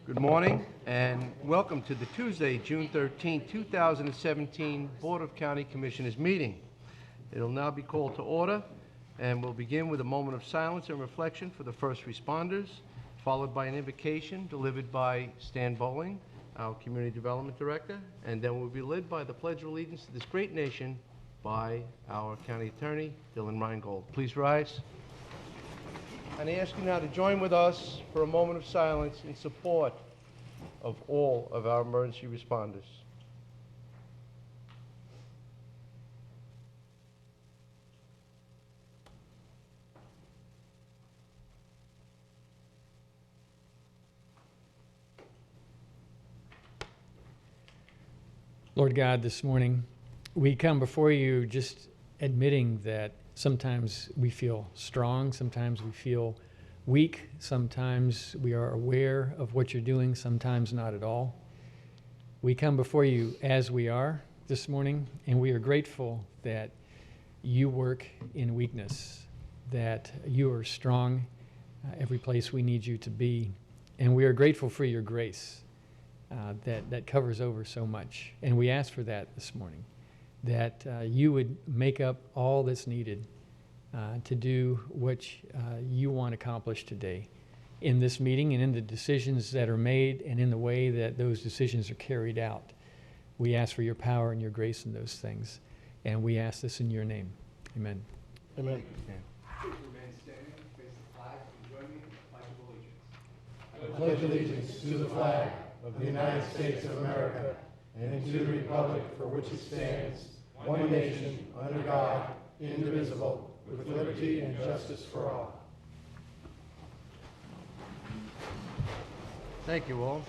Good morning and welcome to the Tuesday, June 13, 2017 Board of County Commissioners meeting. It'll now be called to order and we'll begin with a moment of silence and reflection for the first responders, followed by an invocation delivered by Stan Bowling, our Community Development Director, and then we'll be led by the Pledge of Allegiance to this great nation by our County Attorney, Dylan Reingold. Please rise. And I ask you now to join with us for a moment of silence in support of all of our emergency responders. Lord God, this morning we come before you just admitting that sometimes we feel strong, sometimes we feel weak, sometimes we are aware of what you're doing, sometimes not at all. We come before you as we are this morning, and we are grateful that you work in weakness, that you are strong every place we need you to be, and we are grateful for your grace that covers over so much. And we ask for that this morning, that you would make up all that's needed to do what you want accomplished today in this meeting and in the decisions that are made and in the way that those decisions are carried out. We ask for your power and your grace in those things, and we ask this in your name. Amen. Amen. Remain standing, face the flag, and join me in the Pledge of Allegiance. I pledge allegiance to the flag of the United States of America and to the republic for which it stands, one nation, under God, indivisible, with liberty and justice for all. Thank you all.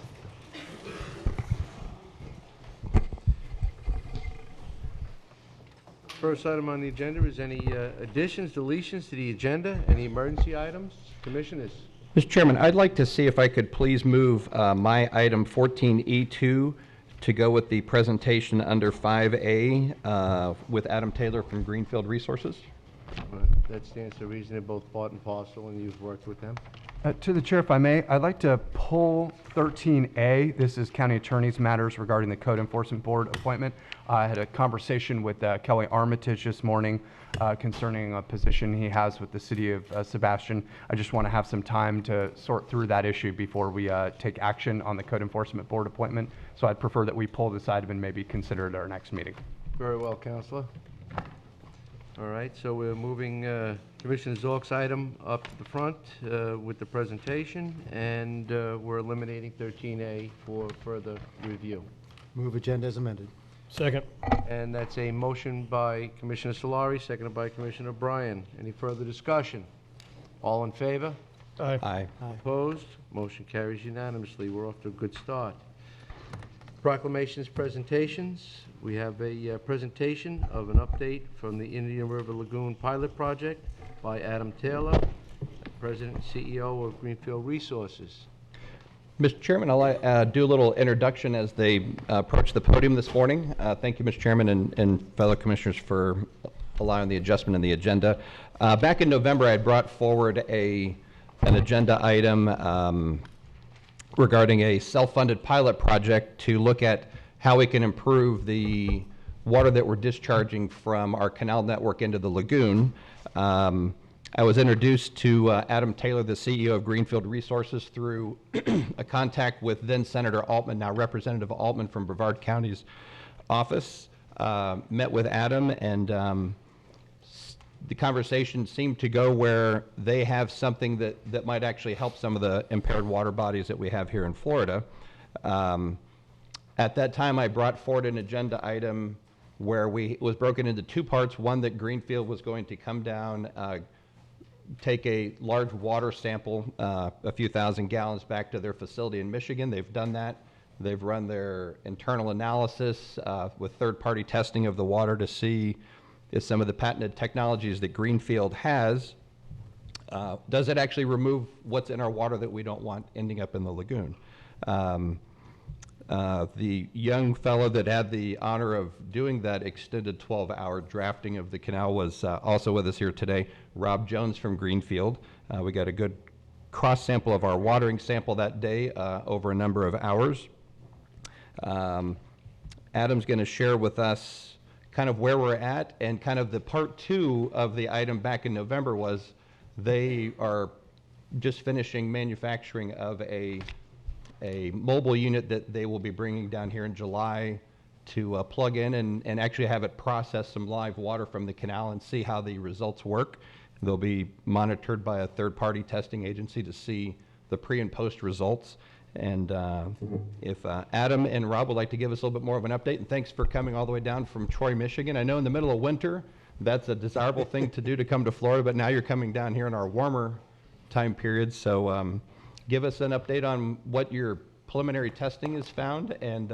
First item on the agenda is any additions, deletions to the agenda, any emergency items? Commissioners? Mr. Chairman, I'd like to see if I could please move my item 14E2 to go with the presentation under 5A with Adam Taylor from Greenfield Resources. That stands to reason they're both part and parcel and you've worked with them. To the chair, if I may, I'd like to pull 13A. This is County Attorney's matters regarding the Code Enforcement Board appointment. I had a conversation with Kelly Armitage this morning concerning a position he has with the city of Sebastian. I just want to have some time to sort through that issue before we take action on the Code Enforcement Board appointment. So I'd prefer that we pull this item and maybe consider it at our next meeting. Very well, Councilor. All right, so we're moving Commissioner Zork's item up to the front with the presentation, and we're eliminating 13A for further review. Move agenda as amended. Second. And that's a motion by Commissioner Solari, seconded by Commissioner Bryan. Any further discussion? All in favor? Aye. Aye. Opposed? Motion carries unanimously. We're off to a good start. Proclamations, presentations. We have a presentation of an update from the Indian River Lagoon Pilot Project by Adam Taylor, President and CEO of Greenfield Resources. Mr. Chairman, I'll do a little introduction as they approach the podium this morning. Thank you, Mr. Chairman, and fellow commissioners for allowing the adjustment in the agenda. Back in November, I brought forward an agenda item regarding a self-funded pilot project to look at how we can improve the water that we're discharging from our canal network into the lagoon. I was introduced to Adam Taylor, the CEO of Greenfield Resources, through a contact with then Senator Altman, now Representative Altman from Brevard County's office. Met with Adam, and the conversation seemed to go where they have something that might actually help some of the impaired water bodies that we have here in Florida. At that time, I brought forward an agenda item where it was broken into two parts. One, that Greenfield was going to come down, take a large water sample, a few thousand gallons, back to their facility in Michigan. They've done that. They've run their internal analysis with third-party testing of the water to see if some of the patented technologies that Greenfield has, does it actually remove what's in our water that we don't want ending up in the lagoon. The young fellow that had the honor of doing that extended 12-hour drafting of the canal was also with us here today, Rob Jones from Greenfield. We got a good cross-sample of our watering sample that day over a number of hours. Adam's going to share with us kind of where we're at, and kind of the part two of the item back in November was they are just finishing manufacturing of a mobile unit that they will be bringing down here in July to plug in and actually have it process some live water from the canal and see how the results work. They'll be monitored by a third-party testing agency to see the pre and post results. And if Adam and Rob would like to give us a little bit more of an update, and thanks for coming all the way down from Troy, Michigan. I know in the middle of winter, that's a desirable thing to do to come to Florida, but now you're coming down here in our warmer time period. So give us an update on what your preliminary testing has found and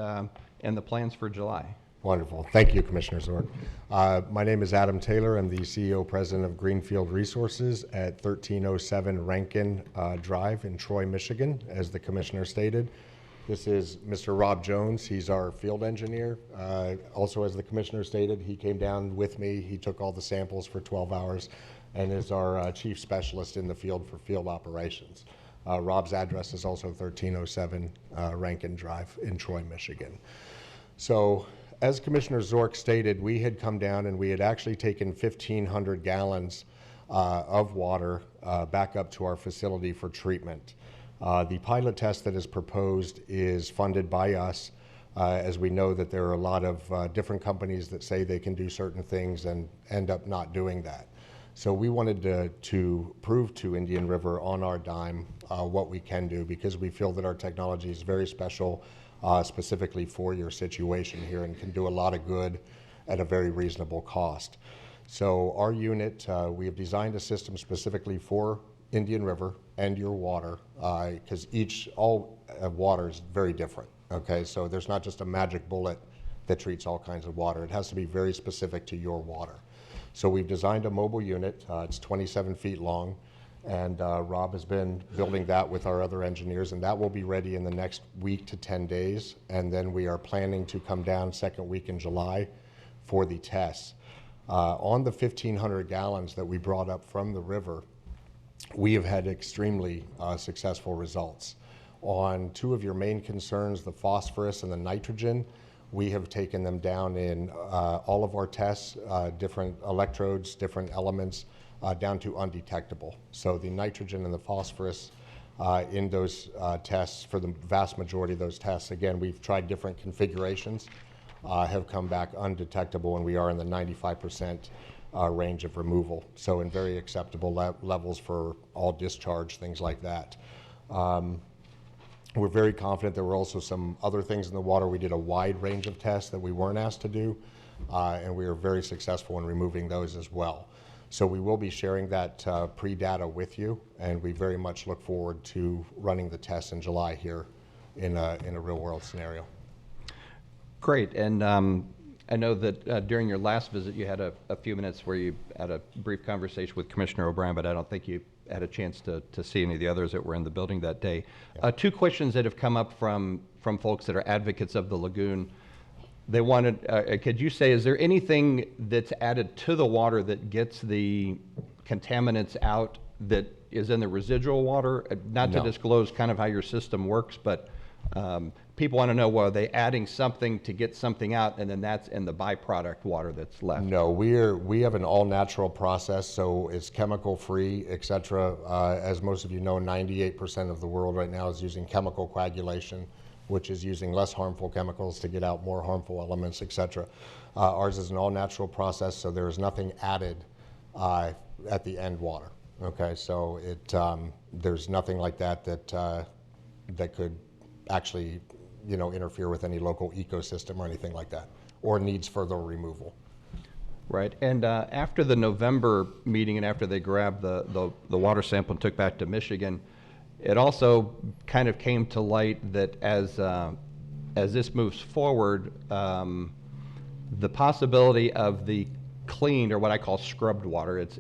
the plans for July. Wonderful. Thank you, Commissioner Zork. My name is Adam Taylor. I'm the CEO President of Greenfield Resources at 1307 Rankin Drive in Troy, Michigan, as the Commissioner stated. This is Mr. Rob Jones. He's our field engineer. Also, as the Commissioner stated, he came down with me. He took all the samples for 12 hours and is our chief specialist in the field for field operations. Rob's address is also 1307 Rankin Drive in Troy, Michigan. So, as Commissioner Zork stated, we had come down and we had actually taken 1,500 gallons of water back up to our facility for treatment. The pilot test that is proposed is funded by us, as we know that there are a lot of different companies that say they can do certain things and end up not doing that. So we wanted to prove to Indian River on our dime what we can do, because we feel that our technology is very special, specifically for your situation here, and can do a lot of good at a very reasonable cost. So our unit, we have designed a system specifically for Indian River and your water, because all water is very different, okay? So there's not just a magic bullet that treats all kinds of water. It has to be very specific to your water. So we've designed a mobile unit. It's 27 feet long. And Rob has been building that with our other engineers, and that will be ready in the next week to 10 days. And then we are planning to come down second week in July for the tests. On the 1,500 gallons that we brought up from the river, we have had extremely successful results. On two of your main concerns, the phosphorus and the nitrogen, we have taken them down in all of our tests, different electrodes, different elements, down to undetectable. So the nitrogen and the phosphorus in those tests, for the vast majority of those tests, again, we've tried different configurations, have come back undetectable, and we are in the 95% range of removal. So in very acceptable levels for all discharge, things like that. We're very confident. There were also some other things in the water. We did a wide range of tests that we weren't asked to do, and we were very successful in removing those as well. So we will be sharing that pre-data with you, and we very much look forward to running the tests in July here in a real-world scenario. Great. And I know that during your last visit, you had a few minutes where you had a brief conversation with Commissioner O'Brien, but I don't think you had a chance to see any of the others that were in the building that day. Yeah. Two questions that have come up from folks that are advocates of the lagoon. They wanted, could you say, is there anything that's added to the water that gets the contaminants out that is in the residual water? Not to disclose kind of how your system works, but people want to know, well, are they adding something to get something out, and then that's in the byproduct water that's left? No, we have an all-natural process, so it's chemical-free, et cetera. As most of you know, 98% of the world right now is using chemical coagulation, which is using less harmful chemicals to get out more harmful elements, et cetera. Ours is an all-natural process, so there is nothing added at the end water. Okay, so there's nothing like that that could actually, interfere with any local ecosystem or anything like that, or needs further removal. Right, and after the November meeting and after they grabbed the water sample and took back to Michigan, it also kind of came to light that as this moves forward, the possibility of the cleaned, or what I call scrubbed water, it's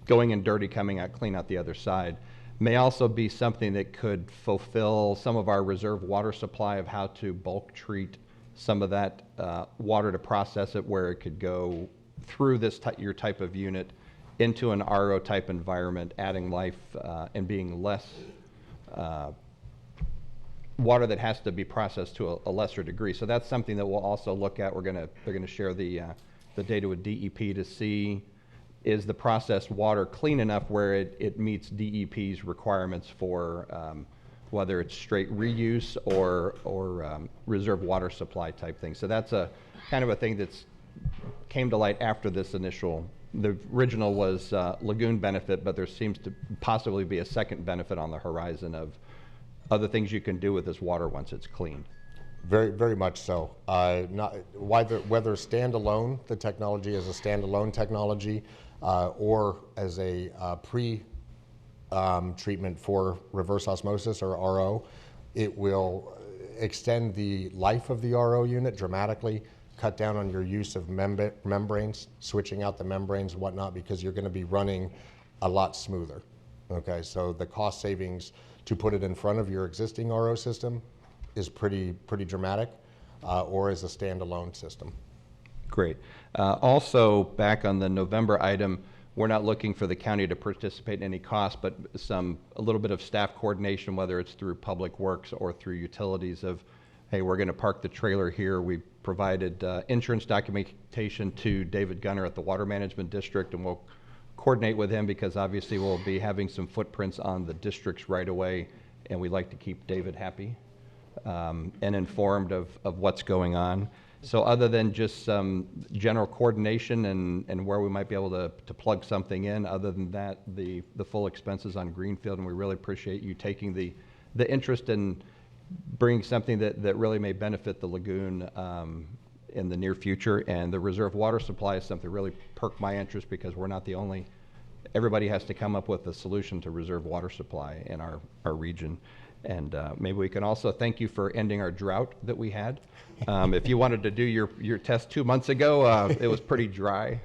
going in dirty, coming out clean out the other side, may also be something that could fulfill some of our reserve water supply of how to bulk treat some of that water to process it, where it could go through your type of unit into an RO type environment, adding life and being less water that has to be processed to a lesser degree. So that's something that we'll also look at. They're gonna share the data with DEP to see, is the processed water clean enough where it meets DEP's requirements for whether it's straight reuse or reserve water supply type thing. So that's a kind of a thing that's came to light after this initial. The original was lagoon benefit, but there seems to possibly be a second benefit on the horizon of other things you can do with this water once it's cleaned. Very, very much so. Whether standalone, the technology as a standalone technology, or as a treatment for reverse osmosis or RO, it will extend the life of the RO unit dramatically, cut down on your use of membranes, switching out the membranes and whatnot, because you're going to be running a lot smoother. Okay, so the cost savings to put it in front of your existing RO system is pretty dramatic, or as a standalone system. Great. Also, back on the November item, we're not looking for the county to participate in any cost, but a little bit of staff coordination, whether it's through Public Works or through utilities of, hey, we're going to park the trailer here. We provided insurance documentation to David Gunner at the Water Management District, and we'll coordinate with him because obviously we'll be having some footprints on the districts right away, and we like to keep David happy and informed of what's going on. So other than just some general coordination and where we might be able to plug something in, other than that, the full expenses on Greenfield, and we really appreciate you taking the interest in bringing something that really may benefit the lagoon in the near future. And the reserve water supply is something that really perked my interest because we're not the only, everybody has to come up with a solution to reserve water supply in our region. And maybe we can also thank you for ending our drought that we had. If you wanted to do your test 2 months ago, it was pretty dry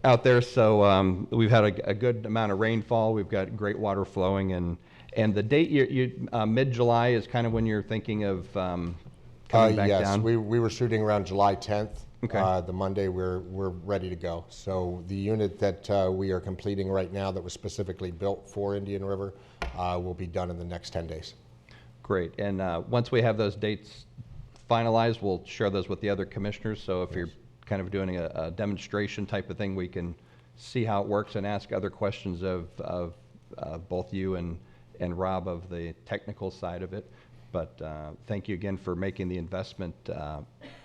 out there. So we've had a good amount of rainfall. We've got great water flowing. And the date, mid-July is kind of when you're thinking of coming back yes, down? we were shooting around July 10th. Okay. The Monday we're ready to go. So the unit that we are completing right now that was specifically built for Indian River will be done in the next 10 days. Great. And once we have those dates finalized, we'll share those with the other commissioners. So if you're kind of doing a demonstration type of thing, we can see how it works and ask other questions of both you and Rob of the technical side of it. But thank you again for making the investment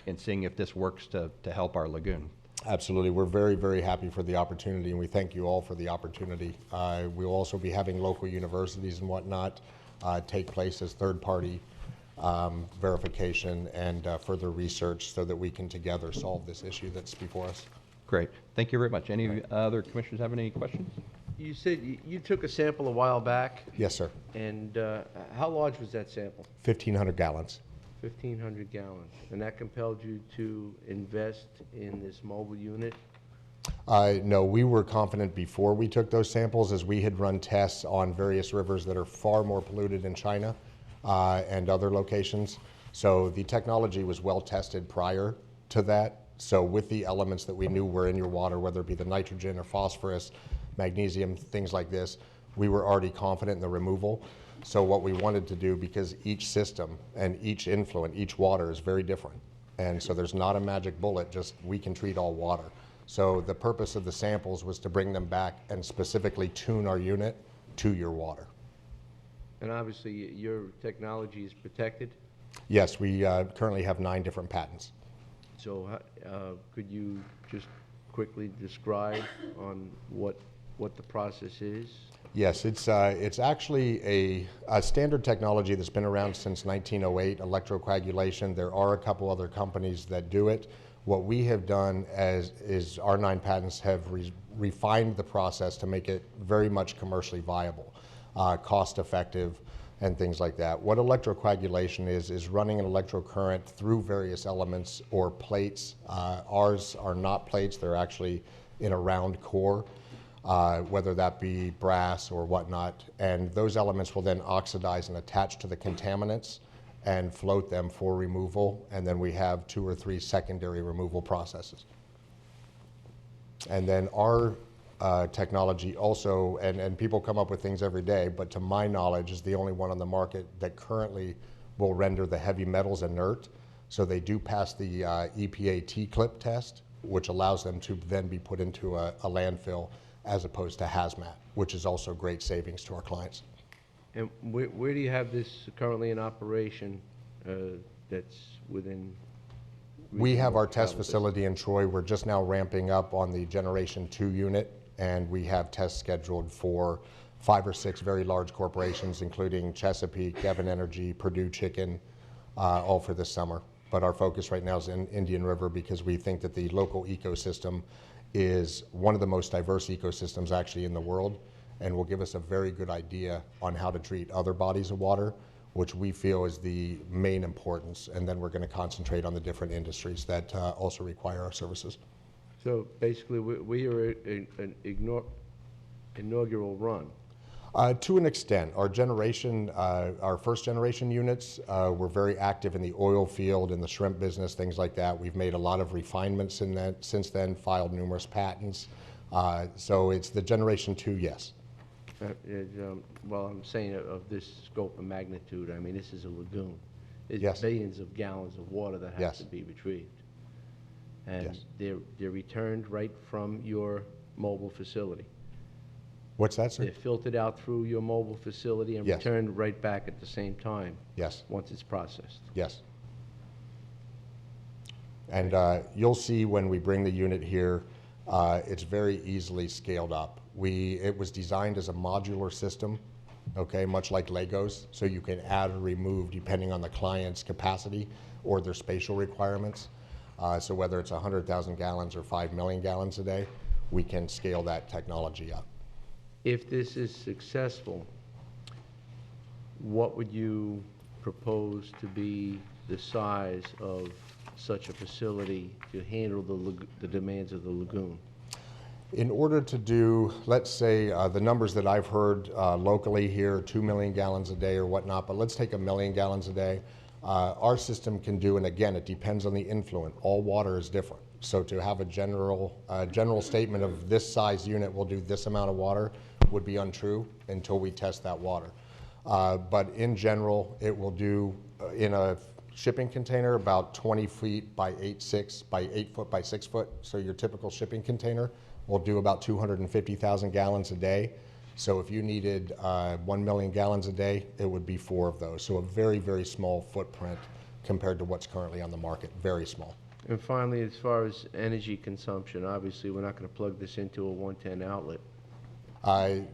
and seeing if this works to help our lagoon. Absolutely. We're very, very happy for the opportunity, and we thank you all for the opportunity. We'll also be having local universities and whatnot take place as third-party verification and further research so that we can together solve this issue that's before us. Great. Thank you very much. Any other commissioners have any questions? You said you took a sample a while back, Yes, sir. and how large was that sample? 1,500 gallons. 1,500 gallons. And that compelled you to invest in this mobile unit? No, we were confident before we took those samples, as we had run tests on various rivers that are far more polluted in China and other locations. So the technology was well tested prior to that. So with the elements that we knew were in your water, whether it be the nitrogen or phosphorus, magnesium, things like this, we were already confident in the removal. So what we wanted to do, because each system and each influent, each water is very different. And so there's not a magic bullet, just we can treat all water. So the purpose of the samples was to bring them back and specifically tune our unit to your water. And obviously, your technology is protected. Yes, we currently have 9 different patents. So could you just quickly describe on what the process is? Yes, it's actually a standard technology that's been around since 1908, electrocoagulation. There are a couple other companies that do it. What we have done is our 9 patents have refined the process to make it very much commercially viable, cost effective, and things like that. What electrocoagulation is running an electrocurrent through various elements or plates. Ours are not plates, they're actually in a round core. Whether that be brass or whatnot, and those elements will then oxidize and attach to the contaminants and float them for removal, and then we have 2 or 3 secondary removal processes. And then our technology also, and people come up with things every day, but to my knowledge is the only one on the market that currently will render the heavy metals inert. So they do pass the EPA T-clip test, which allows them to then be put into a landfill as opposed to hazmat, which is also great savings to our clients. And where do you have this currently in operation that's within? We have our reasonable test travel facility in Troy. We're just now ramping up on the Generation 2 unit, and we have tests scheduled for 5 or 6 very large corporations, including Chesapeake, Devon Energy, Purdue Chicken, all for this summer. But our focus right now is in Indian River because we think that the local ecosystem is one of the most diverse ecosystems actually in the world, and will give us a very good idea on how to treat other bodies of water, which we feel is the main importance. And then we're going to concentrate on the different industries that also require our services. So basically, we are an inaugural run. To an extent, our generation, our first generation units were very active in the oil field, in the shrimp business, things like that. We've made a lot of refinements in that since then, filed numerous patents. So it's the Generation 2, yes. Well, I'm saying of this scope and magnitude, I mean, this is a lagoon. It's Yes. billions of gallons of water that have Yes. to be retrieved. And Yes. they're returned right from your mobile facility. What's that, sir? They're filtered out through your mobile facility and Yes. returned right back at the same time, Yes, once it's processed. yes. And you'll see when we bring the unit here, it's very easily scaled up. It was designed as a modular system, okay, much like Legos, so you can add or remove depending on the client's capacity or their spatial requirements. So whether it's 100,000 gallons or 5 million gallons a day, we can scale that technology up. If this is successful, what would you propose to be the size of such a facility to handle the demands of the lagoon? In order to do, let's say, the numbers that I've heard locally here, 2 million gallons a day or whatnot, but let's take 1 million gallons a day. Our system can do, and again, it depends on the influent. All water is different. So to have a general statement of this size unit will do this amount of water would be untrue until we test that water. But in general, it will do in a shipping container about 20 feet by 8 foot by 6 foot. So your typical shipping container will do about 250,000 gallons a day. So if you needed 1 million gallons a day, it would be 4 of those. So a very, very small footprint compared to what's currently on the market, very small. And finally, as far as energy consumption, obviously, we're not going to plug this into a 110 outlet.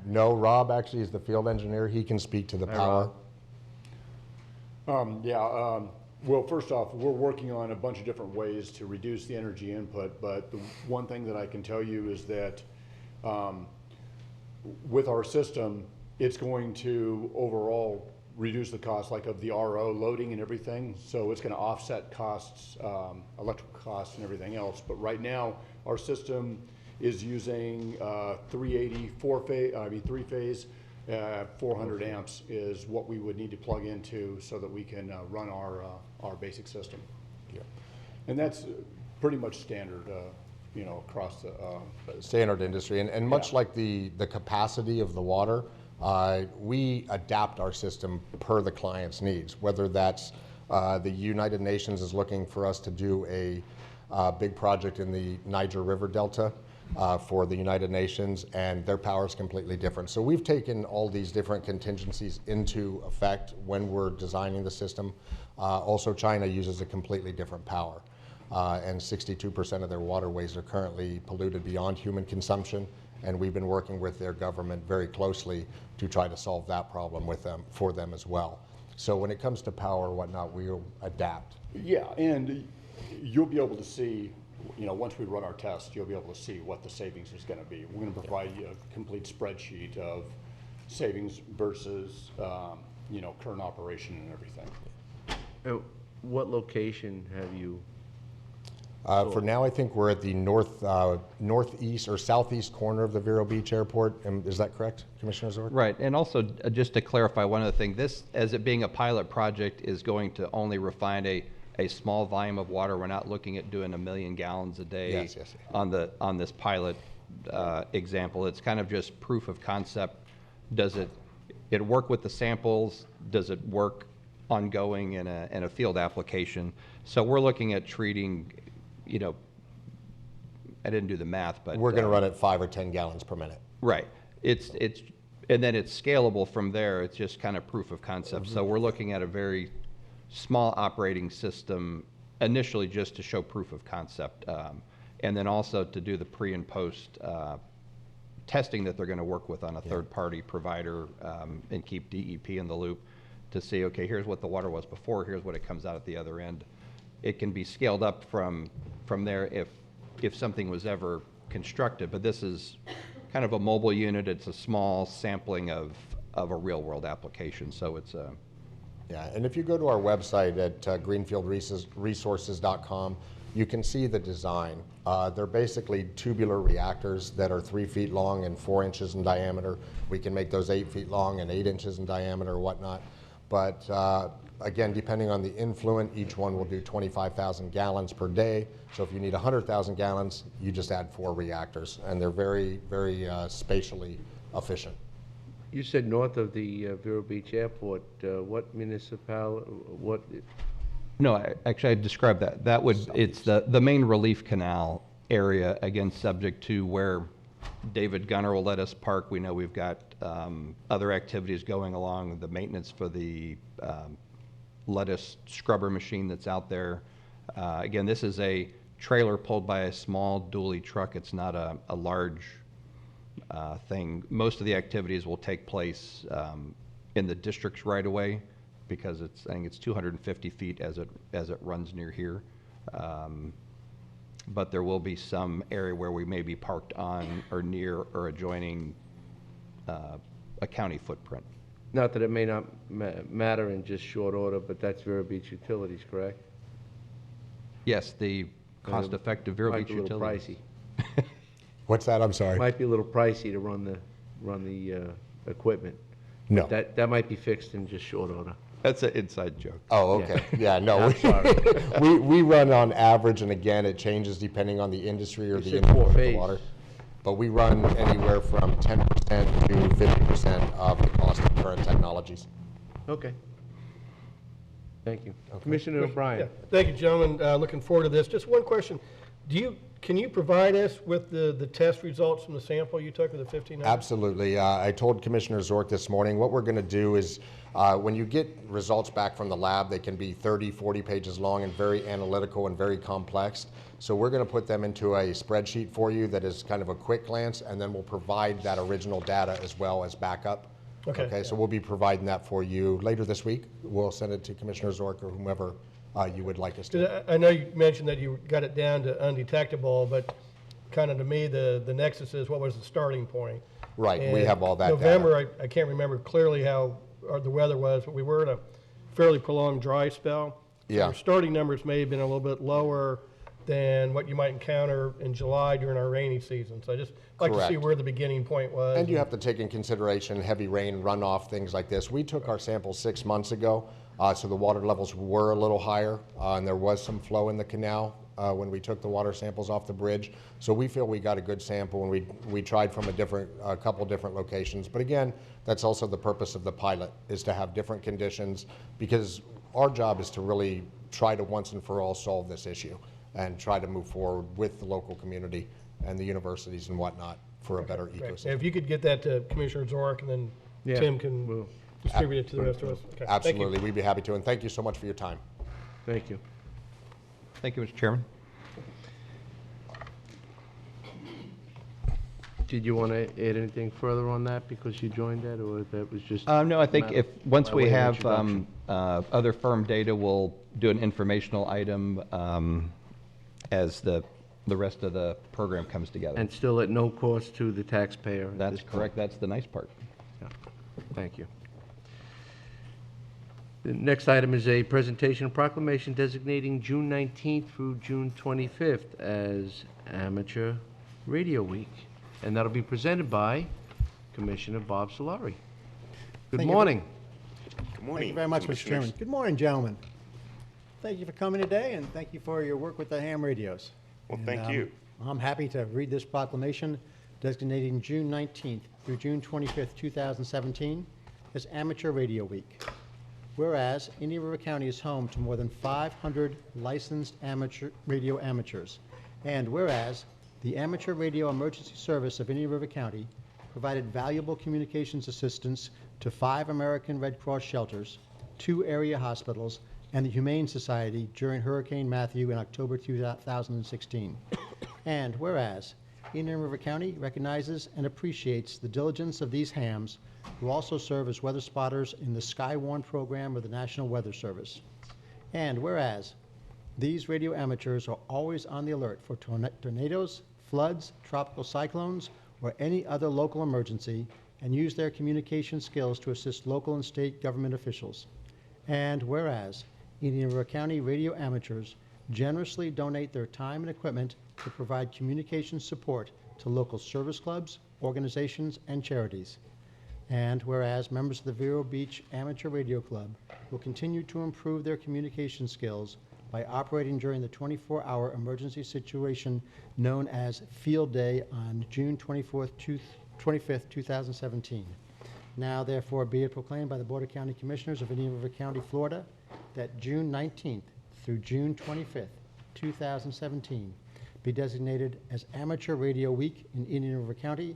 No, Rob actually is the field engineer. He can speak to the Hi, power. Rob. Well, first off, we're working on a bunch of different ways to reduce the energy input, but the one thing that I can tell you is that with our system, it's going to overall reduce the cost like of the RO loading and everything. So it's going to offset costs, electrical costs and everything else. But right now, our system is using 380 three-phase. 400 amps is what we would need to plug into so that we can run our basic system. Yeah. And that's pretty much standard, across the. Standard industry, and much Yeah. like the capacity of the water, we adapt our system per the client's needs. Whether that's the United Nations is looking for us to do a big project in the Niger River Delta for the United Nations, and their power is completely different. So we've taken all these different contingencies into effect when we're designing the system. Also, China uses a completely different power. And 62% of their waterways are currently polluted beyond human consumption, and we've been working with their government very closely to try to solve that problem for them as well. So when it comes to power and whatnot, we'll adapt. Yeah, and you'll be able to see, once we run our test, you'll be able to see what the savings is going to be. We're going to provide you a complete spreadsheet of savings versus, current operation and everything. What location have you? For now, I think we're at the northeast or southeast corner of the Vero Beach Airport. Is that correct, Commissioner Zork? Right, and also just to clarify one other thing, this, as it being a pilot project, is going to only refine a small volume of water. We're not looking at doing 1 million gallons a day Yes. on this pilot example. It's kind of just proof of concept. Does it work with the samples? Does it work ongoing in a field application? So we're looking at treating, you know, I didn't do the math, but We're going to run at 5 or 10 gallons per minute. right. And then it's scalable from there. It's just kind of proof of concept. So we're looking at a very small operating system initially just to show proof of concept, and then also to do the pre and post testing that they're going to work with on a third-party provider, and keep DEP in the loop to see, okay, here's what the water was before, here's what it comes out at the other end. It can be scaled up from there if something was ever constructed, but this is kind of a mobile unit. It's a small sampling of a real-world application, so it's a... Yeah, and if you go to our website at greenfieldresources.com, you can see the design. They're basically tubular reactors that are 3 feet long and 4 inches in diameter. We can make those 8 feet long and 8 inches in diameter or whatnot. But again, depending on the influent, each one will do 25,000 gallons per day. So if you need 100,000 gallons, you just add 4 reactors, and they're very, very spatially efficient. You said north of the Vero Beach Airport. What what? No, actually, I described that. It's the main relief canal area, again, subject to where David Gunner will let us park. We know we've got other activities going along, the maintenance for the lettuce scrubber machine that's out there. Again, this is a trailer pulled by a small dually truck. It's not a large thing. Most of the activities will take place in the district's right of way, because I think it's 250 feet as it runs near here. But there will be some area where we may be parked on or near or adjoining a county footprint. Not that it may not matter in just short order, but that's Vero Beach Utilities, correct? Yes, the cost-effective Vero Beach Might be a little utilities. pricey. What's that? I'm sorry. Might be a little pricey to run the equipment. No. That might be fixed in just short order. That's an inside joke. Oh, okay. Yeah, no. I'm sorry. We run on average, and again, it changes depending on the industry or You the said influent of the four-phase. water. But we run anywhere from 10% to 50% of the cost of current technologies. Okay. Thank you. Commissioner O'Brien. Yeah. Thank you, gentlemen. Looking forward to this. Just one question. Can you provide us with the test results from the sample you took of the 1,500? Absolutely. I told Commissioner Zork this morning, what we're going to do is when you get results back from the lab, they can be 30, 40 pages long and very analytical and very complex. So we're going to put them into a spreadsheet for you that is kind of a quick glance, and then we'll provide that original data as well as backup. Okay. So we'll be providing that for you later this week. We'll send it to Commissioner Zork or whomever you would like us to. 'Cause I know you mentioned that you got it down to undetectable, but kind of to me, the nexus is what was the starting point? Right, we And have all that November, data. I can't remember clearly how the weather was, but we were in a fairly prolonged dry spell. So Yeah. Our starting numbers may have been a little bit lower than what you might encounter in July during our rainy season. So I just like to see Correct. where the beginning point was. And you have to take in consideration heavy rain, runoff, things like this. We took our samples 6 months ago, so the water levels were a little higher, and there was some flow in the canal when we took the water samples off the bridge. So we feel we got a good sample, and we tried from a couple different locations. But again, that's also the purpose of the pilot, is to have different conditions, because our job is to really try to once and for all solve this issue and try to move forward with the local community and the universities and whatnot for a better Great. ecosystem. If you could get that to Commissioner Zork, and then Yeah, Tim can will. distribute it to the rest of us. Okay, thank you. Absolutely, we'd be happy to, and thank you so much for your time. Thank you. Thank you, Mr. Chairman. Did you want to add anything further on that because you joined that, or that was just? No, I think once by we way of have introduction? other firm data, we'll do an informational item as the rest of the program comes together. And still at no cost to the taxpayer? at That's this point? correct. That's the nice part. Yeah. Thank you. The next item is a presentation and proclamation designating June 19th through June 25th as Amateur Radio Week. And that'll be presented by Commissioner Bob Solari. Good Thank you. morning. Good morning. Thank you very much, Mr. Chairman. Good morning, gentlemen. Thank you for coming today, and thank you for your work with the ham radios. Well, And, thank you. I'm happy to read this proclamation. designating June 19th through June 25th, 2017 as Amateur Radio Week. Whereas Indian River County is home to more than 500 licensed radio amateurs. And whereas the Amateur Radio Emergency Service of Indian River County provided valuable communications assistance to 5 American Red Cross shelters, 2 area hospitals, and the Humane Society during Hurricane Matthew in October 2016. And whereas Indian River County recognizes and appreciates the diligence of these hams who also serve as weather spotters in the Skywarn program of the National Weather Service. And whereas these radio amateurs are always on the alert for tornadoes, floods, tropical cyclones, or any other local emergency, and use their communication skills to assist local and state government officials. And whereas Indian River County radio amateurs generously donate their time and equipment to provide communication support to local service clubs, organizations, and charities. And whereas members of the Vero Beach Amateur Radio Club will continue to improve their communication skills by operating during the 24-hour emergency situation known as Field Day on June 25th, 2017. Now, therefore, be it proclaimed by the Board of County Commissioners of Indian River County, Florida, that June 19th through June 25th, 2017, be designated as Amateur Radio Week in Indian River County,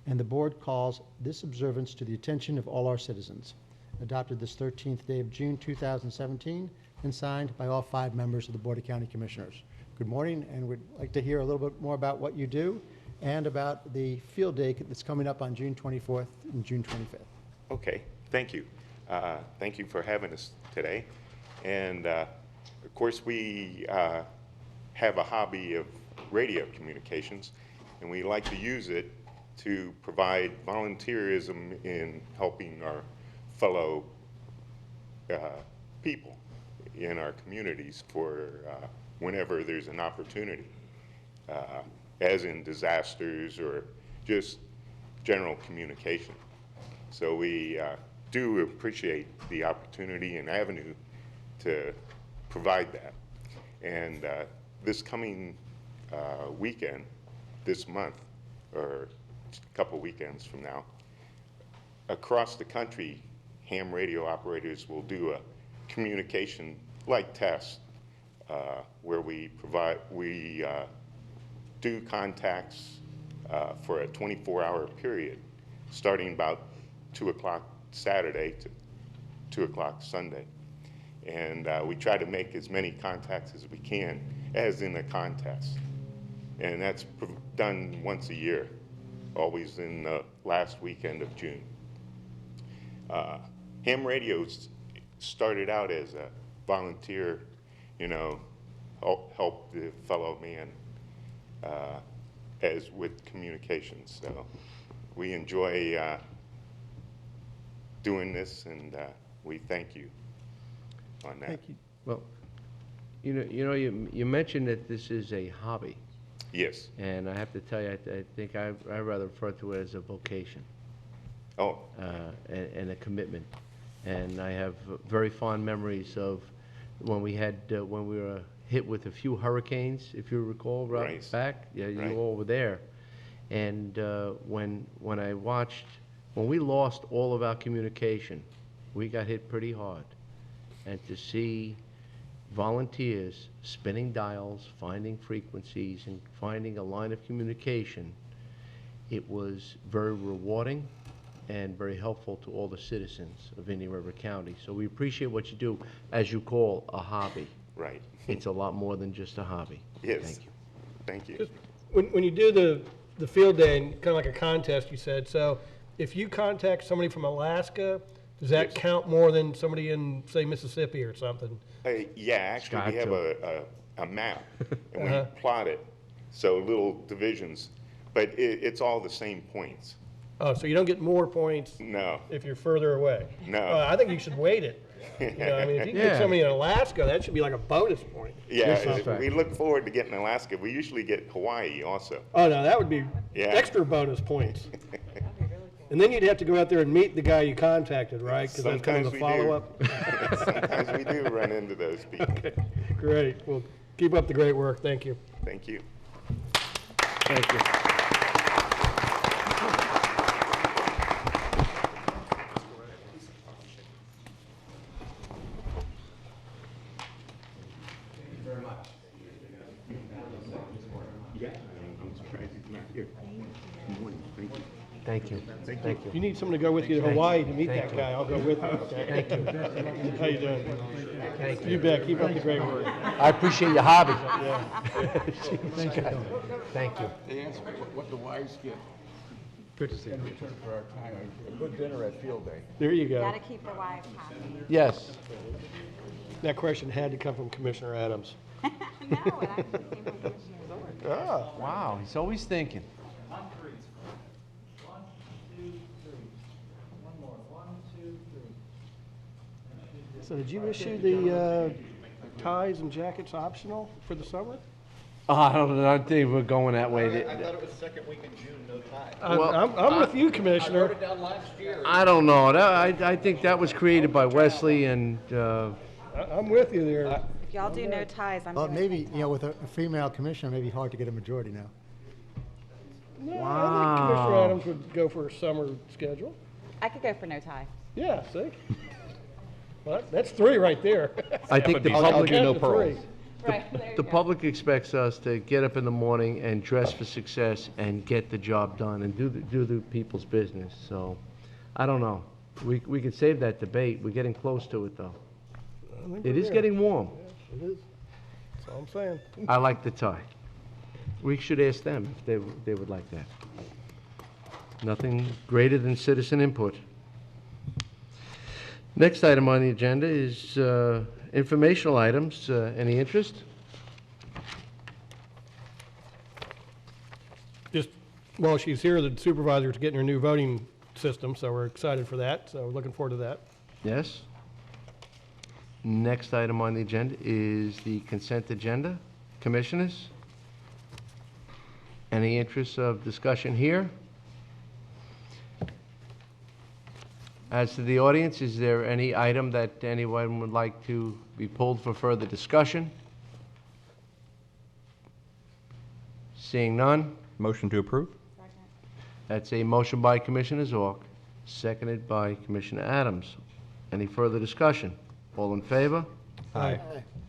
and the Board calls this observance to the attention of all our citizens. Adopted this 13th day of June 2017 and signed by all 5 members of the Board of County Commissioners. Good morning, and we'd like to hear a little bit more about what you do and about the field day that's coming up on June 24th and June 25th. Okay, thank you. Thank you for having us today. And of course, we have a hobby of radio communications, and we like to use it to provide volunteerism in helping our fellow people in our communities for whenever there's an opportunity, as in disasters or just general communication. So we do appreciate the opportunity and avenue to provide that. And this coming weekend, this month, or a couple weekends from now, across the country, ham radio operators will do a communication-like test where we do contacts for a 24-hour period, starting about 2 o'clock Saturday to 2 o'clock Sunday. And we try to make as many contacts as we can, as in a contest. And that's done once a year, always in the last weekend of June. Ham radio started out as a volunteer, help the fellow man as with communications. So we enjoy doing this, and we thank you on that. Thank you. Well, you mentioned that this is a hobby, Yes. and I have to tell you, I think I rather refer to it as a vocation Oh, and a commitment. And I have very fond memories of when we were hit with a few hurricanes, if you recall, right back. Yeah, Right. you all were there. And when we lost all of our communication, we got hit pretty hard. And to see volunteers spinning dials, finding frequencies, and finding a line of communication, it was very rewarding and very helpful to all the citizens of Indian River County. So we appreciate what you do, as you call a hobby. right. It's a lot more than just a hobby. Yes. Thank you. Thank you. When you do the field day, and kind of like a contest, you said, so if you contact somebody from Alaska, does that Yes. count more than somebody in, say, Mississippi or something? Yeah, actually, Got we have to. a map, and Uh-huh. we plot it, so little divisions, but it's all the same points. Oh, so you don't get more points No, if you're further away? No. I think you should weight it. I mean, if you Yeah. get somebody in Alaska, that should be like a bonus point. yeah, sounds right. we look forward to getting Alaska. We usually get Hawaii also. Oh, no, that would be Yeah. extra bonus points. And then you'd have to go out there and meet the guy you contacted, right? Because that's kind of the Sometimes we do. follow-up. Sometimes we do run into those people. Okay, great. Well, keep up the great work. Thank you. Thank you. Thank you. I'm surprised he's not here. Good morning. Thank you. Thank you. Thank you. If you need someone to go with you to Hawaii to meet Thank that you. guy, I'll go with you, okay? Thank you. How you doing? Thank You bet, keep up the great work. I appreciate your hobby. Thank you. Thank you. They asked what the wives get. Good to see you. In return for our time, a good dinner at Field Day. There you go. Gotta keep the wives happy. Yes. That question had to come from Commissioner Adams. No, it actually came from Commissioner Zorn. Ah, Wow, he's always thinking. so did you issue the ties and jackets optional for the summer? Oh, I don't think we're going that way. I thought it was the second week in June, no tie. I'm with you, Commissioner. Down last year. I don't know. I think that was created by Wesley and, I'm with you there. If y'all do no ties, I'm Well, doing maybe, no you know, with a female commissioner, it may be hard to get a majority now. No, I think Wow. Commissioner Adams would go for a summer schedule. I could go for no tie. Yeah, see? Well, that's three right there. I think the I'll public, count no to pearls. three. Right, there you the go. public expects us to get up in the morning and dress for success and get the job done and do the people's business. So, I don't know. We could save that debate. We're getting close to it, though. It is getting warm. It is. That's all I'm saying. I like the tie. We should ask them if they would like that. Nothing greater than citizen input. Next item on the agenda is informational items. Any interest? Just, while she's here, the supervisor's getting her new voting system, so we're excited for that, so we're looking forward to that. Yes. Next item on the agenda is the consent agenda. Commissioners? Any interest of discussion here? As to the audience, is there any item that anyone would like to be pulled for further discussion? Seeing none, Motion to approve? that's a motion by Commissioner Zork, seconded by Commissioner Adams. Any further discussion? All in favor? Aye.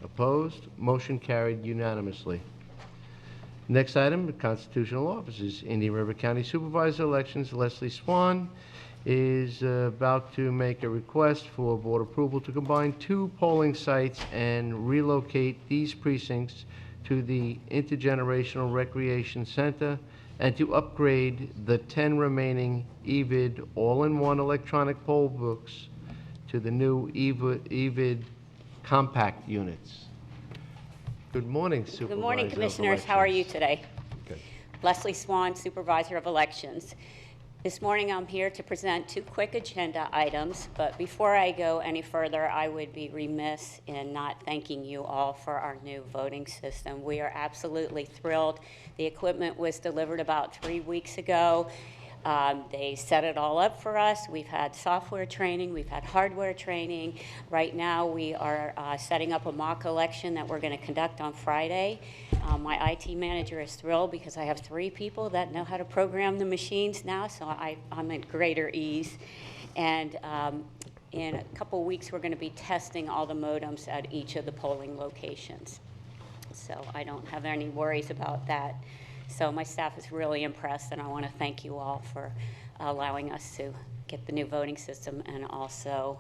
Opposed? Motion carried unanimously. Next item, the constitutional offices. Indian River County Supervisor elections. Leslie Swan is about to make a request for board approval to combine 2 polling sites and relocate these precincts to the Intergenerational Recreation Center and to upgrade the 10 remaining EVID all-in-one electronic poll books to the new EVID compact units. Good morning, Supervisor. Good morning, of Commissioners. How are you Elections. today? Leslie Swan, Supervisor of Elections. This morning, I'm here to present 2 quick agenda items, but before I go any further, I would be remiss in not thanking you all for our new voting system. We are absolutely thrilled. The equipment was delivered about 3 weeks ago. They set it all up for us. We've had software training, we've had hardware training. Right now, we are setting up a mock election that we're going to conduct on Friday. My IT manager is thrilled because I have 3 people that know how to program the machines now, so I'm at greater ease. And in a couple of weeks, we're going to be testing all the modems at each of the polling locations. So I don't have any worries about that. So my staff is really impressed, and I want to thank you all for allowing us to get the new voting system, and also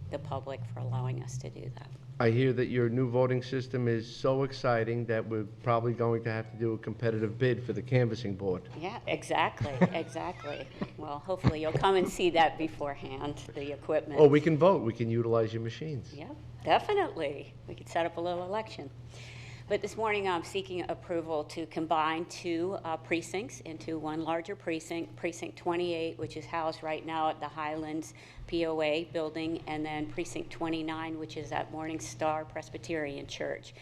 the public for allowing us to do that. I hear that your new voting system is so exciting that we're probably going to have to do a competitive bid for the canvassing board. Yeah, exactly, exactly. Well, hopefully you'll come and see that beforehand, the equipment. Oh, we can vote. We can utilize your machines. Yeah, definitely. We could set up a little election. But this morning, I'm seeking approval to combine 2 precincts into one larger precinct, Precinct 28, which is housed right now at the Highlands POA building, and then Precinct 29, which is at Morning Star Presbyterian Church.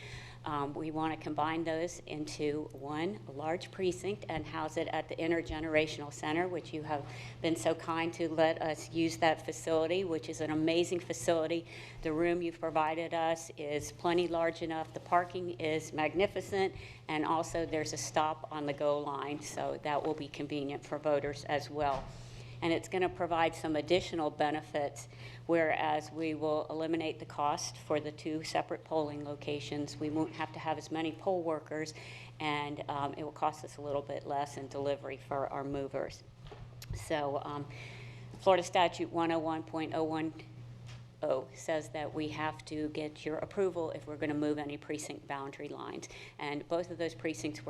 We want to combine those into one large precinct and house it at the Intergenerational Center, which you have been so kind to let us use that facility, which is an amazing facility. The room you've provided us is plenty large enough. The parking is magnificent, and also there's a stop on the go line, so that will be convenient for voters as well. and it's going to provide some additional benefits, whereas we will eliminate the cost for the 2 separate polling locations. We won't have to have as many poll workers, and it will cost us a little bit less in delivery for our movers. So Florida Statute 101.010 says that we have to get your approval if we're going to move any precinct boundary lines. And both of those precincts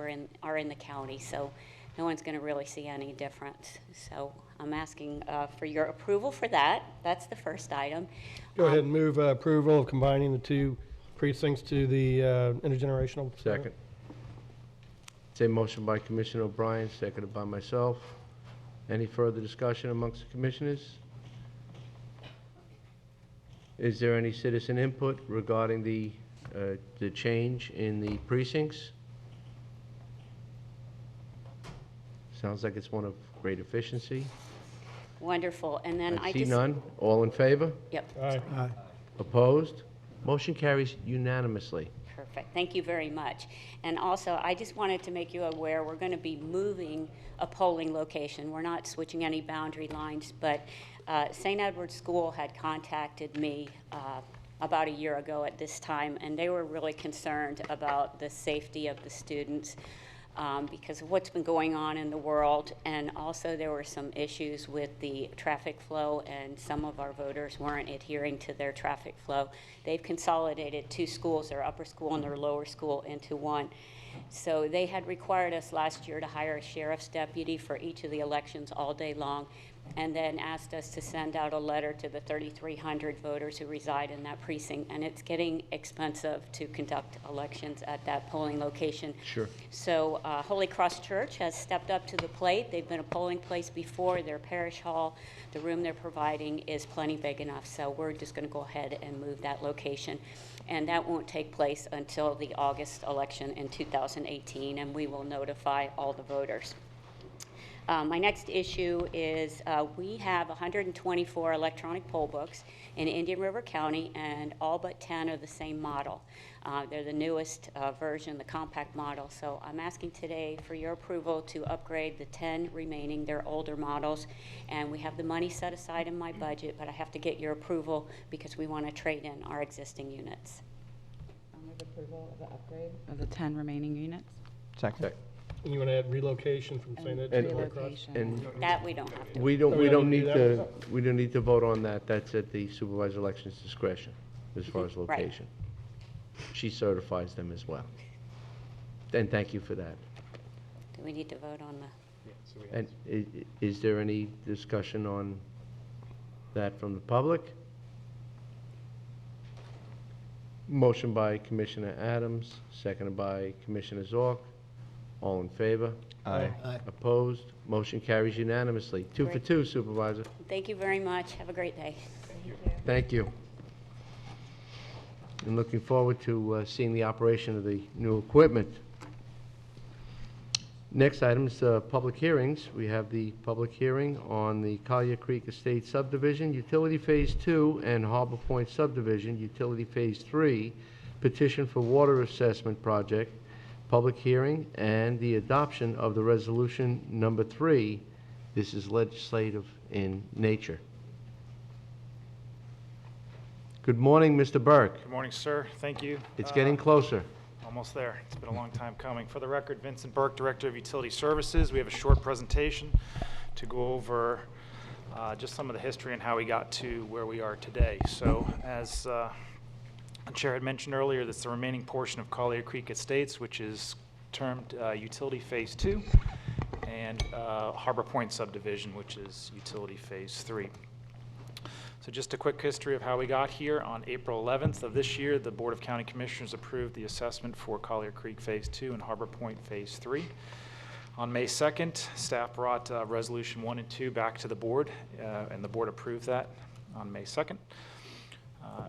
are in the county, so no one's going to really see any difference. So I'm asking for your approval for that. That's the first item. Go ahead and move approval of combining the 2 precincts to the intergenerational. Second. It's a motion by Commissioner O'Brien, seconded by myself. Any further discussion amongst the commissioners? Is there any citizen input regarding the change in the precincts? Sounds like it's one of great efficiency. Wonderful. And then I see none. All in favor? Yep. Aye. Opposed? Motion carries unanimously. Perfect. Thank you very much. And also, I just wanted to make you aware, we're going to be moving a polling location. We're not switching any boundary lines, but St. Edward's School had contacted me about a year ago at this time, and they were really concerned about the safety of the students because of what's been going on in the world. And also there were some issues with the traffic flow, and some of our voters weren't adhering to their traffic flow. They've consolidated 2 schools, their upper school and their lower school, into one. So they had required us last year to hire a sheriff's deputy for each of the elections all day long, and then asked us to send out a letter to the 3,300 voters who reside in that precinct. And it's getting expensive to conduct elections at that polling location. Sure. So Holy Cross Church has stepped up to the plate. They've been a polling place before. Their parish hall, the room they're providing is plenty big enough. So we're just going to go ahead and move that location. And that won't take place until the August election in 2018, and we will notify all the voters. My next issue is we have 124 electronic poll books in Indian River County, and all but 10 are the same model. They're the newest version, the compact model. So I'm asking today for your approval to upgrade the 10 remaining. They're older models, and we have the money set aside in my budget, but I have to get your approval because we want to trade in our existing units. I'll move approval of the upgrade of the 10 remaining units. Second. And you want to add relocation from St. Ed's to Holy Cross? Relocation. And That we don't have to. we Oh, we don't don't need need that? to, we don't need to vote on that. That's at the supervisor elections discretion as far as Right. location. She certifies them as well. And thank you for that. Do we need to vote on the? And is there any discussion on that from the public? Motion by Commissioner Adams, seconded by Commissioner Zorc. All in favor? Aye. Opposed? Motion carries unanimously. 2 for Great. 2, Supervisor. Thank you very much. Have a great day. Thank you. And looking forward to seeing the operation of the new equipment. Next item is public hearings. We have the public hearing on the Collier Creek Estate subdivision, Utility Phase 2, and Harbor Point subdivision, Utility Phase 3, petition for water assessment project, public hearing, and the adoption of the resolution number 3. This is legislative in nature. Good morning, Mr. Burke. Good morning, sir. Thank you. It's getting closer. Almost there. It's been a long time coming. For the record, Vincent Burke, Director of Utility Services. We have a short presentation to go over just some of the history and how we got to where we are today. So as the Chair had mentioned earlier, that's the remaining portion of Collier Creek Estates, which is termed Utility Phase 2, and Harbor Point subdivision, which is Utility Phase 3. So just a quick history of how we got here. On April 11th of this year, the Board of County Commissioners approved the assessment for Collier Creek Phase 2 and Harbor Point Phase 3. On May 2nd, staff brought Resolution 1 and 2 back to the board, and the board approved that on May 2nd.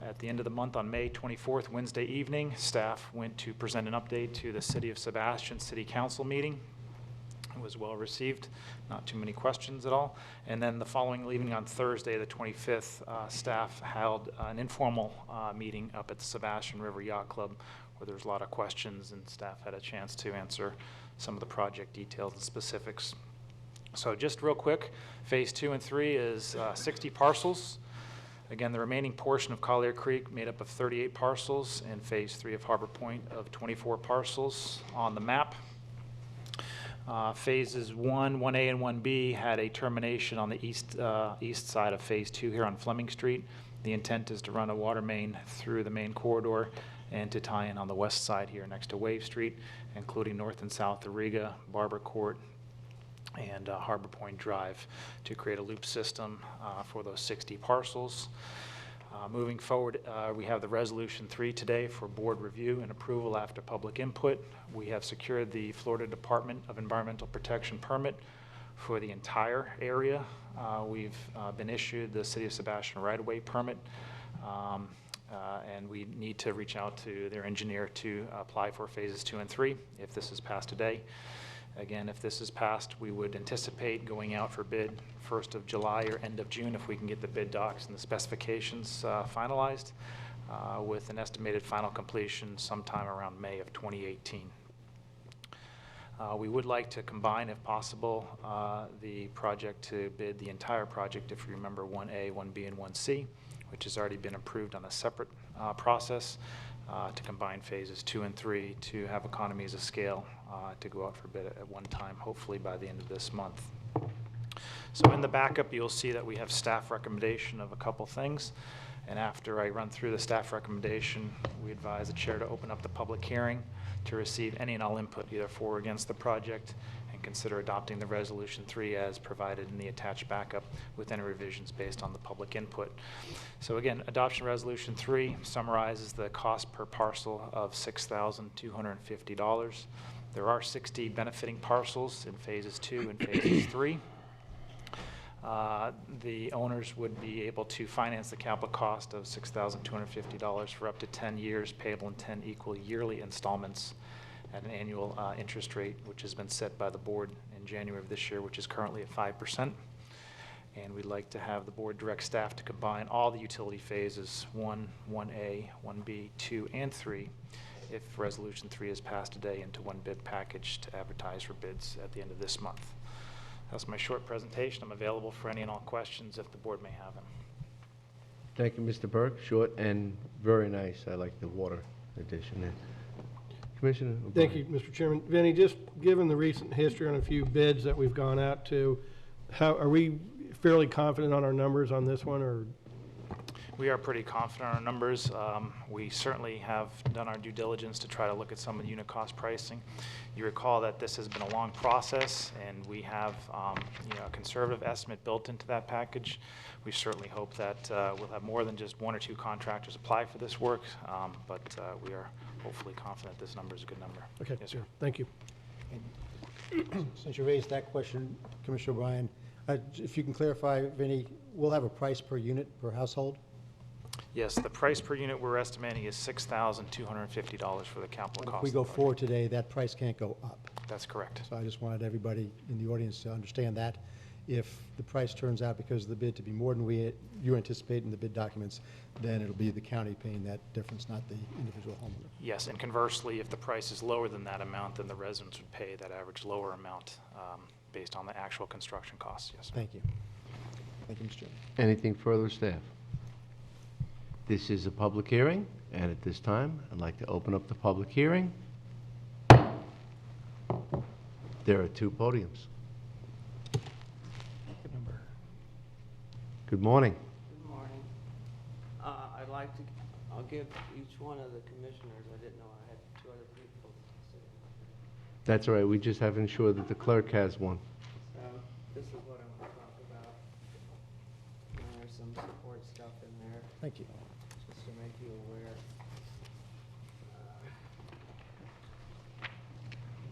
At the end of the month, on May 24th, Wednesday evening, staff went to present an update to the City of Sebastian City Council meeting. It was well received, not too many questions at all. And then the following evening on Thursday, the 25th, staff held an informal meeting up at the Sebastian River Yacht Club where there was a lot of questions and staff had a chance to answer some of the project details and specifics. So just real quick, Phase 2 and 3 is 60 parcels. Again, the remaining portion of Collier Creek made up of 38 parcels, and Phase 3 of Harbor Point of 24 parcels on the map. Phases 1, 1A, and 1B had a termination on the east side of Phase 2 here on Fleming Street. The intent is to run a water main through the main corridor and to tie in on the west side here next to Wave Street, including north and south of Riga, Barber Court, and Harbor Point Drive to create a loop system for those 60 parcels. Moving forward, we have the Resolution 3 today for board review and approval after public input. We have secured the Florida Department of Environmental Protection permit for the entire area. We've been issued the City of Sebastian right-of-way permit, and we need to reach out to their engineer to apply for Phases 2 and 3 if this is passed today. Again, if this is passed, we would anticipate going out for bid 1st of July or end of June if we can get the bid docs and the specifications finalized, with an estimated final completion sometime around May of 2018. We would like to combine, if possible, the project to bid the entire project, if you remember 1A, 1B, and 1C, which has already been approved on a separate process, to combine Phases 2 and 3 to have economies of scale to go out for bid at one time, hopefully by the end of this month. So in the backup, you'll see that we have staff recommendation of a couple things. And after I run through the staff recommendation, we advise the chair to open up the public hearing to receive any and all input, either for or against the project, and consider adopting the Resolution 3 as provided in the attached backup with any revisions based on the public input. So again, Adoption Resolution 3 summarizes the cost per parcel of $6,250. There are 60 benefiting parcels in Phases 2 and Phases 3. The owners would be able to finance the capital cost of $6,250 for up to 10 years, payable in 10 equal yearly installments at an annual interest rate, which has been set by the board in January of this year, which is currently at 5%. And we'd like to have the board direct staff to combine all the utility phases 1, 1A, 1B, 2, and 3, if Resolution 3 is passed today, into one bid package to advertise for bids at the end of this month. That's my short presentation. I'm available for any and all questions if the board may have them. Thank you, Mr. Burke. Short and very nice. I like the water addition there. Commissioner Thank O'Brien. you, Mr. Chairman. Vinny, just given the recent history on a few bids that we've gone out to, how are we fairly confident on our numbers on this one, or? We are pretty confident in our numbers. We certainly have done our due diligence to try to look at some of the unit cost pricing. You recall that this has been a long process, and we have a conservative estimate built into that package. We certainly hope that we'll have more than just one or two contractors apply for this work, but we are hopefully confident this number is a good number. Okay, yes, sir. Thank you. Since you raised that question, Commissioner O'Brien, if you can clarify, Vinny, we'll have a price per unit per household? Yes, the price per unit we're estimating is $6,250 for the capital cost. If we go forward today, that price can't go up. That's correct. So I just wanted everybody in the audience to understand that. If the price turns out because of the bid to be more than you anticipate in the bid documents, then it'll be the county paying that difference, not the individual homeowner. Yes, and conversely, if the price is lower than that amount, then the residents would pay that average lower amount based on the actual construction costs. Yes, sir. Thank you. Thank you, Mr. Chairman. Anything further, staff? This is a public hearing, and at this time, I'd like to open up the public hearing. There are two podiums. Good morning. Good morning. I'll give each one of the commissioners, I didn't know I had two other people. That's all right, we just have to ensure that the clerk has one. So this is what I want to talk about. And there's some support stuff in there. Thank you. Just to make you aware.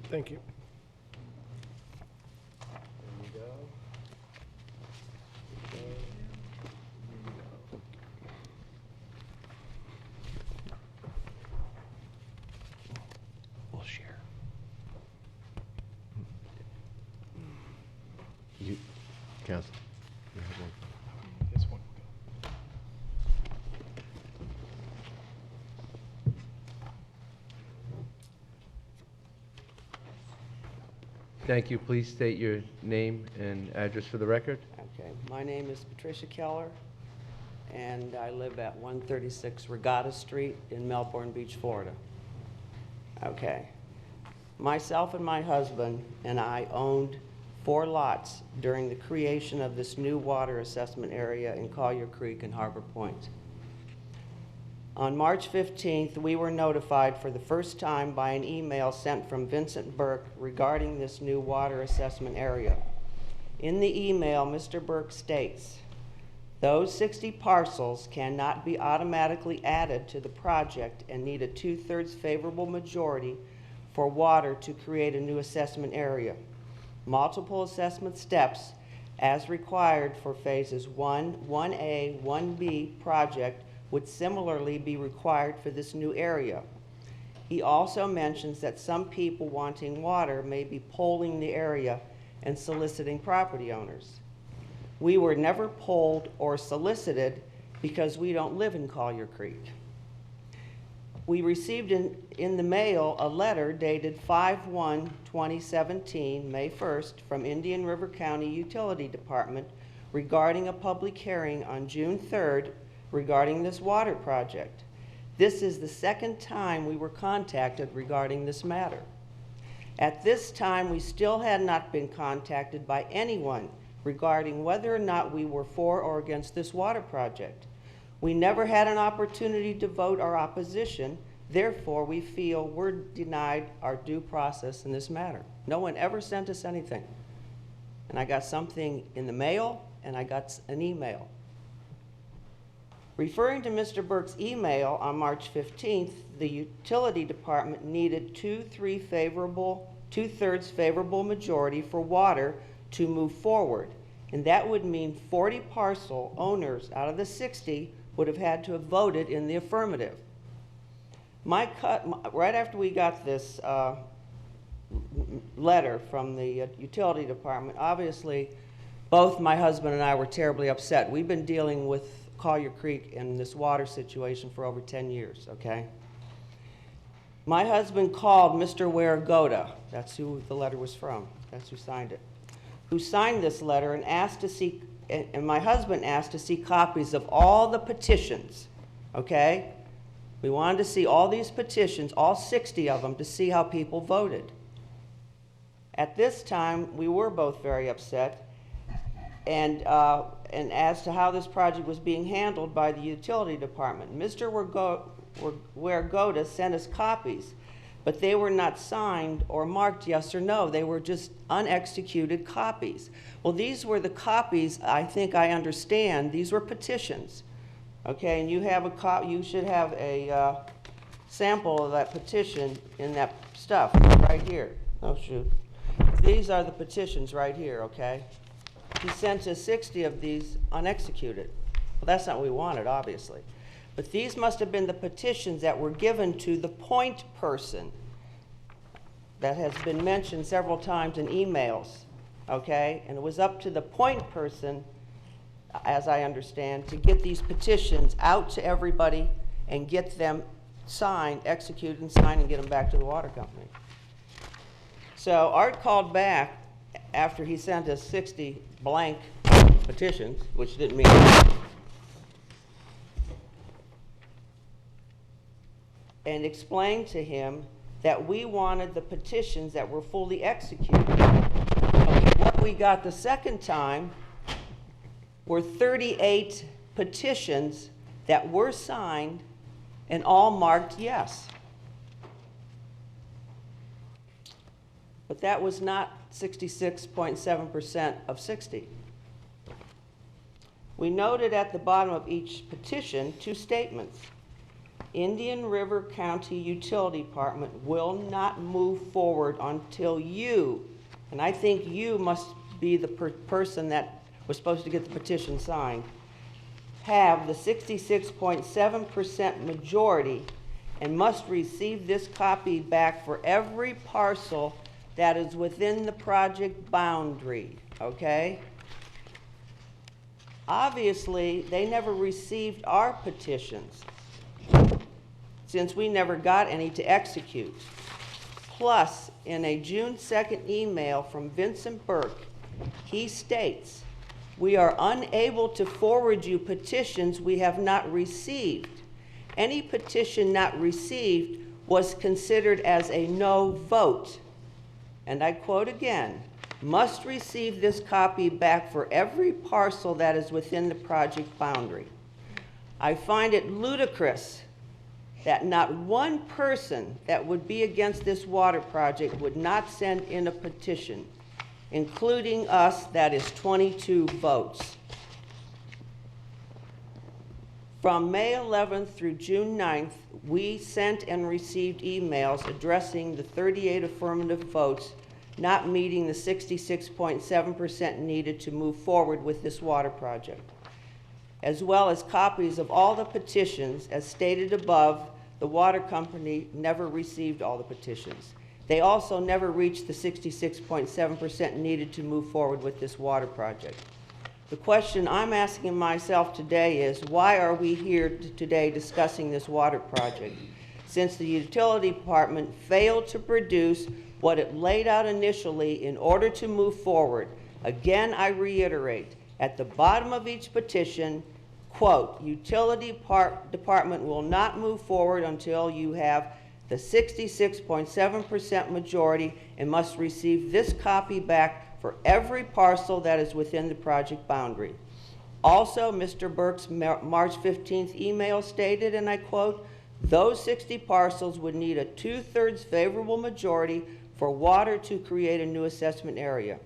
Thank you. There you go. We'll share. You, Counsel, you have one. This one. Thank you. Please state your name and address for the record. Okay, my name is Patricia Keller, and I live at 136 Regatta Street in Melbourne Beach, Florida. Okay. Myself and my husband and I owned 4 lots during the creation of this new water assessment area in Collier Creek and Harbor Point. On March 15th, we were notified for the first time by an email sent from Vincent Burke regarding this new water assessment area. In the email, Mr. Burke states, "Those 60 parcels cannot be automatically added to the project and need a 2/3 favorable majority for water to create a new assessment area. Multiple assessment steps as required for phases 1, 1A, 1B project would similarly be required for this new area." He also mentions that some people wanting water may be polling the area and soliciting property owners. We were never polled or solicited because we don't live in Collier Creek. We received in the mail a letter dated 5/1/2017, May 1st, from Indian River County Utility Department regarding a public hearing on June 3rd regarding this water project. This is the second time we were contacted regarding this matter. At this time, we still had not been contacted by anyone regarding whether or not we were for or against this water project. We never had an opportunity to vote our opposition, therefore we feel we're denied our due process in this matter. No one ever sent us anything. And I got something in the mail, and I got an email. Referring to Mr. Burke's email on March 15th, the utility department needed 2/3 favorable majority for water to move forward. And that would mean 40 parcel owners out of the 60 would have had to have voted in the affirmative. Right after we got this letter from the utility department, obviously both my husband and I were terribly upset. We've been dealing with Collier Creek and this water situation for over 10 years, okay? My husband called Mr. Ware Goda, that's who the letter was from, that's who signed it, who signed this letter and asked to see, and my husband asked to see copies of all the petitions, okay? We wanted to see all these petitions, all 60 of them, to see how people voted. At this time, we were both very upset, and as to how this project was being handled by the utility department. Mr. Ware Goda sent us copies, but they were not signed or marked yes or no. They were just unexecuted copies. Well, these were the copies, I think I understand, these were petitions. Okay, and you have you should have a sample of that petition in that stuff right here. Oh, shoot. These are the petitions right here, okay? He sent us 60 of these unexecuted. Well, that's not what we wanted, obviously. But these must have been the petitions that were given to the point person that has been mentioned several times in emails, okay? And it was up to the point person, as I understand, to get these petitions out to everybody and get them signed, executed and signed, and get them back to the water company. So Art called back after he sent us 60 blank petitions, which didn't mean anything, and explained to him that we wanted the petitions that were fully executed. Okay, what we got the second time were 38 petitions that were signed and all marked yes. But that was not 66.7% of 60. We noted at the bottom of each petition 2 statements. Indian River County Utility Department will not move forward until you, and I think you must be the person that was supposed to get the petition signed, have the 66.7% majority and must receive this copy back for every parcel that is within the project boundary, okay? Obviously, they never received our petitions since we never got any to execute. Plus, in a June 2nd email from Vincent Burke, he states, "We are unable to forward you petitions we have not received. Any petition not received was considered as a no vote." And I quote again, "Must receive this copy back for every parcel that is within the project boundary." I find it ludicrous that not one person that would be against this water project would not send in a petition, including us, that is 22 votes. From May 11th through June 9th, we sent and received emails addressing the 38 affirmative votes not meeting the 66.7% needed to move forward with this water project, as well as copies of all the petitions. As stated above, the water company never received all the petitions. They also never reached the 66.7% needed to move forward with this water project. The question I'm asking myself today is, why are we here today discussing this water project? Since the utility department failed to produce what it laid out initially in order to move forward. Again, I reiterate, at the bottom of each petition, quote, "Utility department will not move forward until you have the 66.7% majority and must receive this copy back for every parcel that is within the project boundary." Also, Mr. Burke's March 15th email stated, and I quote, "Those 60 parcels would need a 2/3 favorable majority for water to create a new assessment area."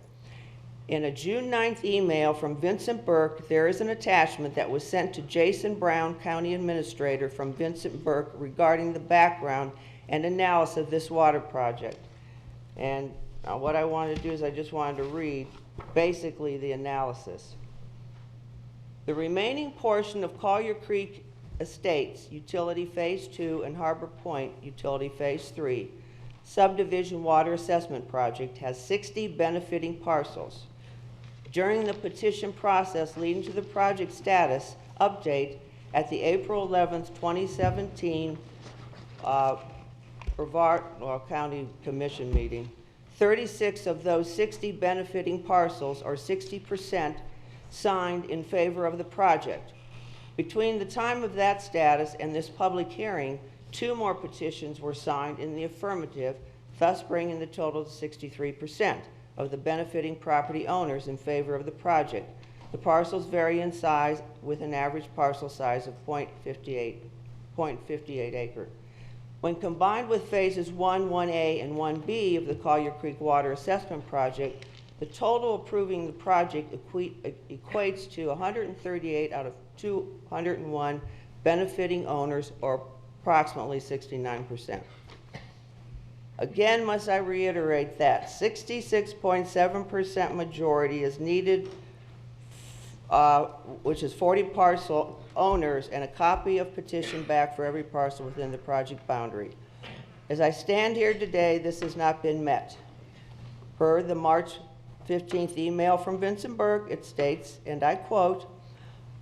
In a June 9th email from Vincent Burke, there is an attachment that was sent to Jason Brown, County Administrator, from Vincent Burke regarding the background and analysis of this water project. And what I wanted to do is I just wanted to read basically the analysis. "The remaining portion of Collier Creek Estates, Utility Phase 2, and Harbor Point, Utility Phase 3, subdivision water assessment project has 60 benefiting parcels. During the petition process leading to the project status update at the April 11th, 2017 Brevard County Commission meeting, 36 of those 60 benefiting parcels, or 60%, signed in favor of the project. Between the time of that status and this public hearing, 2 more petitions were signed in the affirmative, thus bringing the total to 63% of the benefiting property owners in favor of the project. The parcels vary in size with an average parcel size of 0.58 acre. When combined with phases 1, 1A, and 1B of the Collier Creek Water Assessment Project, the total approving the project equates to 138 out of 201 benefiting owners, or approximately 69%. Again, must I reiterate that 66.7% majority is needed, which is 40 parcel owners, and a copy of petition back for every parcel within the project boundary. As I stand here today, this has not been met. Per the March 15th email from Vincent Burke, it states, and I quote,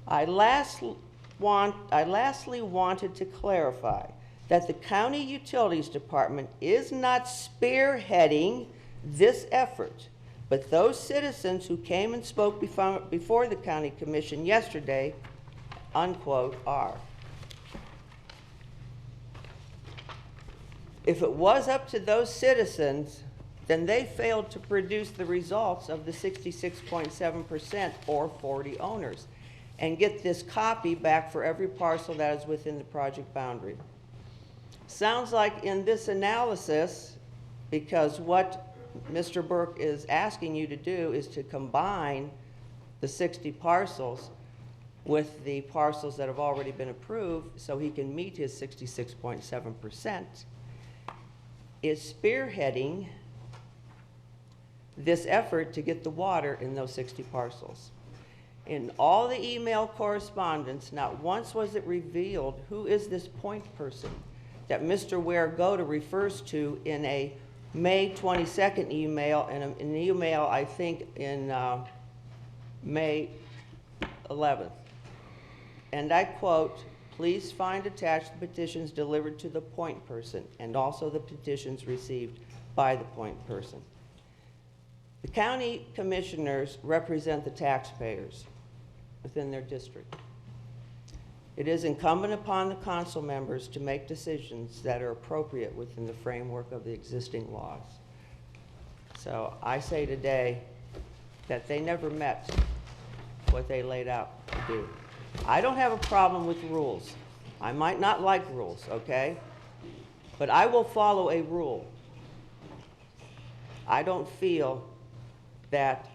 I lastly wanted to clarify that the County Utilities Department is not spearheading this effort, but those citizens who came and spoke before the County Commission yesterday, unquote, are. If it was up to those citizens, then they failed to produce the results of the 66.7% or 40 owners and get this copy back for every parcel that is within the project boundary. Sounds like in this analysis, because what Mr. Burke is asking you to do is to combine the 60 parcels with the parcels that have already been approved so he can meet his 66.7%, is spearheading this effort to get the water in those 60 parcels. In all the email correspondence, not once was it revealed who is this point person that Mr. Ware Goda refers to in a May 22nd email and an email, I think, in May 11th. And I quote, please find attached the petitions delivered to the point person and also the petitions received by the point person. The county commissioners represent the taxpayers within their district. It is incumbent upon the council members to make decisions that are appropriate within the framework of the existing laws. So I say today that they never met what they laid out to do. I don't have a problem with rules. I might not like rules, okay? But I will follow a rule. I don't feel that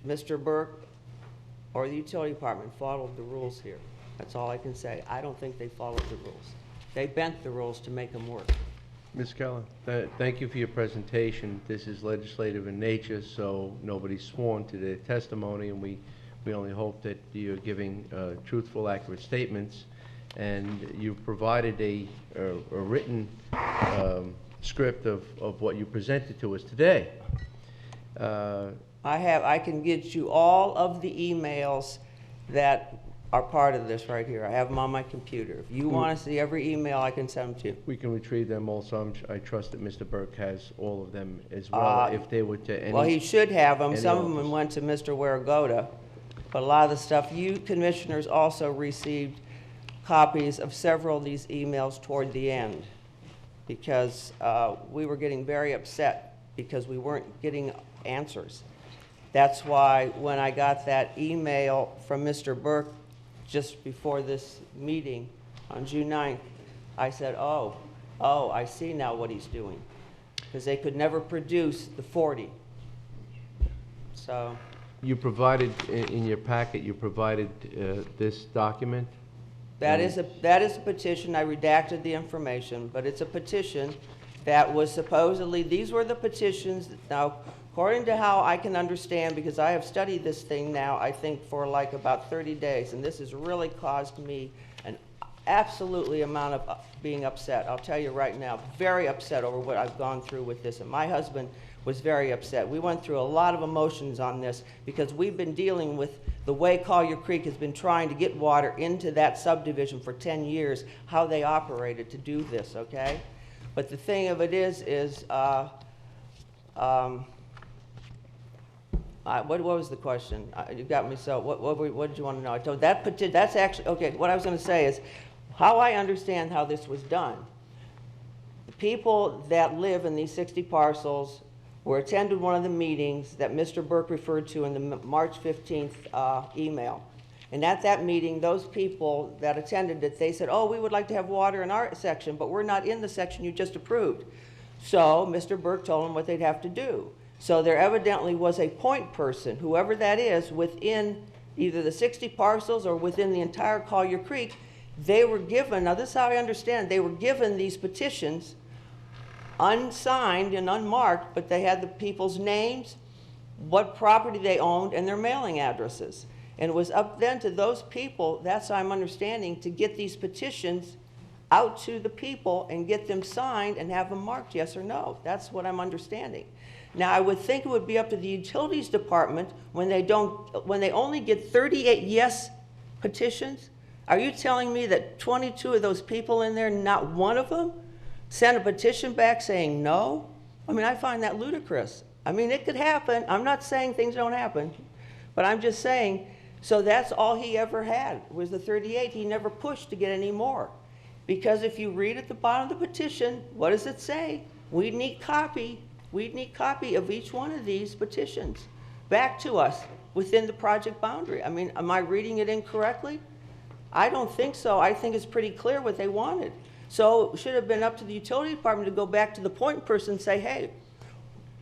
Mr. Burke or the utility department followed the rules here. That's all I can say. I don't think they followed the rules. They bent the rules to make them work. Ms. Keller, thank you for your presentation. This is legislative in nature, so nobody's sworn to their testimony, and we only hope that you're giving truthful, accurate statements. And you provided a written script of what you presented to us today. I can get you all of the emails that are part of this right here. I have them on my computer. If you want to see every email, I can send them to you. We can retrieve them also. I trust that Mr. Burke has all of them as well, if they were to any... Well, he should have them. Some of office. them went to Mr. Waragoda, but a lot of the stuff, you commissioners also received copies of several of these emails toward the end, because we were getting very upset because we weren't getting answers. That's why when I got that email from Mr. Burke just before this meeting on June 9th, I said, oh, I see now what he's doing, because they could never produce the 40. So. You provided, in your packet, you provided this document? That is a petition. I redacted the information, but it's a petition that was supposedly, these were the petitions. Now, according to how I can understand, because I have studied this thing now, I think for like about 30 days, and this has really caused me an absolutely amount of being upset. I'll tell you right now, very upset over what I've gone through with this. And my husband was very upset. We went through a lot of emotions on this because we've been dealing with the way Collier Creek has been trying to get water into that subdivision for 10 years, how they operated to do this, okay? But the thing of it is what was the question? You got me, so what did you want to know? I told that's actually, okay, what I was going to say is how I understand how this was done. The people that live in these 60 parcels were attended one of the meetings that Mr. Burke referred to in the March 15th email. And at that meeting, those people that attended it, they said, oh, we would like to have water in our section, but we're not in the section you just approved. So Mr. Burke told them what they'd have to do. So there evidently was a point person, whoever that is, within either the 60 parcels or within the entire Collier Creek. They were given, now this is how I understand, they were given these petitions unsigned and unmarked, but they had the people's names, what property they owned, and their mailing addresses. And it was up then to those people, that's how I'm understanding, to get these petitions out to the people and get them signed and have them marked yes or no. That's what I'm understanding. Now, I would think it would be up to the utilities department when they only get 38 yes petitions. Are you telling me that 22 of those people in there, not one of them, sent a petition back saying no? I mean, I find that ludicrous. I mean, it could happen. I'm not saying things don't happen, but I'm just saying, so that's all he ever had was the 38. He never pushed to get any more. Because if you read at the bottom of the petition, what does it say? We need copy of each one of these petitions back to us within the project boundary. I mean, am I reading it incorrectly? I don't think so. I think it's pretty clear what they wanted. So it should have been up to the utility department to go back to the point person and say, hey,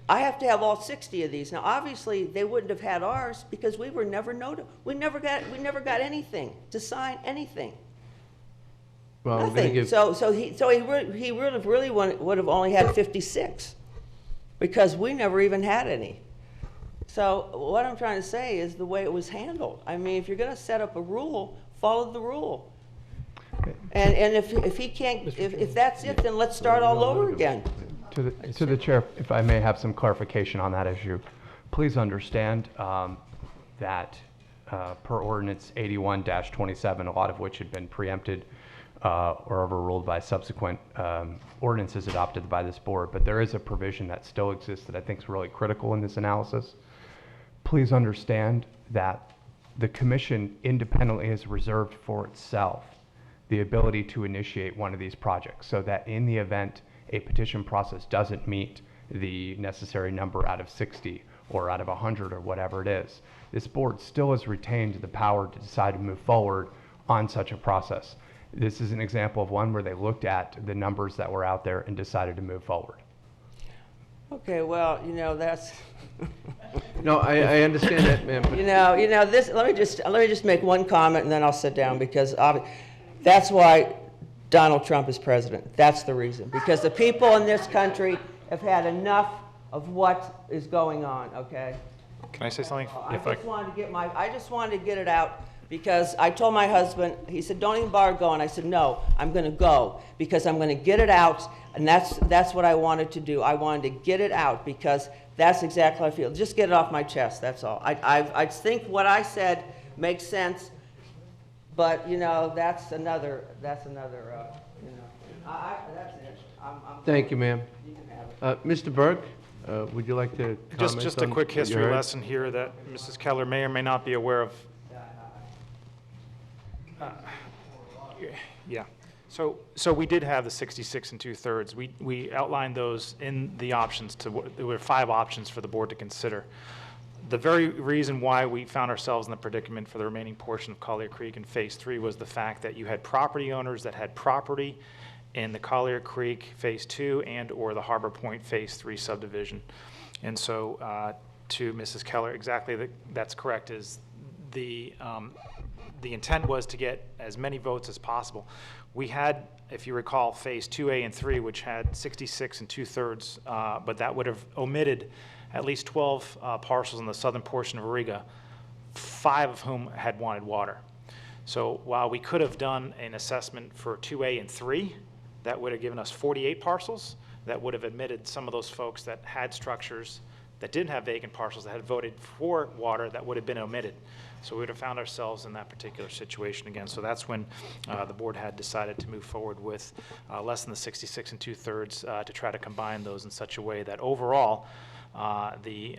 I have to have all 60 of these. Now, obviously, they wouldn't have had ours because we were never notified. We never got anything to sign anything. Well, Nothing. So he really would have only had 56 because we never even had any. So what I'm trying to say is the way it was handled. I mean, if you're going to set up a rule, follow the rule. And if he can't, if that's it, then let's start all over again. To the chair, if I may have some clarification on that issue. Please understand that per ordinance 81-27, a lot of which had been preempted or overruled by subsequent ordinances adopted by this board. But there is a provision that still exists that I think is really critical in this analysis. Please understand that the commission independently has reserved for itself the ability to initiate one of these projects, so that in the event a petition process doesn't meet the necessary number out of 60 or out of 100 or whatever it is, this board still has retained the power to decide to move forward on such a process. This is an example of one where they looked at the numbers that were out there and decided to move forward. Okay, well, you know, that's, No, I understand that, ma'am. but- you know, this, let me just make one comment and then I'll sit down, because that's why Donald Trump is president. That's the reason. Because the people in this country have had enough of what is going on, okay? Can I say something? I just wanted to get it out, because I told my husband, he said, don't even bother going. I said, no, I'm going to go, because I'm going to get it out, and that's what I wanted to do. I wanted to get it out, because that's exactly how I feel. Just get it off my chest, that's all. I think what I said makes sense, but, you know, that's another, you know, that's it. Thank you, ma'am. You can have it. Mr. Burke, would you like to comment Just a on quick what you history heard? lesson here that Mrs. Keller may or may not be aware of. Yeah. So we did have the 66 2/3. We outlined those in the options there were 5 options for the board to consider. The very reason why we found ourselves in the predicament for the remaining portion of Collier Creek in Phase 3 was the fact that you had property owners that had property in the Collier Creek Phase 2 and or the Harbor Point Phase 3 subdivision. And so to Mrs. Keller, exactly that's correct, is the intent was to get as many votes as possible. We had, if you recall, Phase 2A and 3, which had 66 2/3, but that would have omitted at least 12 parcels in the southern portion of Auriga, 5 of whom had wanted water. So while we could have done an assessment for 2A and 3, that would have given us 48 parcels. That would have admitted some of those folks that had structures that didn't have vacant parcels that had voted for water that would have been omitted. So we would have found ourselves in that particular situation again. So that's when the board had decided to move forward with less than the 66 2/3 to try to combine those in such a way that overall the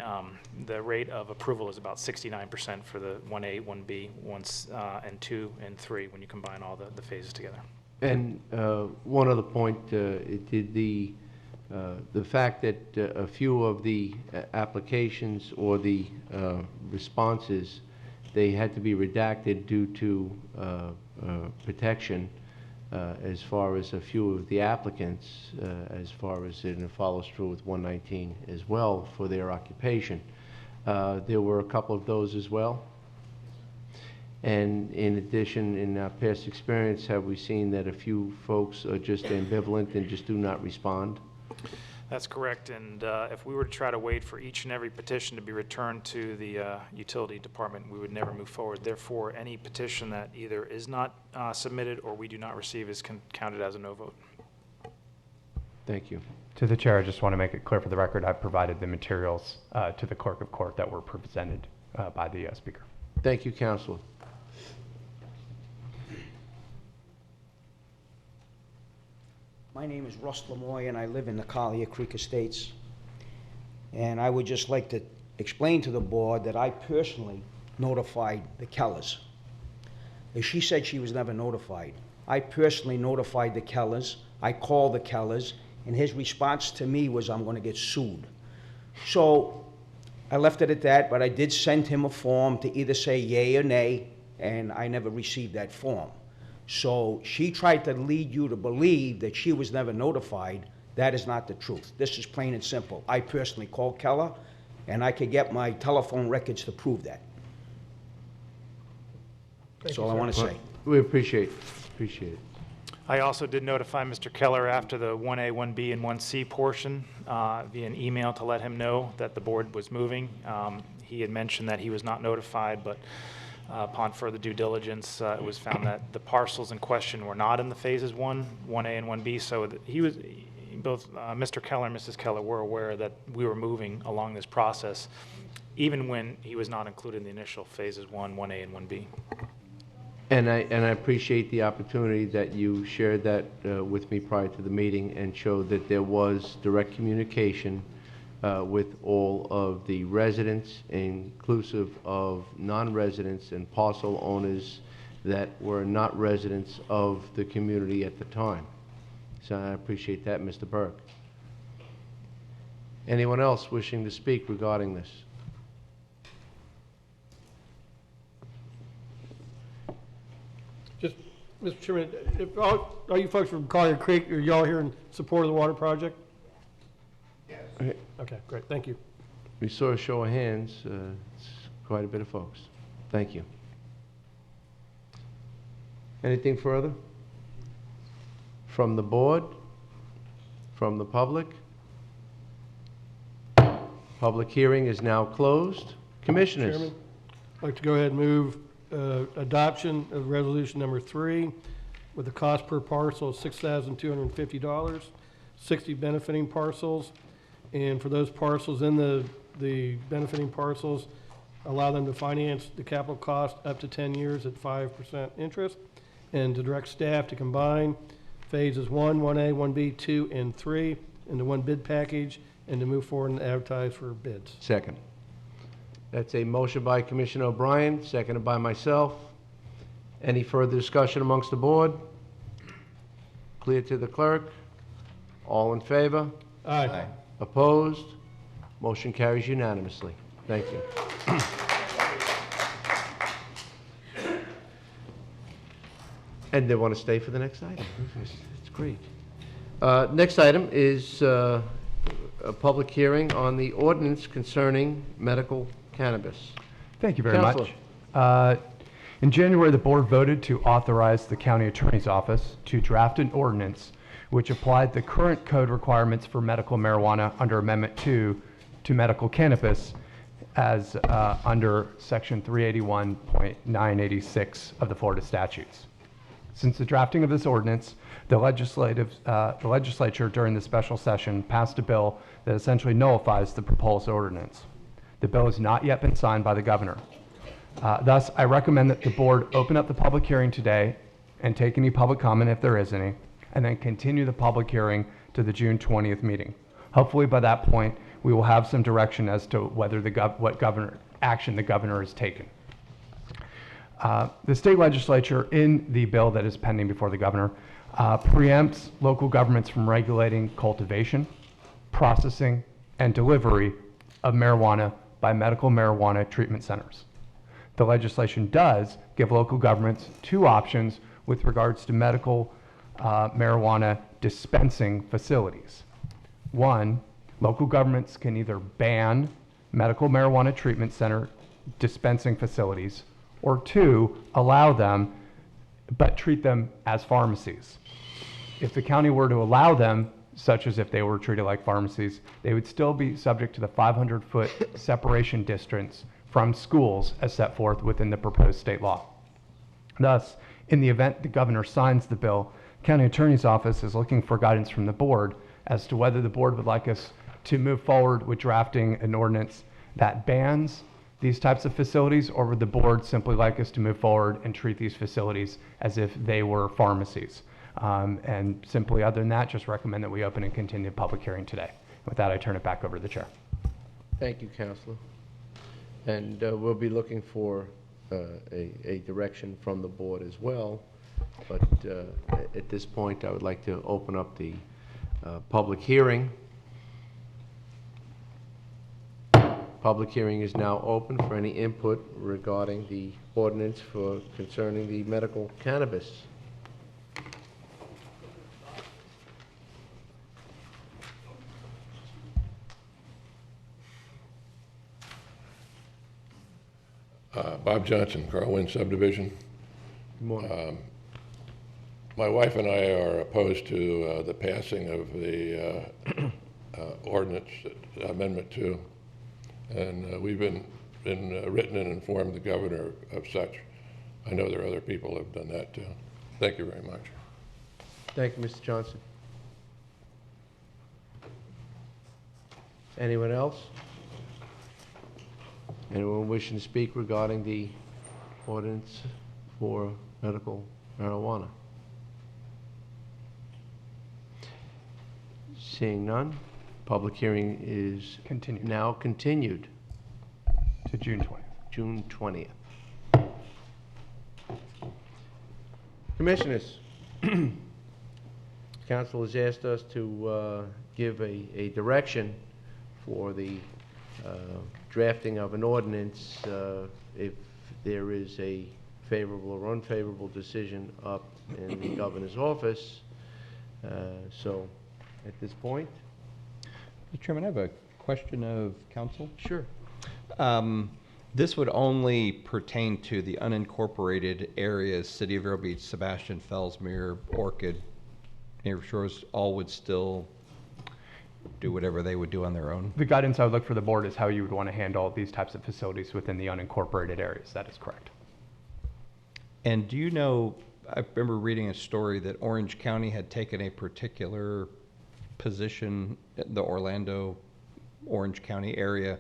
rate of approval is about 69% for the 1A, 1B, and 2 and 3 when you combine all the phases together. And one other point, did the fact that a few of the applications or the responses, they had to be redacted due to protection as far as a few of the applicants, as far as it follows through with 119 as well for their occupation. There were a couple of those as well. And in addition, in our past experience, have we seen that a few folks are just ambivalent and just do not respond? That's correct, and if we were to try to wait for each and every petition to be returned to the utility department, we would never move forward. Therefore, any petition that either is not submitted or we do not receive is counted as a no vote. Thank you. To the chair, I just want to make it clear for the record, I've provided the materials to the clerk of court that were presented by the speaker. Thank you, Counselor. My name is Russ Lamoy, and I live in the Collier Creek Estates. And I would just like to explain to the board that I personally notified the Kellers. As she said she was never notified. I personally notified the Kellers. I called the Kellers, and his response to me was, I'm going to get sued. So I left it at that, but I did send him a form to either say yay or nay, and I never received that form. So she tried to lead you to believe that she was never notified. That is not the truth. This is plain and simple. I personally called Keller, and I could get my telephone records to prove that. That's all I want to say. We appreciate it. I also did notify Mr. Keller after the 1A, 1B, and 1C portion via an email to let him know that the board was moving. He had mentioned that he was not notified, but upon further due diligence, it was found that the parcels in question were not in the phases 1A and 1B, so both Mr. Keller and Mrs. Keller were aware that we were moving along this process, even when he was not included in the initial phases 1A, and 1B. And I appreciate the opportunity that you shared that with me prior to the meeting and showed that there was direct communication with all of the residents, inclusive of non-residents and parcel owners that were not residents of the community at the time. So I appreciate that, Mr. Burke. Anyone else wishing to speak regarding this? Just, Mr. Chairman, if all you folks from Collier Creek, are y'all here in support of the water project? Yes. Okay, great, thank you. We saw a show of hands. It's quite a bit of folks. Thank you. Anything further? From the board? From the public? Public hearing is now closed. Commissioners? Chairman, I'd like to go ahead and move adoption of resolution number 3 with a cost per parcel of $6,250, 60 benefiting parcels. And for those parcels in the benefiting parcels, allow them to finance the capital cost up to 10 years at 5% interest, and to direct staff to combine phases 1, 1A, 1B, 2, and 3 into one bid package, and to move forward and advertise for bids. Second. That's a motion by Commissioner O'Brien, seconded by myself. Any further discussion amongst the board? Clear to the clerk? All in favor? Aye. Opposed? Motion carries unanimously. Thank you. And they want to stay for the next item. It's great. Next item is a public hearing on the ordinance concerning medical cannabis. Thank you very Counselor. much. In January, the board voted to authorize the county attorney's office to draft an ordinance which applied the current code requirements for medical marijuana under Amendment 2 to medical cannabis as under Section 381.986 of the Florida statutes. Since the drafting of this ordinance, the legislature during the special session passed a bill that essentially nullifies the proposed ordinance. The bill has not yet been signed by the governor. Thus, I recommend that the board open up the public hearing today and take any public comment if there is any, and then continue the public hearing to the June 20th meeting. Hopefully by that point, we will have some direction as to whether what action the governor has taken. The state legislature in the bill that is pending before the governor preempts local governments from regulating cultivation, processing, and delivery of marijuana by medical marijuana treatment centers. The legislation does give local governments two options with regards to medical marijuana dispensing facilities. One, local governments can either ban medical marijuana treatment center dispensing facilities, or two, allow them, but treat them as pharmacies. If the county were to allow them, such as if they were treated like pharmacies, they would still be subject to the 500-foot separation distance from schools as set forth within the proposed state law. Thus, in the event the governor signs the bill, county attorney's office is looking for guidance from the board as to whether the board would like us to move forward with drafting an ordinance that bans these types of facilities, or would the board simply like us to move forward and treat these facilities as if they were pharmacies? And simply, other than that, just recommend that we open and continue the public hearing today. With that, I turn it back over to the chair. Thank you, Counselor. And we'll be looking for a direction from the board as well. But at this point, I would like to open up the public hearing. Public hearing is now open for any input regarding the ordinance concerning the medical cannabis. Bob Johnson, Carlwyn Subdivision. Good morning. My wife and I are opposed to the passing of the ordinance, Amendment 2. And we've been written and informed the governor of such. I know there are other people who have done that too. Thank you very much. Thank you, Mr. Johnson. Anyone else? Anyone wishing to speak regarding the ordinance for medical marijuana? Seeing none, public hearing is now continued to June 20th. June 20th. Commissioners, council has asked us to give a direction for the drafting of an ordinance if there is a favorable or unfavorable decision up in the governor's office. So at this point. Mr. Chairman, I have a question of council. Sure. This would only pertain to the unincorporated areas, City of Vero Beach, Sebastian, Fellsmere, Orchid, Neighbor Shores, all would still do whatever they would do on their own? The guidance I would look for the board is how you would want to handle these types of facilities within the unincorporated areas. That is correct. And do you know, I remember reading a story that Orange County had taken a particular position, the Orlando, Orange County area,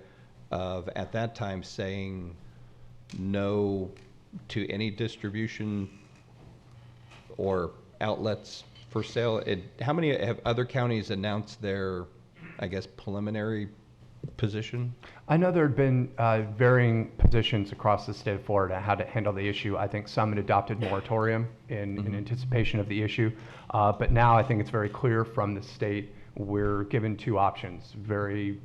of at that time saying no to any distribution or outlets for sale. How many have other counties announced their, I guess, preliminary position? I know there had been varying positions across the state of Florida how to handle the issue. I think some had adopted moratorium in anticipation of the issue. But now I think it's very clear from the state we're given two options, very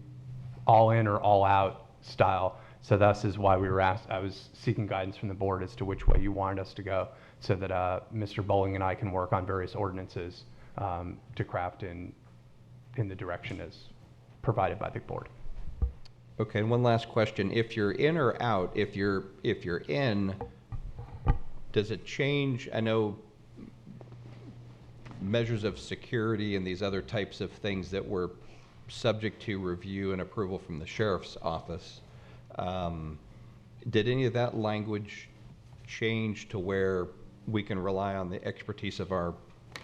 all in or all out style. So thus is why we were asked, I was seeking guidance from the board as to which way you wanted us to go so that Mr. Bowling and I can work on various ordinances to craft in the direction as provided by the board. Okay, and one last question. If you're in or out, if you're in, does it change? I know measures of security and these other types of things that were subject to review and approval from the sheriff's office. Did any of that language change to where we can rely on the expertise of our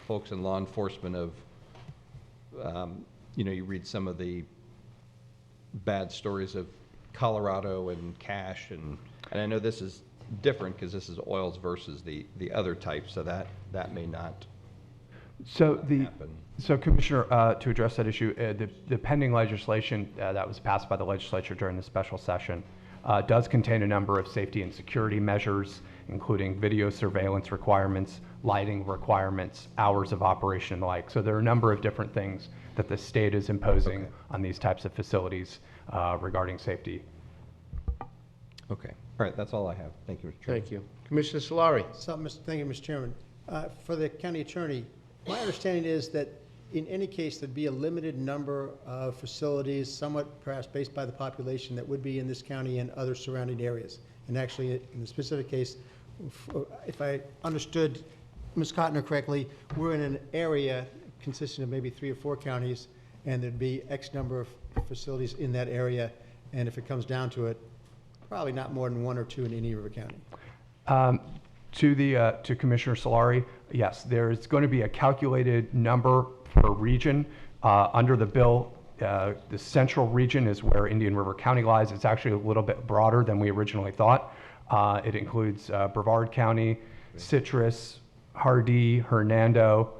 folks in law enforcement of, you read some of the bad stories of Colorado and cash, and I know this is different because this is oils versus the other type, so that may not happen. So Commissioner, to address that issue, the pending legislation that was passed by the legislature during the special session does contain a number of safety and security measures, including video surveillance requirements, lighting requirements, hours of operation and the like. So there are a number of different things that the state is imposing on these types of facilities regarding safety. Okay. All right, that's all I have. Thank you, Mr. Chairman. Thank you. Commissioner Solari. Thank you, Mr. Chairman. For the county attorney, my understanding is that in any case, there'd be a limited number of facilities, somewhat perhaps based by the population, that would be in this county and other surrounding areas. And actually, in the specific case, if I understood Ms. Cotner correctly, we're in an area consisting of maybe 3 or 4 counties, and there'd be X number of facilities in that area. And if it comes down to it, probably not more than 1 or 2 in Indian River County. To Commissioner Solari, yes, there's going to be a calculated number per region. Under the bill, the central region is where Indian River County lies. It's actually a little bit broader than we originally thought. It includes Brevard County, Citrus, Hardee, Hernando,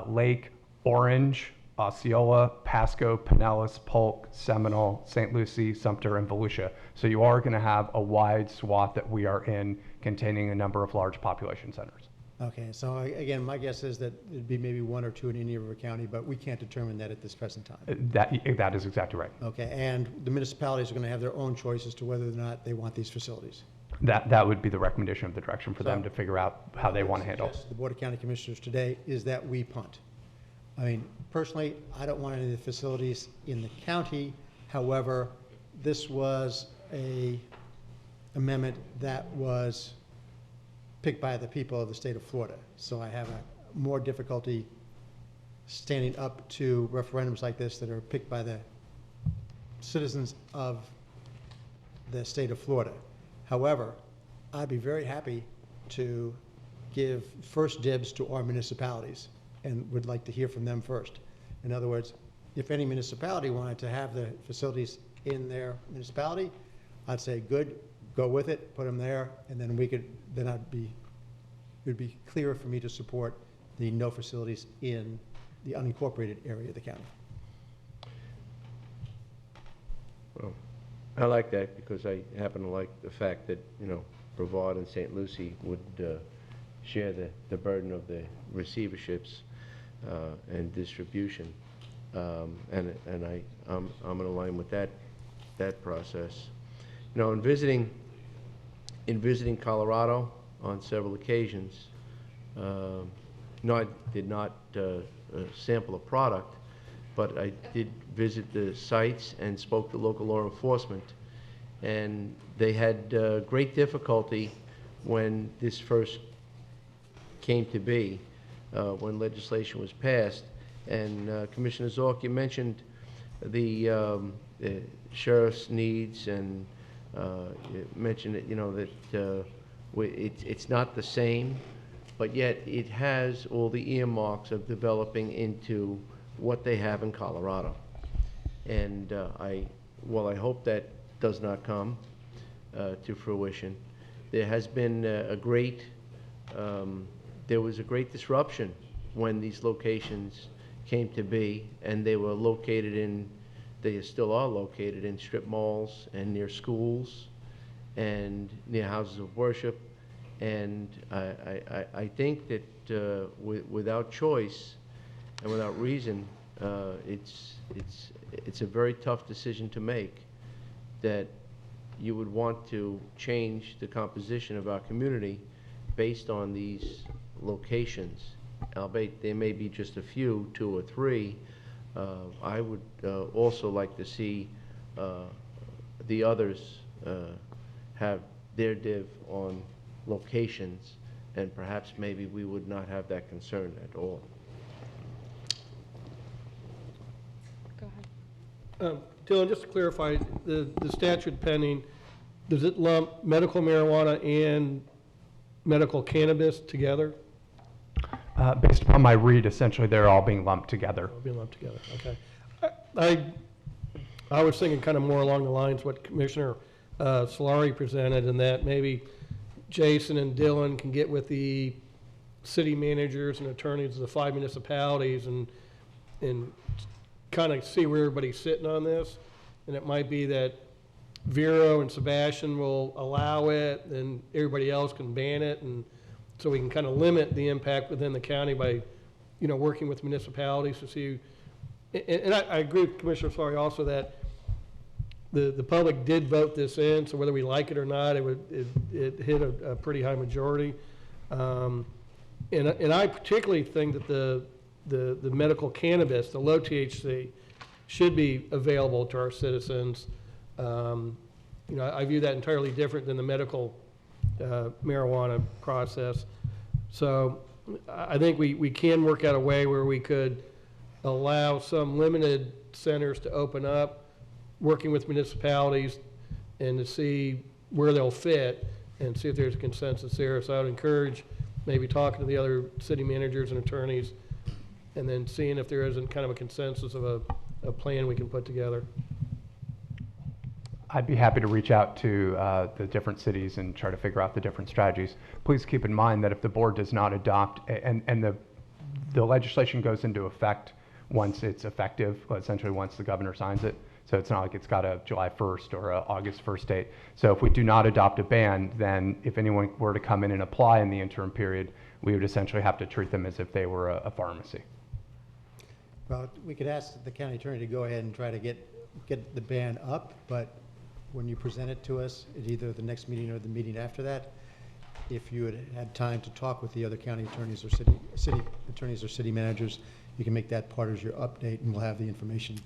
Lake, Orange, Osceola, Pasco, Pinellas, Polk, Seminole, St. Lucie, Sumter, and Volusia. So you are going to have a wide swath that we are in, containing a number of large population centers. Okay, so again, my guess is that it'd be maybe 1 or 2 in Indian River County, but we can't determine that at this present time. That is exactly right. Okay, and the municipalities are going to have their own choice as to whether or not they want these facilities. That would be the recommendation of the direction for them to figure out how they want to handle. The Board of County Commissioners today is that we punt. I mean, personally, I don't want any of the facilities in the county. However, this was a amendment that was picked by the people of the state of Florida. So I have a more difficulty standing up to referendums like this that are picked by the citizens of the state of Florida. However, I'd be very happy to give first dibs to our municipalities and would like to hear from them first. In other words, if any municipality wanted to have the facilities in their municipality, I'd say, good, go with it, put them there, and then I'd be it would be clearer for me to support the no facilities in the unincorporated area of the county. Well, I like that because I happen to like the fact that, you know, Brevard and St. Lucie would share the burden of the receiverships and distribution. And I'm in line with that process. You know, in visiting Colorado on several occasions, no, I did not sample a product, but I did visit the sites and spoke to local law enforcement, and they had great difficulty when this first came to be, when legislation was passed. And Commissioner Zork, you mentioned the sheriff's needs, and you mentioned that, you know, that it's not the same, but yet it has all the earmarks of developing into what they have in Colorado. And while I hope that does not come to fruition, there has been there was a great disruption when these locations came to be, and they were located in, they still are located in strip malls and near schools and near houses of worship. And I think that without choice and without reason, it's a very tough decision to make, that you would want to change the composition of our community based on these locations. Albeit there may be just a few, 2 or 3. I would also like to see the others have their div on locations, and perhaps maybe we would not have that concern at all. Go ahead. Dylan, just to clarify, the statute pending, does it lump medical marijuana and medical cannabis together? Based upon my read, essentially they're all being lumped together. All being lumped together, okay. I was thinking kind of more along the lines what Commissioner Solari presented, and that maybe Jason and Dylan can get with the city managers and attorneys of the 5 municipalities and kind of see where everybody's sitting on this. And it might be that Vero and Sebastian will allow it, and everybody else can ban it, and so we can kind of limit the impact within the county by, you know, working with municipalities to see. And I agree with Commissioner Solari also that the public did vote this in, so whether we like it or not, it hit a pretty high majority. And I particularly think that the medical cannabis, the low THC, should be available to our citizens. You know, I view that entirely different than the medical marijuana process. So I think we can work out a way where we could allow some limited centers to open up, working with municipalities, and to see where they'll fit and see if there's a consensus there. So I would encourage maybe talking to the other city managers and attorneys, and then seeing if there isn't kind of a consensus of a plan we can put together. I'd be happy to reach out to the different cities and try to figure out the different strategies. Please keep in mind that if the board does not adopt, and the legislation goes into effect once it's effective, essentially once the governor signs it. So it's not like it's got a July 1st or a August 1st date. So if we do not adopt a ban, then if anyone were to come in and apply in the interim period, we would essentially have to treat them as if they were a pharmacy. Well, we could ask the county attorney to go ahead and try to get the ban up, but when you present it to us at either the next meeting or the meeting after that, if you had time to talk with the other county attorneys or city attorneys or city managers, you can make that part as your update, and we'll have the information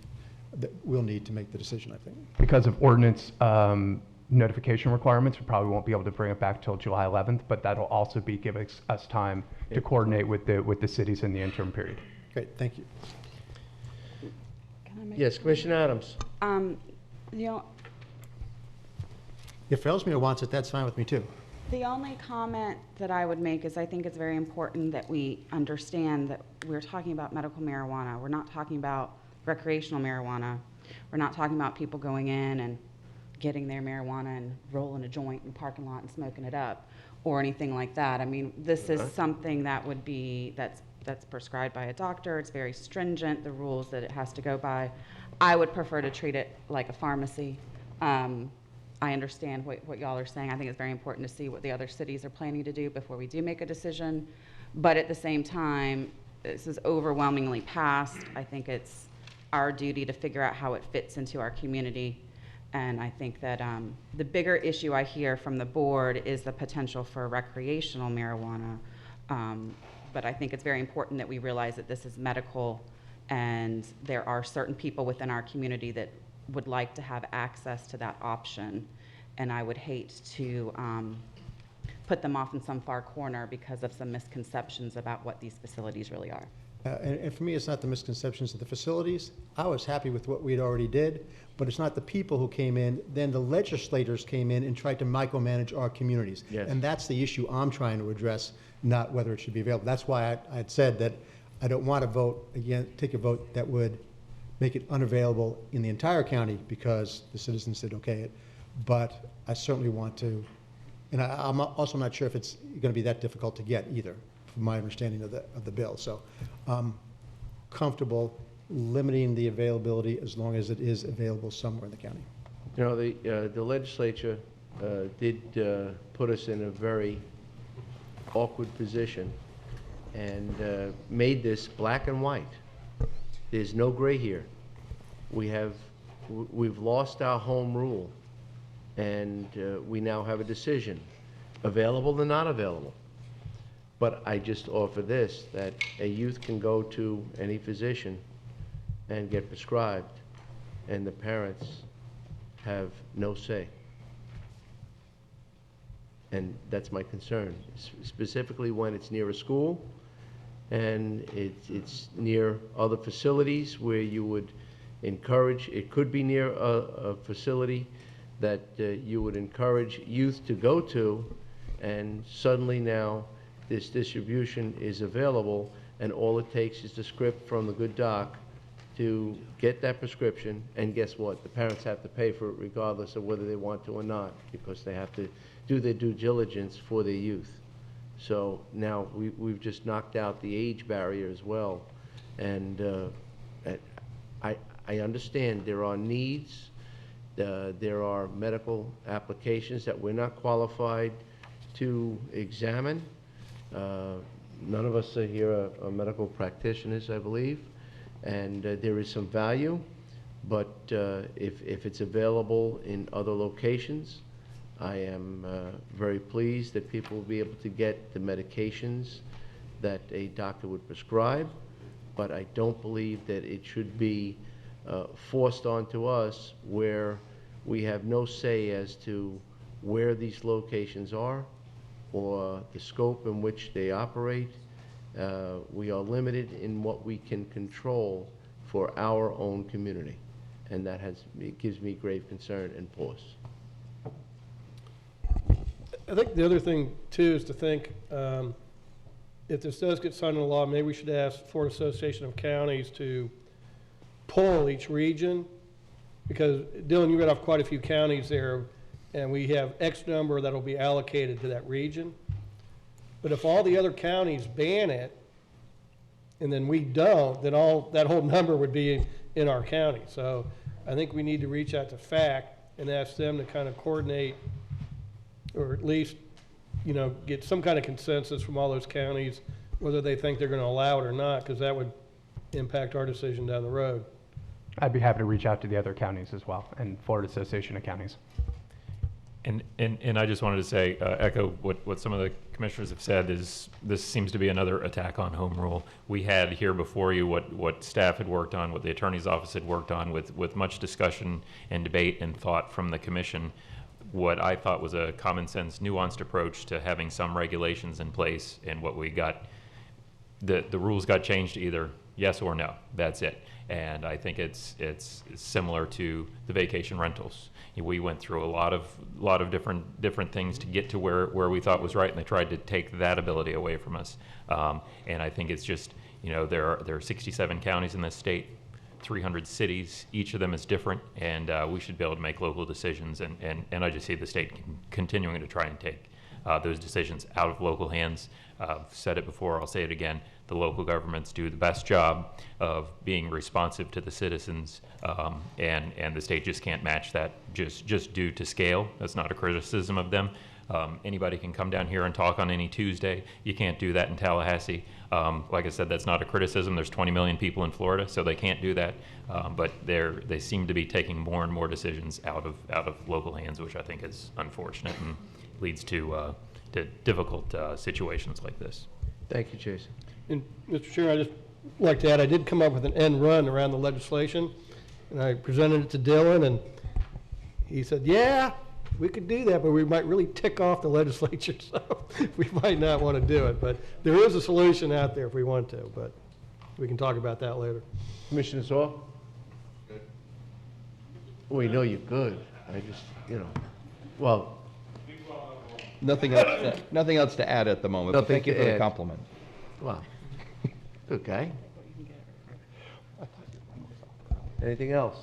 that we'll need to make the decision, I think. Because of ordinance notification requirements, we probably won't be able to bring it back till July 11th, but that'll also be giving us time to coordinate with the cities in the interim period. Great, thank you. Can I make Yes, Commissioner Adams. If Ellesmere wants it, that's fine with me too. The only comment that I would make is I think it's very important that we understand that we're talking about medical marijuana. We're not talking about recreational marijuana. We're not talking about people going in and getting their marijuana and rolling a joint in the parking lot and smoking it up. or anything like that. I mean, this is something that would be, that's prescribed by a doctor. It's very stringent, the rules that it has to go by. I would prefer to treat it like a pharmacy. I understand what y'all are saying. I think it's very important to see what the other cities are planning to do before we do make a decision. But at the same time, this is overwhelmingly passed. I think it's our duty to figure out how it fits into our community. And I think that the bigger issue I hear from the board is the potential for recreational marijuana. But I think it's very important that we realize that this is medical, and there are certain people within our community that would like to have access to that option. And I would hate to put them off in some far corner because of some misconceptions about what these facilities really are. And for me, it's not the misconceptions of the facilities. I was happy with what we'd already did, but it's not the people who came in. Then the legislators came in and tried to micromanage our communities. Yes. And that's the issue I'm trying to address, not whether it should be available. That's why I had said that I don't want to vote again, take a vote that would make it unavailable in the entire county because the citizens said okay it. But I certainly want to, and I'm also not sure if it's going to be that difficult to get either, from my understanding of the bill. So I'm comfortable limiting the availability as long as it is available somewhere in the county. You know, the legislature did put us in a very awkward position and made this black and white. There's no gray here. We've lost our home rule, and we now have a decision, available or not available. But I just offer this, that a youth can go to any physician and get prescribed, and the parents have no say. And that's my concern, specifically when it's near a school and it's near other facilities where you would encourage, it could be near a facility that you would encourage youth to go to, and suddenly now this distribution is available, and all it takes is the script from the good doc to get that prescription, and guess what? The parents have to pay for it regardless of whether they want to or not, because they have to do their due diligence for their youth. So now we've just knocked out the age barrier as well. And I understand there are needs, there are medical applications that we're not qualified to examine. None of us are here are medical practitioners, I believe, and there is some value, but if it's available in other locations, I am very pleased that people will be able to get the medications that a doctor would prescribe, but I don't believe that it should be forced onto us where we have no say as to where these locations are or the scope in which they operate. We are limited in what we can control for our own community, and that it gives me grave concern and pause. I think the other thing, too, is to think, if this does get signed into law, maybe we should ask Florida Association of Counties to poll each region, because, Dylan, you read off quite a few counties there, and we have X number that'll be allocated to that region. But if all the other counties ban it, and then we don't, then that whole number would be in our county. So I think we need to reach out to FAC and ask them to kind of coordinate, or at least, you know, get some kind of consensus from all those counties, whether they think they're going to allow it or not, because that would impact our decision down the road. I'd be happy to reach out to the other counties as well, and Florida Association of Counties. And I just wanted to say, echo what some of the commissioners have said, is this seems to be another attack on home rule. We had here before you what staff had worked on, what the attorney's office had worked on with much discussion and debate and thought from the commission. What I thought was a common sense, nuanced approach to having some regulations in place, and what we got, the rules got changed to either yes or no. That's it. And I think it's similar to the vacation rentals. We went through a lot of different things to get to where we thought was right, and they tried to take that ability away from us. And I think it's just, you know, there are 67 counties in this state, 300 cities. Each of them is different, and we should be able to make local decisions. And I just see the state continuing to try and take those decisions out of local hands. I've said it before, I'll say it again. The local governments do the best job of being responsive to the citizens, and the state just can't match that just due to scale. That's not a criticism of them. Anybody can come down here and talk on any Tuesday. You can't do that in Tallahassee. Like I said, that's not a criticism. There's 20 million people in Florida, so they can't do that. But they seem to be taking more and more decisions out of local hands, which I think is unfortunate and leads to difficult situations like this. Thank you, Jason. And Mr. Chair, I just like to add, I did come up with an end run around the legislation, and I presented it to Dylan, and he said, yeah, we could do that, but we might really tick off the legislature, so we might not want to do it. But there is a solution out there if we want to, but we can talk about that later. Commissioner Saul? We know you're good. I just, well. Nothing else to add at the moment. But thank you for the compliment. Wow. Good guy. Anything else?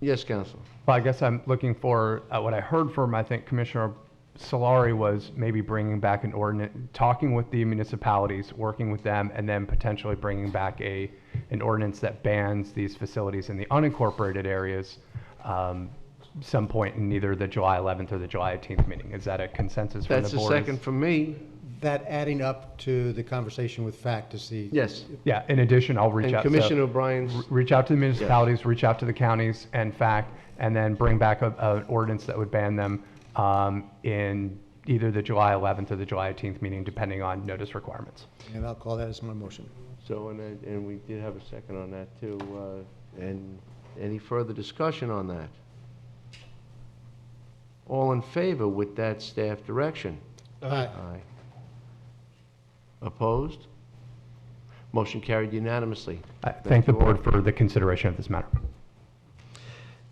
Yes, Council. Well, I guess I'm looking for, what I heard from, I think, Commissioner Solari was maybe bringing back an ordinance, talking with the municipalities, working with them, and then potentially bringing back an ordinance that bans these facilities in the unincorporated areas some point in either the July 11th or the July 18th meeting. Is that a consensus from the board? That's a second from me. That adding up to the conversation with FACT to see. Yes. Yeah, in addition, I'll reach And out. Commissioner O'Brien's. Reach out to the municipalities, reach out to the counties and FACT, and then bring back an ordinance that would ban them in either the July 11th or the July 18th meeting, depending on notice requirements. And I'll call that as my motion. So, and we did have a second on that too. And any further discussion on that? All in favor with that staff direction? Aye. Aye. Opposed? Motion carried unanimously. I thank the board for the consideration of this matter.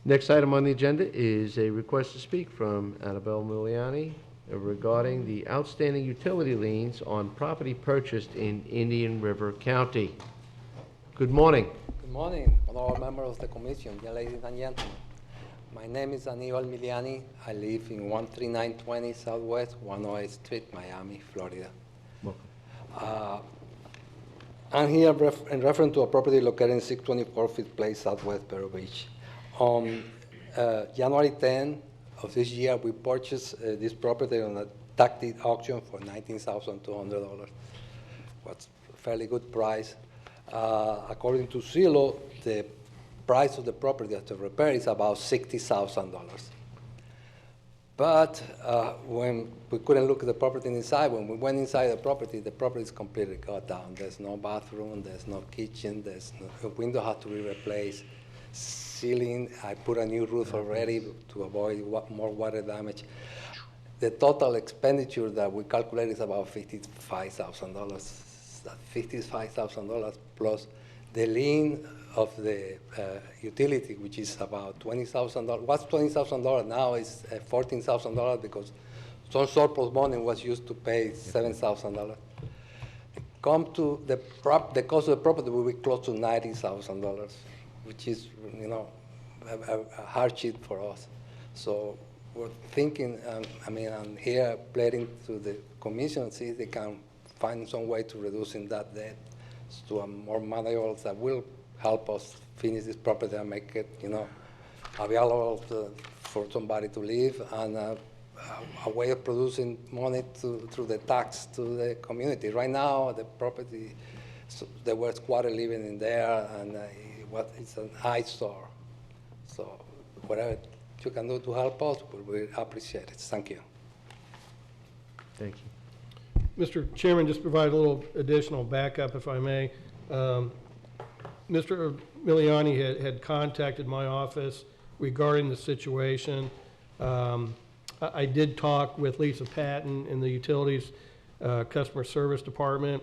Next item on the agenda is a request to speak from Annabelle Miliani regarding the outstanding utility liens on property purchased in Indian River County. Good morning. Good morning, honorable members of the commission, dear ladies and gentlemen. My name is Aníbal Miliani. I live in 13920 Southwest 108 Street, Miami, Florida. I'm here in reference to a property located in 624 Fifth Place, Southwest Vero Beach. On January 10 of this year, we purchased this property on a tax deed auction for $19,200. What's a fairly good price. According to Zillow, the price of the property after repair is about $60,000. But when we couldn't look at the property inside, when we went inside the property is completely cut down. There's no bathroom, there's no kitchen, there's no, a window had to be replaced. Ceiling, I put a new roof already to avoid more water damage. The total expenditure that we calculate is about $55,000. $55,000 plus the lien of the utility, which is about $20,000. What's $20,000 now is $14,000 because some surplus money was used to pay $7,000. Come to the cost of the property will be close to $90,000, which is, a hardship for us. So we're thinking, I'm here pleading to the commission, see if they can find some way to reducing that debt to a more manageable that will help us finish this property and make it, available for somebody to live and a way of producing money through the tax to the community. Right now, the property, there was squatter living in there, and it's an eyesore. So whatever you can do to help us, we appreciate it. Thank you. Thank you. Mr. Chairman, just provide a little additional backup, if I may. Mr. Miliani had contacted my office regarding the situation. I did talk with Lisa Patton in the Utilities Customer Service Department.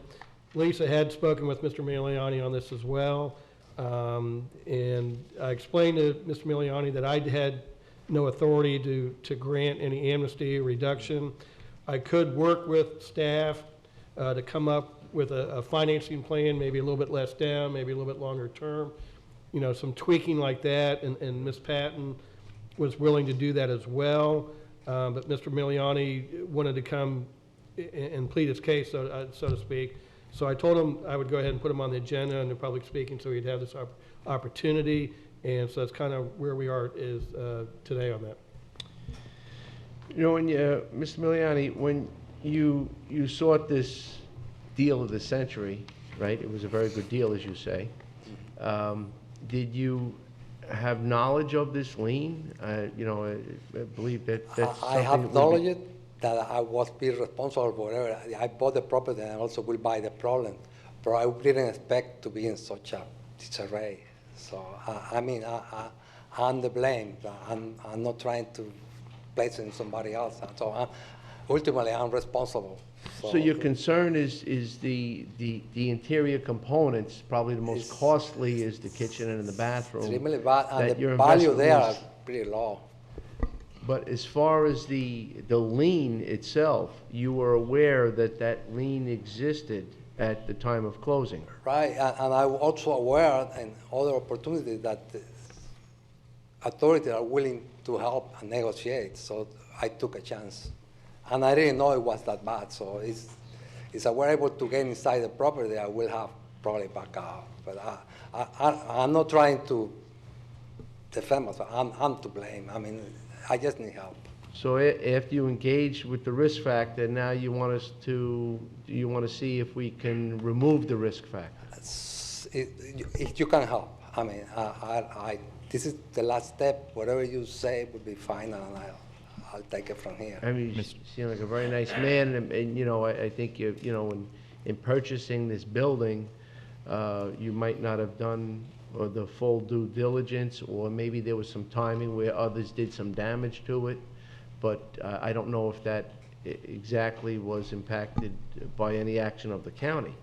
Lisa had spoken with Mr. Miliani on this as well. And I explained to Mr. Miliani that I had no authority to grant any amnesty or reduction. I could work with staff to come up with a financing plan, maybe a little bit less down, maybe a little bit longer term. you know, some tweaking like that, and Ms. Patton was willing to do that as well. But Mr. Miliani wanted to come and plead his case, so to speak. So I told him I would go ahead and put him on the agenda and the public speaking, so he'd have this opportunity. And so that's kind of where we are today on that. You know, when Mr. Miliani, when you sought this deal of the century, right? It was a very good deal, as you say. Did you have knowledge of this lien? You know, I believe that's I have knowledge that I was be responsible for whatever. I bought the property and I also will buy the problem, but I didn't expect to be in such a disarray. So I mean, I'm the blame. I'm not trying to place it in somebody else. So ultimately, I'm responsible. So your concern is the interior components, probably the most costly is the kitchen and the bathroom. Extremely bad, and that the your value investment there was- are pretty low. But as far as the lien itself, you were aware that that lien existed at the time of closing. Right, and I'm also aware and other opportunities that the authorities are willing to help and negotiate. So I took a chance, and I didn't know it was that bad. So it's we're able to get inside the property, I will have probably back out. But I'm not trying to defend myself. I'm to blame. I mean, I just need help. So after you engaged with the risk factor, now you want to see if we can remove the risk factor. If you can help, I mean, this is the last step. Whatever you say would be fine, and I'll take it from here. I mean, you seem like a very nice man, and you know, I think you know, in purchasing this building, you might not have done the full due diligence, or maybe there was some timing where others did some damage to it. But I don't know if that exactly was impacted by any action of the county.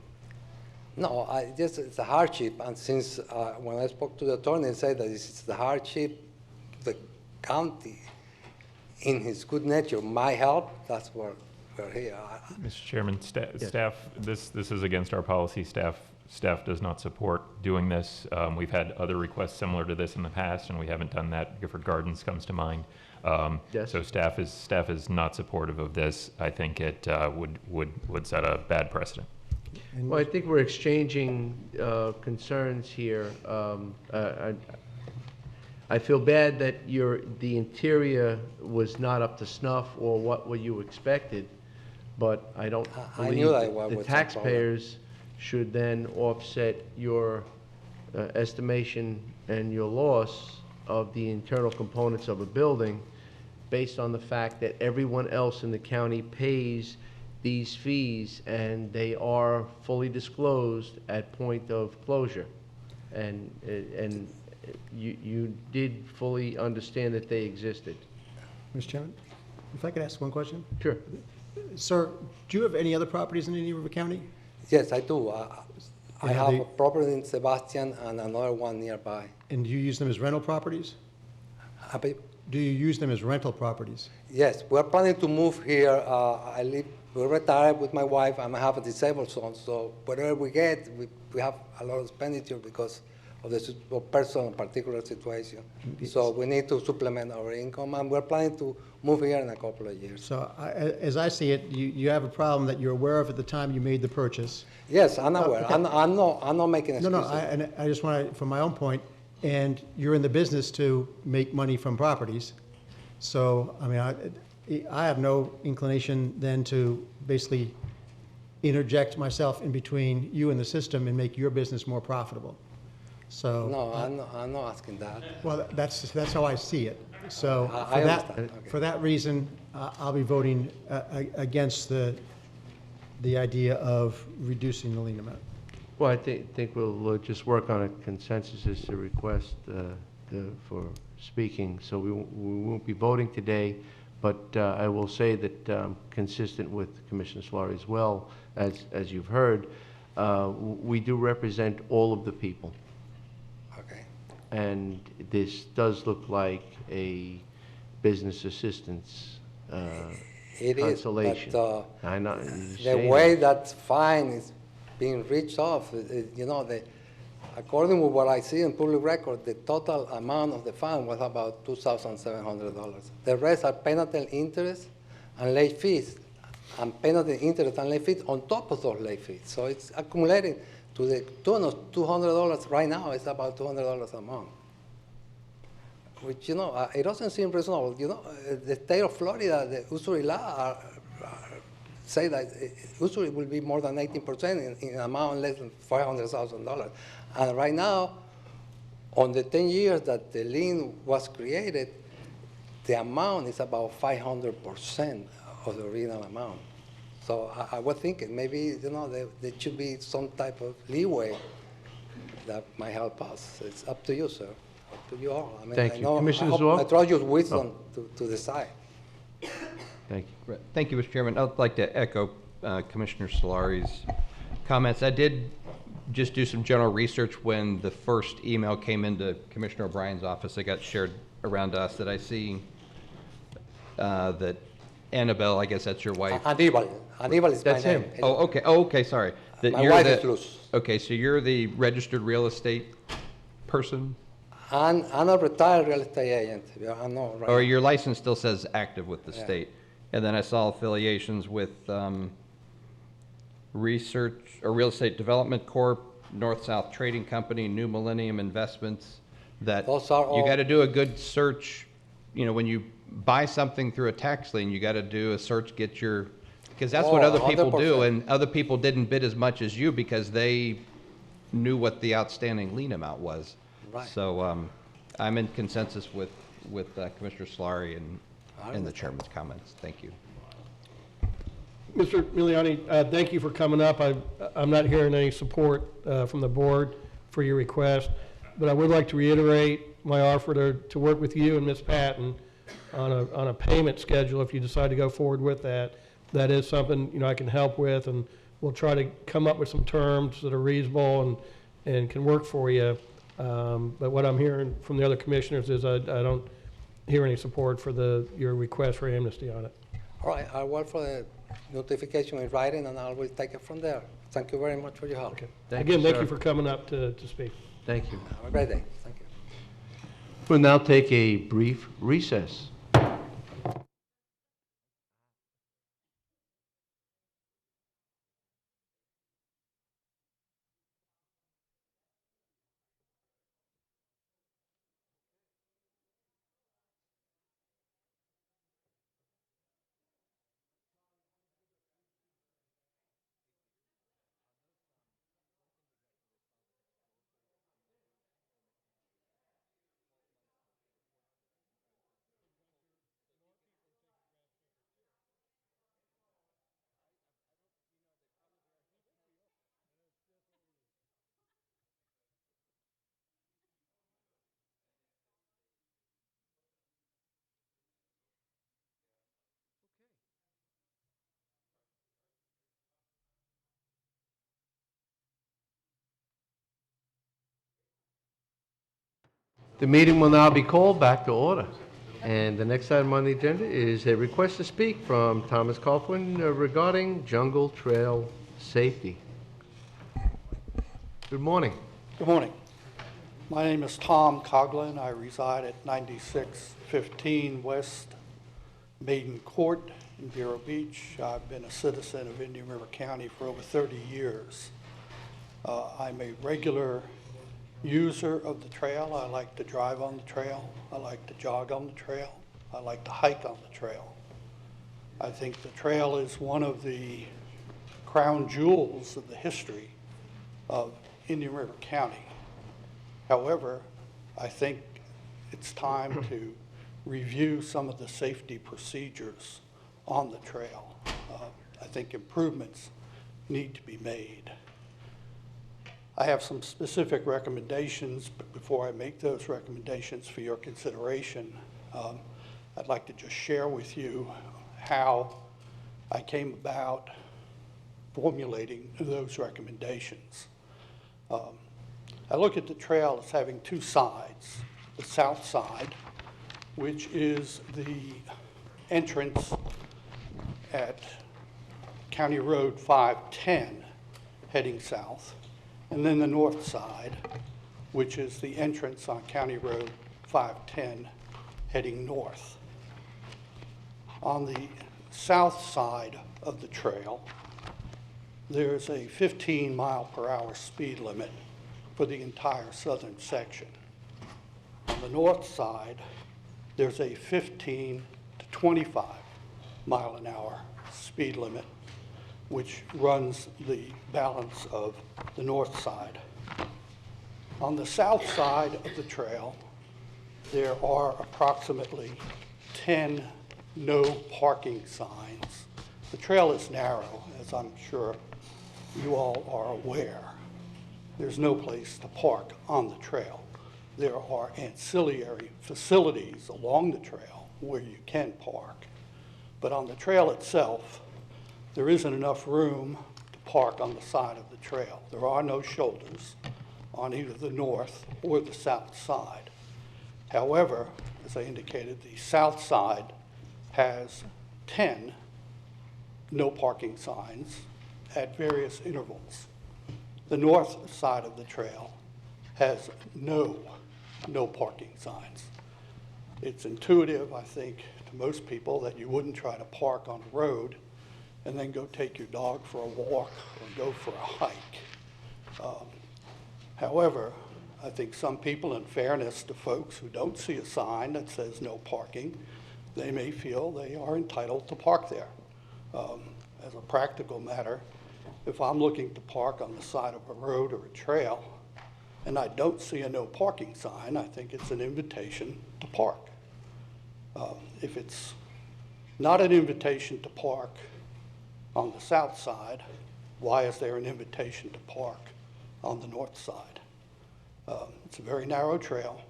No, it's a hardship, and since when I spoke to the attorney, he said that this is the hardship, the county, in his good nature, might help. That's where we're here. Mr. Chairman, staff, this is against our policy. Staff does not support doing this. We've had other requests similar to this in the past, and we haven't done that. Gifford Gardens comes to mind. Yes. So staff is not supportive of this. I think it would set a bad precedent. Well, I think we're exchanging concerns here. I feel bad that the interior was not up to snuff or what you expected, but I don't I believe knew that that was the some taxpayers should then offset your estimation and your loss of the internal components of a building based on the fact that everyone else in the county pays these fees, and they are fully disclosed at point of closure. And you did fully understand that they existed. Mr. Chairman, if I could ask one question? Sure. Sir, do you have any other properties in Indian River County? Yes, I do. I And have they- a property in Sebastian and another one nearby. And do you use them as rental properties? Do you use them as rental properties? Yes, we're planning to move here. We're retired with my wife, and I have a disabled son, so whatever we get, we have a lot of expenditure because of the personal particular situation. So we need to supplement our income, and we're planning to move here in a couple of years. So as I see it, you have a problem that you're aware of at the time you made the purchase. Yes, I'm aware. Okay. I'm not making excuses. And I just want to, from my own point, and you're in the business to make money from properties. So, I mean, I have no inclination then to basically interject myself in between you and the system and make your business more profitable. So. No, I'm not asking that. Well, that's how I see it. So I understand. Okay. for that reason, I'll be voting against the idea of reducing the lien amount. Well, I think we'll just work on a consensus as to request for speaking, so we won't be voting today, but I will say that consistent with Commissioner Solari as well, as you've heard, we do represent all of the people. Okay. And this does look like a business assistance It is, consolation. but I know, the way that fine is being reached off, you know, according to what I see in public record, the total amount of the fund was about $2,700. The rest are penalty interest and late fees, and penalty interest and late fees on top of those late fees. So it's accumulating to the tune of $200 right now. It's about $200 a month, which, you know, it doesn't seem reasonable. You know, the state of Florida, the usury law say that usury will be more than 18% in amount less than $500,000. And right now, on the 10 years that the lien was created, the amount is about 500% of the original amount. So I was thinking maybe, you know, there should be some type of leeway that might help us. It's up to you, sir. Up to you all. I mean, Thank I you. know, Commissioner I Zaw? trust your wisdom to decide. Thank you. Thank you, Mr. Chairman. I'd like to echo Commissioner Solari's comments. I did just do some general research when the first email came into Commissioner O'Brien's office. It got shared around us that I see that Annabelle, I guess that's your wife. Anibal is That's my him. name. Oh, okay. Oh, okay. Sorry. That My you're wife the- is Luz. Okay, so you're the registered real estate person? I'm a retired real estate agent. I'm not right Or now. your license still says active with the Yeah. state? And then I saw affiliations with Research or Real Estate Development Corp., North-South Trading Company, New Millennium Investments, that Those are you all- got to do a good search. You know, when you buy something through a tax lien, you got to do a search, get your, because that's what Oh, other people do, 100%. and other people didn't bid as much as you because they knew what the outstanding lien amount was. Right. So I'm in consensus with Commissioner Solari and the chairman's comments. Thank you. Mr. Miliani, thank you for coming up. I'm not hearing any support from the board for your request, but I would like to reiterate my offer to work with you and Ms. Patton on a payment schedule if you decide to go forward with that. That is something, you know, I can help with, and we'll try to come up with some terms that are reasonable and can work for you. But what I'm hearing from the other commissioners is I don't hear any support for your request for amnesty on it. All right, I'll work for the notification in writing, and I will take it from there. Thank you very much for your help. Okay. Thank Again, you, thank sir. you for coming up to speak. Thank you. Have a great day. Thank you. We'll now take a brief recess. The meeting will now be called back to order. And the next item on the agenda is a request to speak from Thomas Coughlin regarding jungle trail safety. Good morning. Good morning. My name is Tom Coughlin. I reside at 9615 West Maiden Court in Vero Beach. I've been a citizen of Indian River County for over 30 years. I'm a regular user of the trail. I like to drive on the trail. I like to jog on the trail. I like to hike on the trail. I think the trail is one of the crown jewels of the history of Indian River County. However, I think it's time to review some of the safety procedures on the trail. I think improvements need to be made. I have some specific recommendations, but before I make those recommendations for your consideration, I'd like to just share with you how I came about formulating those recommendations. I look at the trail as having two sides. The south side, which is the entrance at County Road 510 heading south, and then the north side, which is the entrance on County Road 510 heading north. On the south side of the trail, there's a 15-mile-per-hour speed limit for the entire southern section. On the north side, there's a 15 to 25 mile an hour speed limit, which runs the balance of the north side. On the south side of the trail, there are approximately 10 no parking signs. The trail is narrow, as I'm sure you all are aware. There's no place to park on the trail. There are ancillary facilities along the trail where you can park. But on the trail itself, there isn't enough room to park on the side of the trail. There are no shoulders on either the north or the south side. However, as I indicated, the south side has 10 no parking signs at various intervals. The north side of the trail has no parking signs. It's intuitive, I think, to most people that you wouldn't try to park on the road and then go take your dog for a walk or go for a hike. However, I think some people, in fairness to folks who don't see a sign that says no parking, they may feel they are entitled to park there. As a practical matter, if I'm looking to park on the side of a road or a trail and I don't see a no parking sign, I think it's an invitation to park. If it's not an invitation to park on the south side, why is there an invitation to park on the north side? It's a very narrow trail.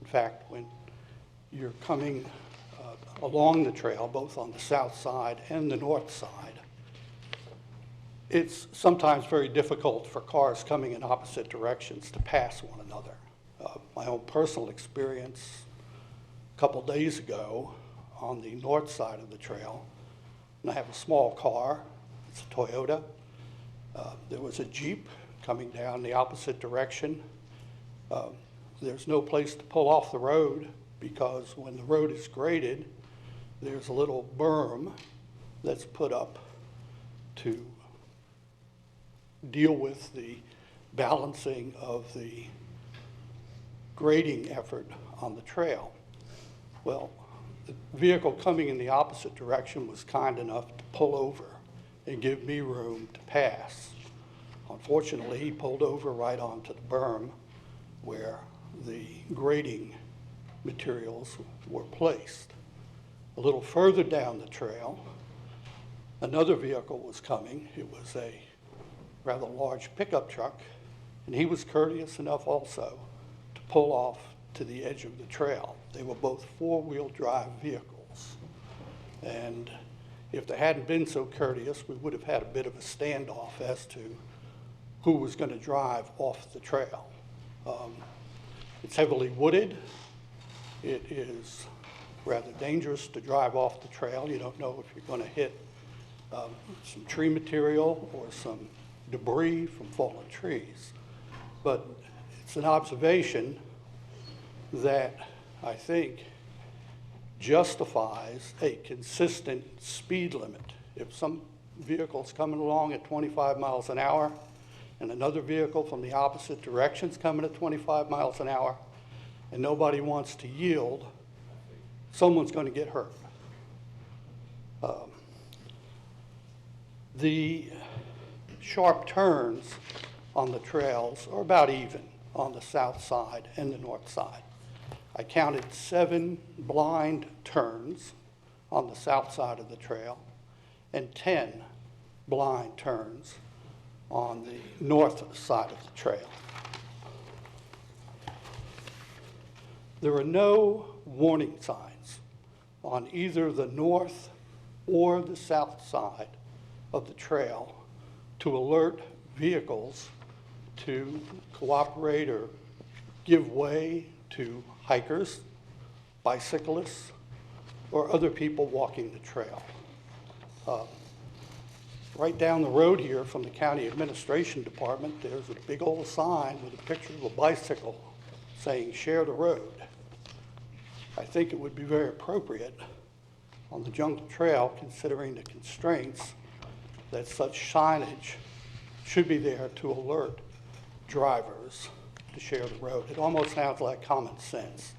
In fact, when you're coming along the trail, both on the south side and the north side, it's sometimes very difficult for cars coming in opposite directions to pass one another. My own personal experience a couple days ago on the north side of the trail, and I have a small car, it's a Toyota. There was a Jeep coming down the opposite direction. There's no place to pull off the road because when the road is graded, there's a little berm that's put up to deal with the balancing of the grading effort on the trail. Well, the vehicle coming in the opposite direction was kind enough to pull over and give me room to pass. Unfortunately, he pulled over right onto the berm where the grading materials were placed. A little further down the trail, another vehicle was coming. It was a rather large pickup truck, and he was courteous enough also to pull off to the edge of the trail. They were both four-wheel drive vehicles. And if they hadn't been so courteous, we would have had a bit of a standoff as to who was going to drive off the trail. It's heavily wooded. It is rather dangerous to drive off the trail. You don't know if you're going to hit some tree material or some debris from fallen trees. But it's an observation that I think justifies a consistent speed limit. If some vehicle's coming along at 25 miles an hour and another vehicle from the opposite direction's coming at 25 miles an hour and nobody wants to yield, someone's going to get hurt. The sharp turns on the trails are about even on the south side and the north side. I counted 7 blind turns on the south side of the trail and 10 blind turns on the north side of the trail. There are no warning signs on either the north or the south side of the trail to alert vehicles to cooperate or give way to hikers, bicyclists, or other people walking the trail. Right down the road here from the County Administration Department, there's a big old sign with a picture of a bicycle saying, "Share the road." I think it would be very appropriate on the Jungle Trail, considering the constraints, that such signage should be there to alert drivers to share the road. It almost sounds like common sense,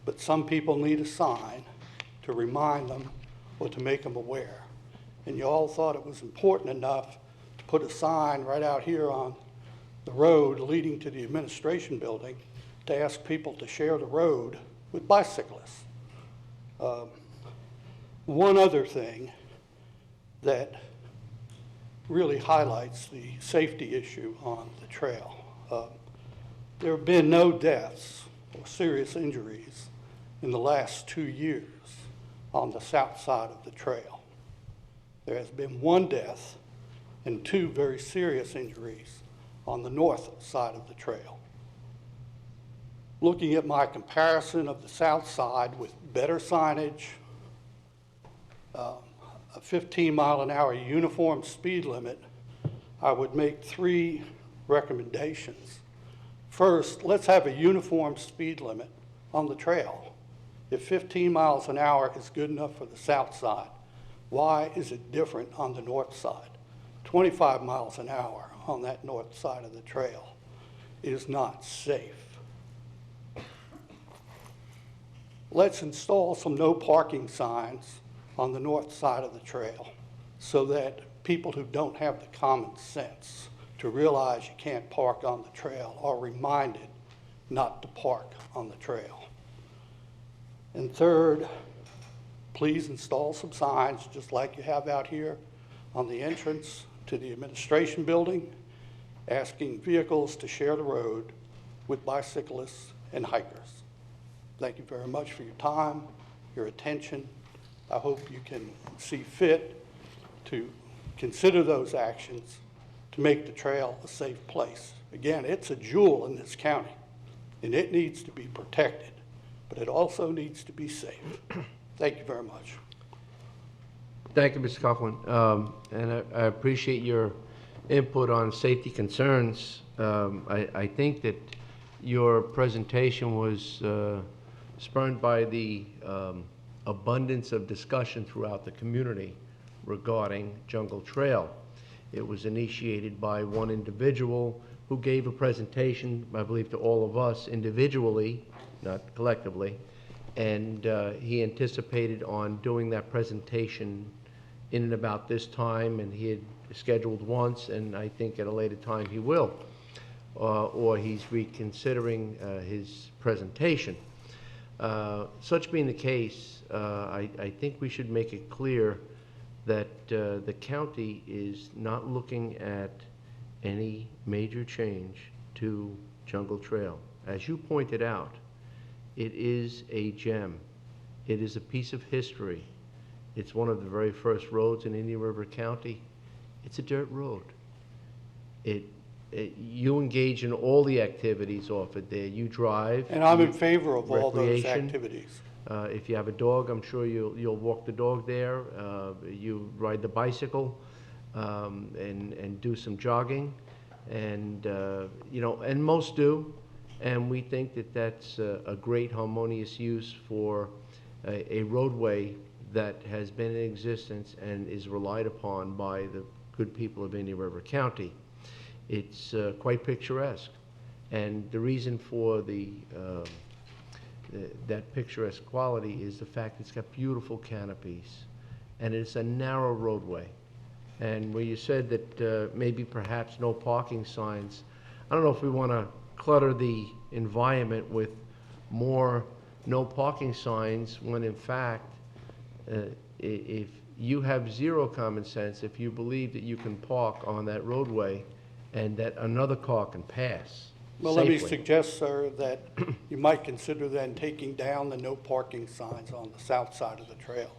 but some people need a sign to remind them or to make them aware. And you all thought it was important enough to put a sign right out here on the road leading to the administration building to ask people to share the road with bicyclists. One other thing that really highlights the safety issue on the trail. There have been no deaths or serious injuries in the last 2 years on the south side of the trail. There has been 1 death and 2 very serious injuries on the north side of the trail. Looking at my comparison of the south side with better signage, a 15-mile-an-hour uniform speed limit, I would make 3 recommendations. First, let's have a uniform speed limit on the trail. If 15 miles an hour is good enough for the south side, why is it different on the north side? 25 miles an hour on that north side of the trail is not safe. Let's install some no parking signs on the north side of the trail so that people who don't have the common sense to realize you can't park on the trail are reminded not to park on the trail. And third, please install some signs just like you have out here on the entrance to the administration building, asking vehicles to share the road with bicyclists and hikers. Thank you very much for your time, your attention. I hope you can see fit to consider those actions to make the trail a safe place. Again, it's a jewel in this county, and it needs to be protected, but it also needs to be safe. Thank you very much. Thank you, Mr. Coughlin. And I appreciate your input on safety concerns. I think that your presentation was spurred by the abundance of discussion throughout the community regarding Jungle Trail. It was initiated by one individual who gave a presentation, I believe, to all of us individually, not collectively, and he anticipated on doing that presentation in and about this time, and he had scheduled once, and I think at a later time he will, or he's reconsidering his presentation. Such being the case, I think we should make it clear that the county is not looking at any major change to Jungle Trail. As you pointed out, it is a gem. It is a piece of history. It's one of the very first roads in Indian River County. It's a dirt road. You engage in all the activities offered there. You drive. And I'm in favor of all those recreation. activities. If you have a dog, I'm sure you'll walk the dog there. You ride the bicycle and do some jogging, and and most do. And we think that that's a great harmonious use for a roadway that has been in existence and is relied upon by the good people of Indian River County. It's quite picturesque, and the reason for that picturesque quality is the fact it's got beautiful canopies, and it's a narrow roadway. And where you said that maybe perhaps no parking signs, I don't know if we want to clutter the environment with more no parking signs when in fact, if you have zero common sense, if you believe that you can park on that roadway and that another car can pass Well, let me safely. suggest, sir, that you might consider then taking down the no parking signs on the south side of the trail.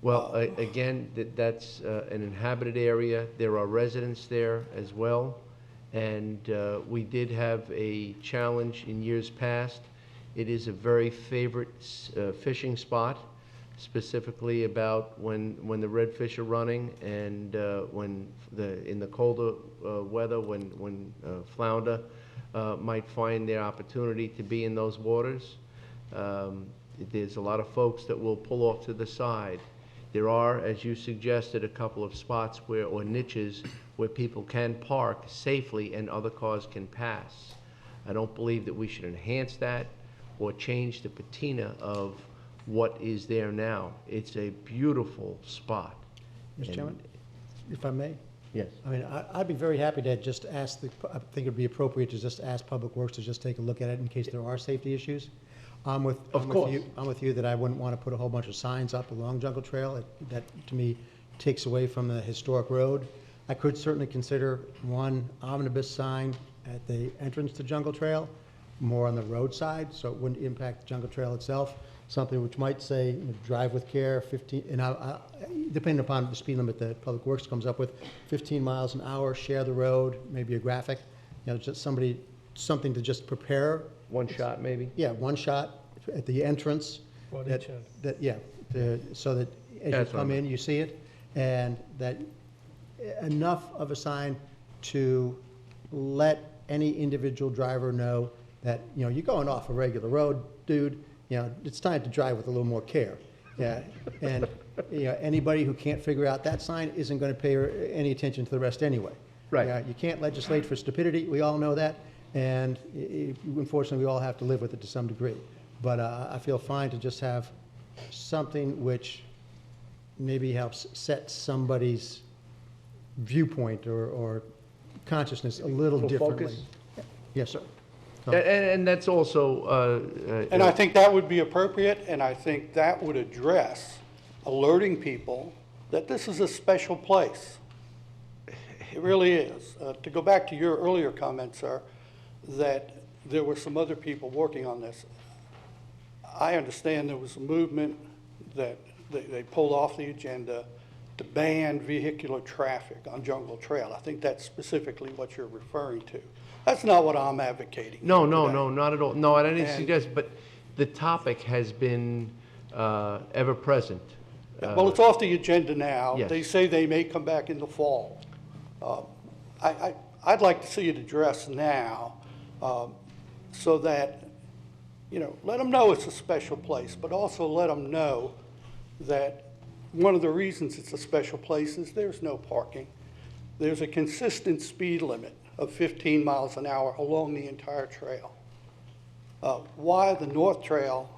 Well, again, that's an inhabited area. There are residents there as well. And we did have a challenge in years past. It is a very favorite fishing spot specifically about when the redfish are running and in the colder weather when flounder might find their opportunity to be in those waters. There's a lot of folks that will pull off to the side. There are, as you suggested, a couple of spots or niches where people can park safely and other cars can pass. I don't believe that we should enhance that or change the patina of what is there now. It's a beautiful spot. Mr. Chairman, if I may? Yes. I mean, I'd be very happy to just ask, I think it'd be appropriate to just ask Public Works to just take a look at it in case there are safety issues. I'm with you that I wouldn't want to put a whole bunch of signs up along Jungle Trail. That, to me, takes away from the historic road. I could certainly consider one omnibus sign at the entrance to Jungle Trail, more on the roadside, so it wouldn't impact the Jungle Trail itself. Something which might say, drive with care, 15, and depending upon the speed limit that Public Works comes up with, 15 miles an hour, share the road, maybe a graphic, just something to just prepare. One shot, maybe? Yeah, one shot at the entrance. So that as you come in, you see it, and that enough of a sign to let any individual driver know that, you're going off a regular road, dude, it's time to drive with a little more care. Yeah, and anybody who can't figure out that sign isn't going to pay any attention to the rest anyway. Right. You can't legislate for stupidity. We all know that, and unfortunately, we all have to live with it to some degree. But I feel fine to just have something which maybe helps set somebody's viewpoint or consciousness a little differently. Focus? Yes, sir. And that's also... And I think that would be appropriate, and I think that would address alerting people that this is a special place. It really is. To go back to your earlier comment, sir, that there were some other people working on this. I understand there was a movement that they pulled off the agenda to ban vehicular traffic on Jungle Trail. I think that's specifically what you're referring to. That's not what I'm advocating. No, not at all. No, I didn't suggest, but the topic has been ever present. Well, it's off the agenda now. Yes. They say they may come back in the fall. I'd like to see it addressed now so that, let them know it's a special place, but also let them know that one of the reasons it's a special place is there's no parking. There's a consistent speed limit of 15 miles an hour along the entire trail. Why the North Trail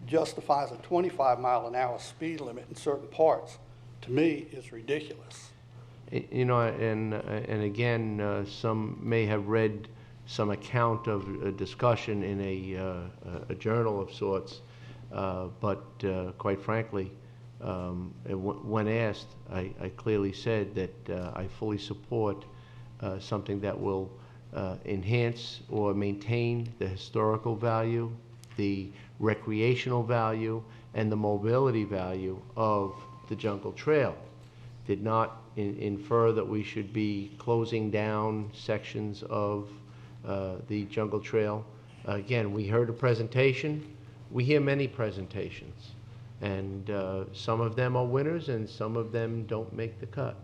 justifies a 25-mile-an-hour speed limit in certain parts, to me, is ridiculous. And again, some may have read some account of a discussion in a journal of sorts, but quite frankly, when asked, I clearly said that I fully support something that will enhance or maintain the historical value, the recreational value, and the mobility value of the Jungle Trail. Did not infer that we should be closing down sections of the Jungle Trail. Again, we heard a presentation. We hear many presentations, and some of them are winners and some of them don't make the cut.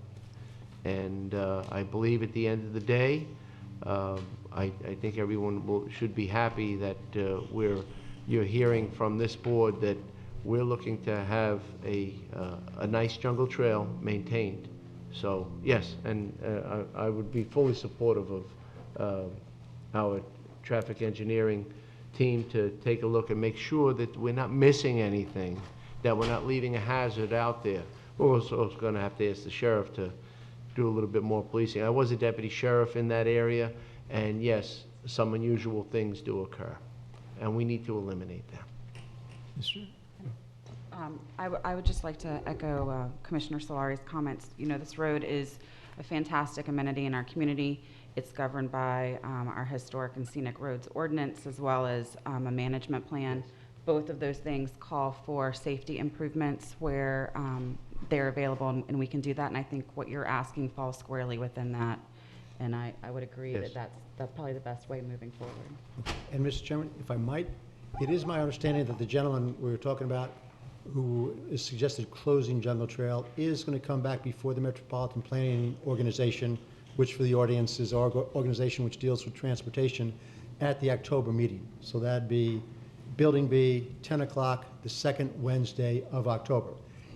And I believe at the end of the day, I think everyone should be happy that you're hearing from this board that we're looking to have a nice Jungle Trail maintained. So yes, and I would be fully supportive of our traffic engineering team to take a look and make sure that we're not missing anything, that we're not leaving a hazard out there. We're also going to have to ask the sheriff to do a little bit more policing. I was a deputy sheriff in that area, and yes, some unusual things do occur, and we need to eliminate them. I would just like to echo Commissioner Solari's comments. This road is a fantastic amenity in our community. It's governed by our Historic and Scenic Roads Ordinance as well as a management plan. Both of those things call for safety improvements where they're available, and we can do that. And I think what you're asking falls squarely within that. And I would agree that that's probably the best way moving forward. And Mr. Chairman, if I might, it is my understanding that the gentleman we were talking about who is suggested closing Jungle Trail, is going to come back before the Metropolitan Planning Organization, which for the audience is our organization which deals with transportation, at the October meeting. So that'd be Building B, 10 o'clock, the second Wednesday of October.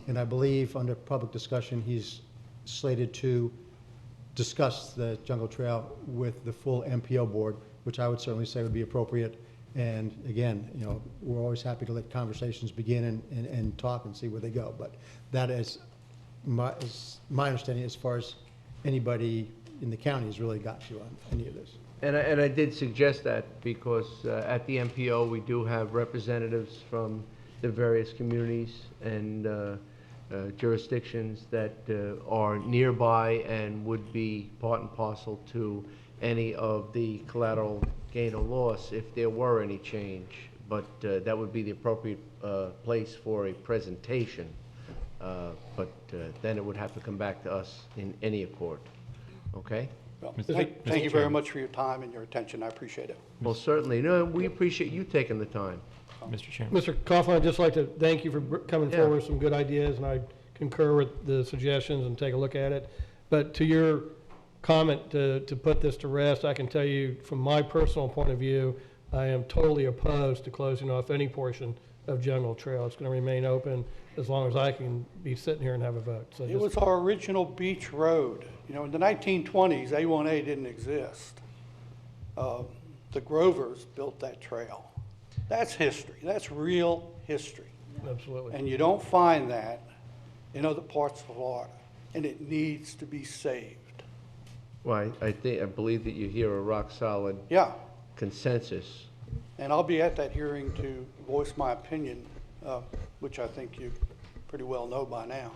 And I believe under public discussion, he's slated to discuss the Jungle Trail with the full MPO board, which I would certainly say would be appropriate. And again, you know, we're always happy to let conversations begin and talk and see where they go. But that is my understanding as far as anybody in the county has really got you on any of this. And I did suggest that because at the MPO, we do have representatives from the various communities and jurisdictions that are nearby and would be part and parcel to any of the collateral gain or loss if there were any change. But that would be the appropriate place for a presentation. But then it would have to come back to us in any accord. Okay? Well, thank you very much for your time and your attention. I appreciate it. Well, certainly. No, we appreciate you taking the time. Mr. Chairman. Mr. Coughlin, I'd just like to thank you for coming Yeah. forward with some good ideas, and I concur with the suggestions and take a look at it. But to your comment to put this to rest, I can tell you from my personal point of view, I am totally opposed to closing off any portion of Jungle Trail. It's going to remain open as long as I can be sitting here and have a vote. So It was our original beach road. You know, in the 1920s, A1A didn't exist. The Grovers built that trail. That's history. That's real history. Absolutely. And you don't find that in other parts of Florida, and it needs to be saved. Well, I believe that you hear a rock-solid Yeah, consensus. And I'll be at that hearing to voice my opinion, which I think you pretty well know by now.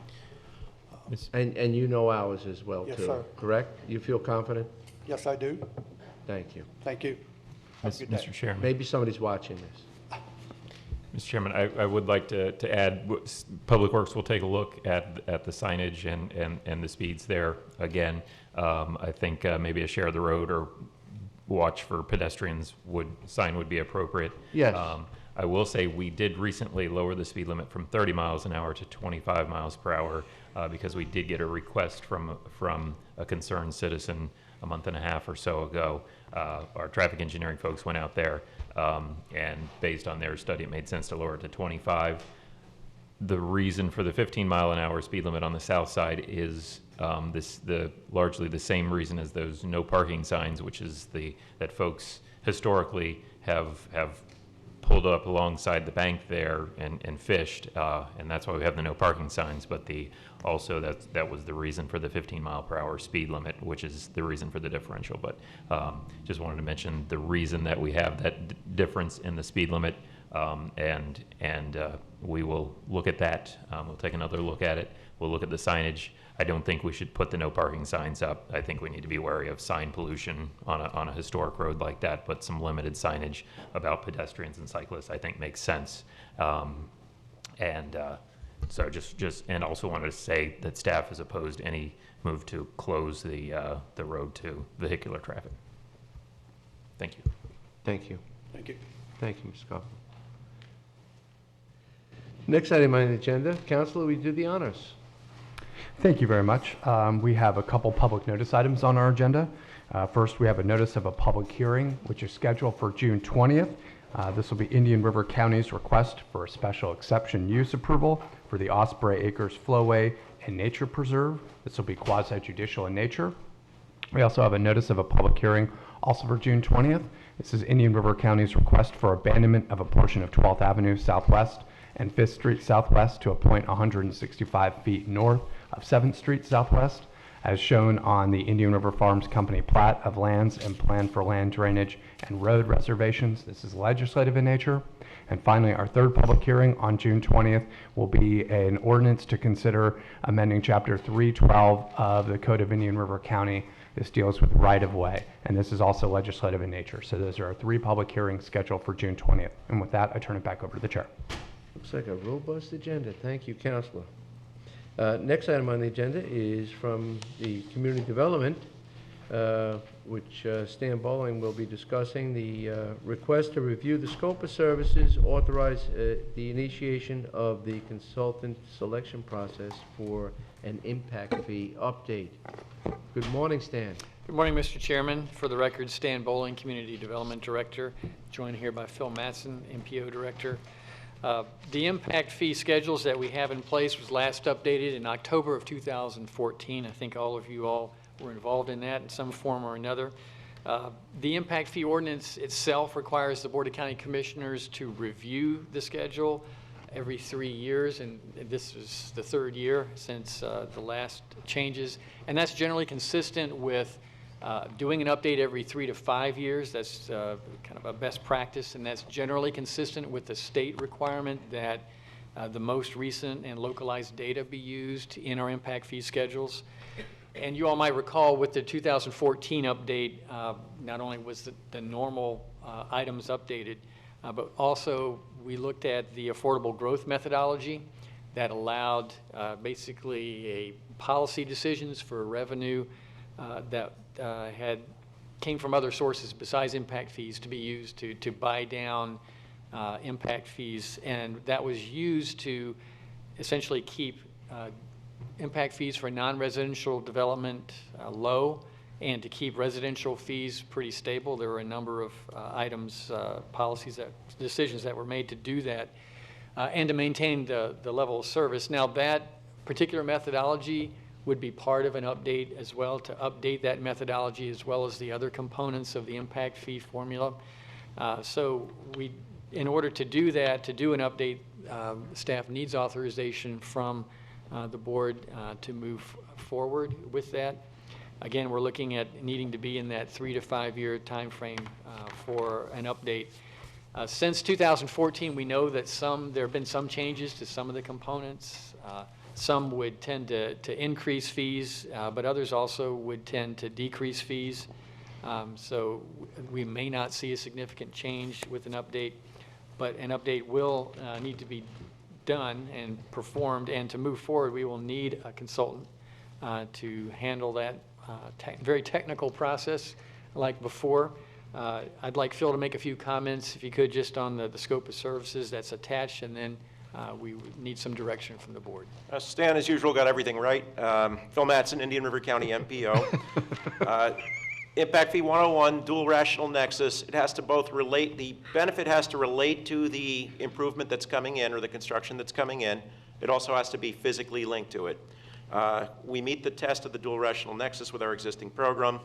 And you know ours as well, too. Yes, sir. Correct? You feel confident? Yes, I do. Thank you. Thank you. Have a good day. Mr. Chairman. Maybe somebody's watching this. Mr. Chairman, I would like to add, Public Works will take a look at the signage and the speeds there again. I think maybe a share of the road or watch for pedestrians sign would be appropriate. Yes. I will say we did recently lower the speed limit from 30 miles an hour to 25 miles per hour because we did get a request from a concerned citizen a month and a half or so ago. Our traffic engineering folks went out there, and based on their study, it made sense to lower it to 25. The reason for the 15-mile-an-hour speed limit on the south side is largely the same reason as those no parking signs, which is that folks historically have pulled up alongside the bank there and fished, and that's why we have the no parking signs. But also that was the reason for the 15-mile-per-hour speed limit, which is the reason for the differential. But just wanted to mention the reason that we have that difference in the speed limit, and we will look at that. We'll take another look at it. We'll look at the signage. I don't think we should put the no parking signs up. I think we need to be wary of sign pollution on a historic road like that, but some limited signage about pedestrians and cyclists I think makes sense. So and also wanted to say that staff is opposed to any move to close the road to vehicular traffic. Thank you. Thank you. Thank you. Thank you, Mr. Coughlin. Next item on the agenda, Councilor, we do the honors. Thank you very much. We have a couple public notice items on our agenda. First, we have a notice of a public hearing, which is scheduled for June 20th. This will be Indian River County's request for a special exception use approval for the Osprey Acres Flowway and Nature Preserve. This will be quasi-judicial in nature. We also have a notice of a public hearing also for June 20th. This is Indian River County's request for abandonment of a portion of 12th Avenue Southwest and 5th Street Southwest to a point 165 feet north of 7th Street Southwest, as shown on the Indian River Farms Company plat of lands and plan for land drainage and road reservations. This is legislative in nature. And finally, our third public hearing on June 20th will be an ordinance to consider amending Chapter 312 of the Code of Indian River County. This deals with right-of-way, and this is also legislative in nature. So those are our three public hearings scheduled for June 20th. And with that, I turn it back over to the chair. Looks like a robust agenda. Thank you, Councilor. Next item on the agenda is from the Community Development. which Stan Bowling will be discussing. The request to review the scope of services, authorize the initiation of the consultant selection process for an impact fee update. Good morning, Stan. Good morning, Mr. Chairman. For the record, Stan Bowling, Community Development Director, joined here by Phil Matson, MPO Director. The impact fee schedules that we have in place was last updated in October of 2014. I think all of you all were involved in that in some form or another. The impact fee ordinance itself requires the Board of County Commissioners to review the schedule every 3 years, and this is the third year since the last changes. And that's generally consistent with doing an update every 3 to 5 years. That's kind of a best practice, and that's generally consistent with the state requirement that the most recent and localized data be used in our impact fee schedules. And you all might recall with the 2014 update, not only was the normal items updated, but also we looked at the affordable growth methodology that allowed basically a policy decisions for revenue that came from other sources besides impact fees to be used to buy down impact fees. And that was used to essentially keep impact fees for non-residential development low and to keep residential fees pretty stable. There were a number of items, policies, decisions that were made to do that and to maintain the level of service. Now that particular methodology would be part of an update as well, to update that methodology as well as the other components of the impact fee formula. So in order to do that, to do an update, staff needs authorization from the board to move forward with that. Again, we're looking at needing to be in that 3 to 5 year time frame for an update. Since 2014, we know that there have been some changes to some of the components. Some would tend to increase fees, but others also would tend to decrease fees. So we may not see a significant change with an update, but an update will need to be done and performed, and to move forward, we will need a consultant to handle that very technical process like before. I'd like Phil to make a few comments, if you could, just on the scope of services that's attached, and then we would need some direction from the board. Stan, as usual, got everything right. Phil Matson, Indian River County MPO. Impact fee 101, dual rational nexus. It has to both relate, the benefit has to relate to the improvement that's coming in or the construction that's coming in. It also has to be physically linked to it. We meet the test of the dual rational nexus with our existing program.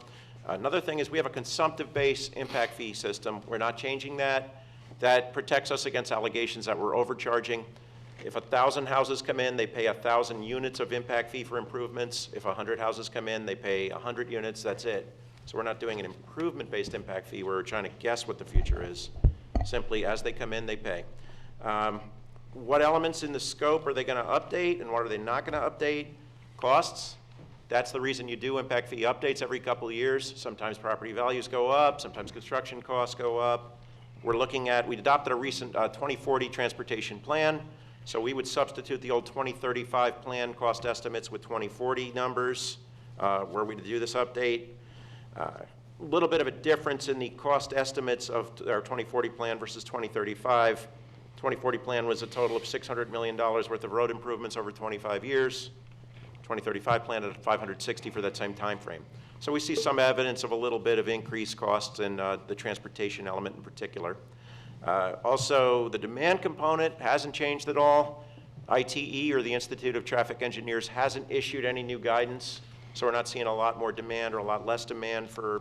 Another thing is we have a consumptive-based impact fee system. We're not changing that. That protects us against allegations that we're overcharging. If 1,000 houses come in, they pay 1,000 units of impact fee for improvements. If 100 houses come in, they pay 100 units, that's it. So we're not doing an improvement-based impact fee. We're trying to guess what the future is. Simply, as they come in, they pay. What elements in the scope are they going to update, and what are they not going to update? Costs. That's the reason you do impact fee updates every couple of years. Sometimes property values go up, sometimes construction costs go up. We adopted a recent 2040 transportation plan, so we would substitute the old 2035 plan cost estimates with 2040 numbers were we to do this update. A little bit of a difference in the cost estimates of our 2040 plan versus 2035. 2040 plan was a total of $600 million worth of road improvements over 25 years. 2035 plan at 560 for that same time frame. So we see some evidence of a little bit of increased costs in the transportation element in particular. Also, the demand component hasn't changed at all. ITE, or the Institute of Traffic Engineers, hasn't issued any new guidance. So we're not seeing a lot more demand or a lot less demand for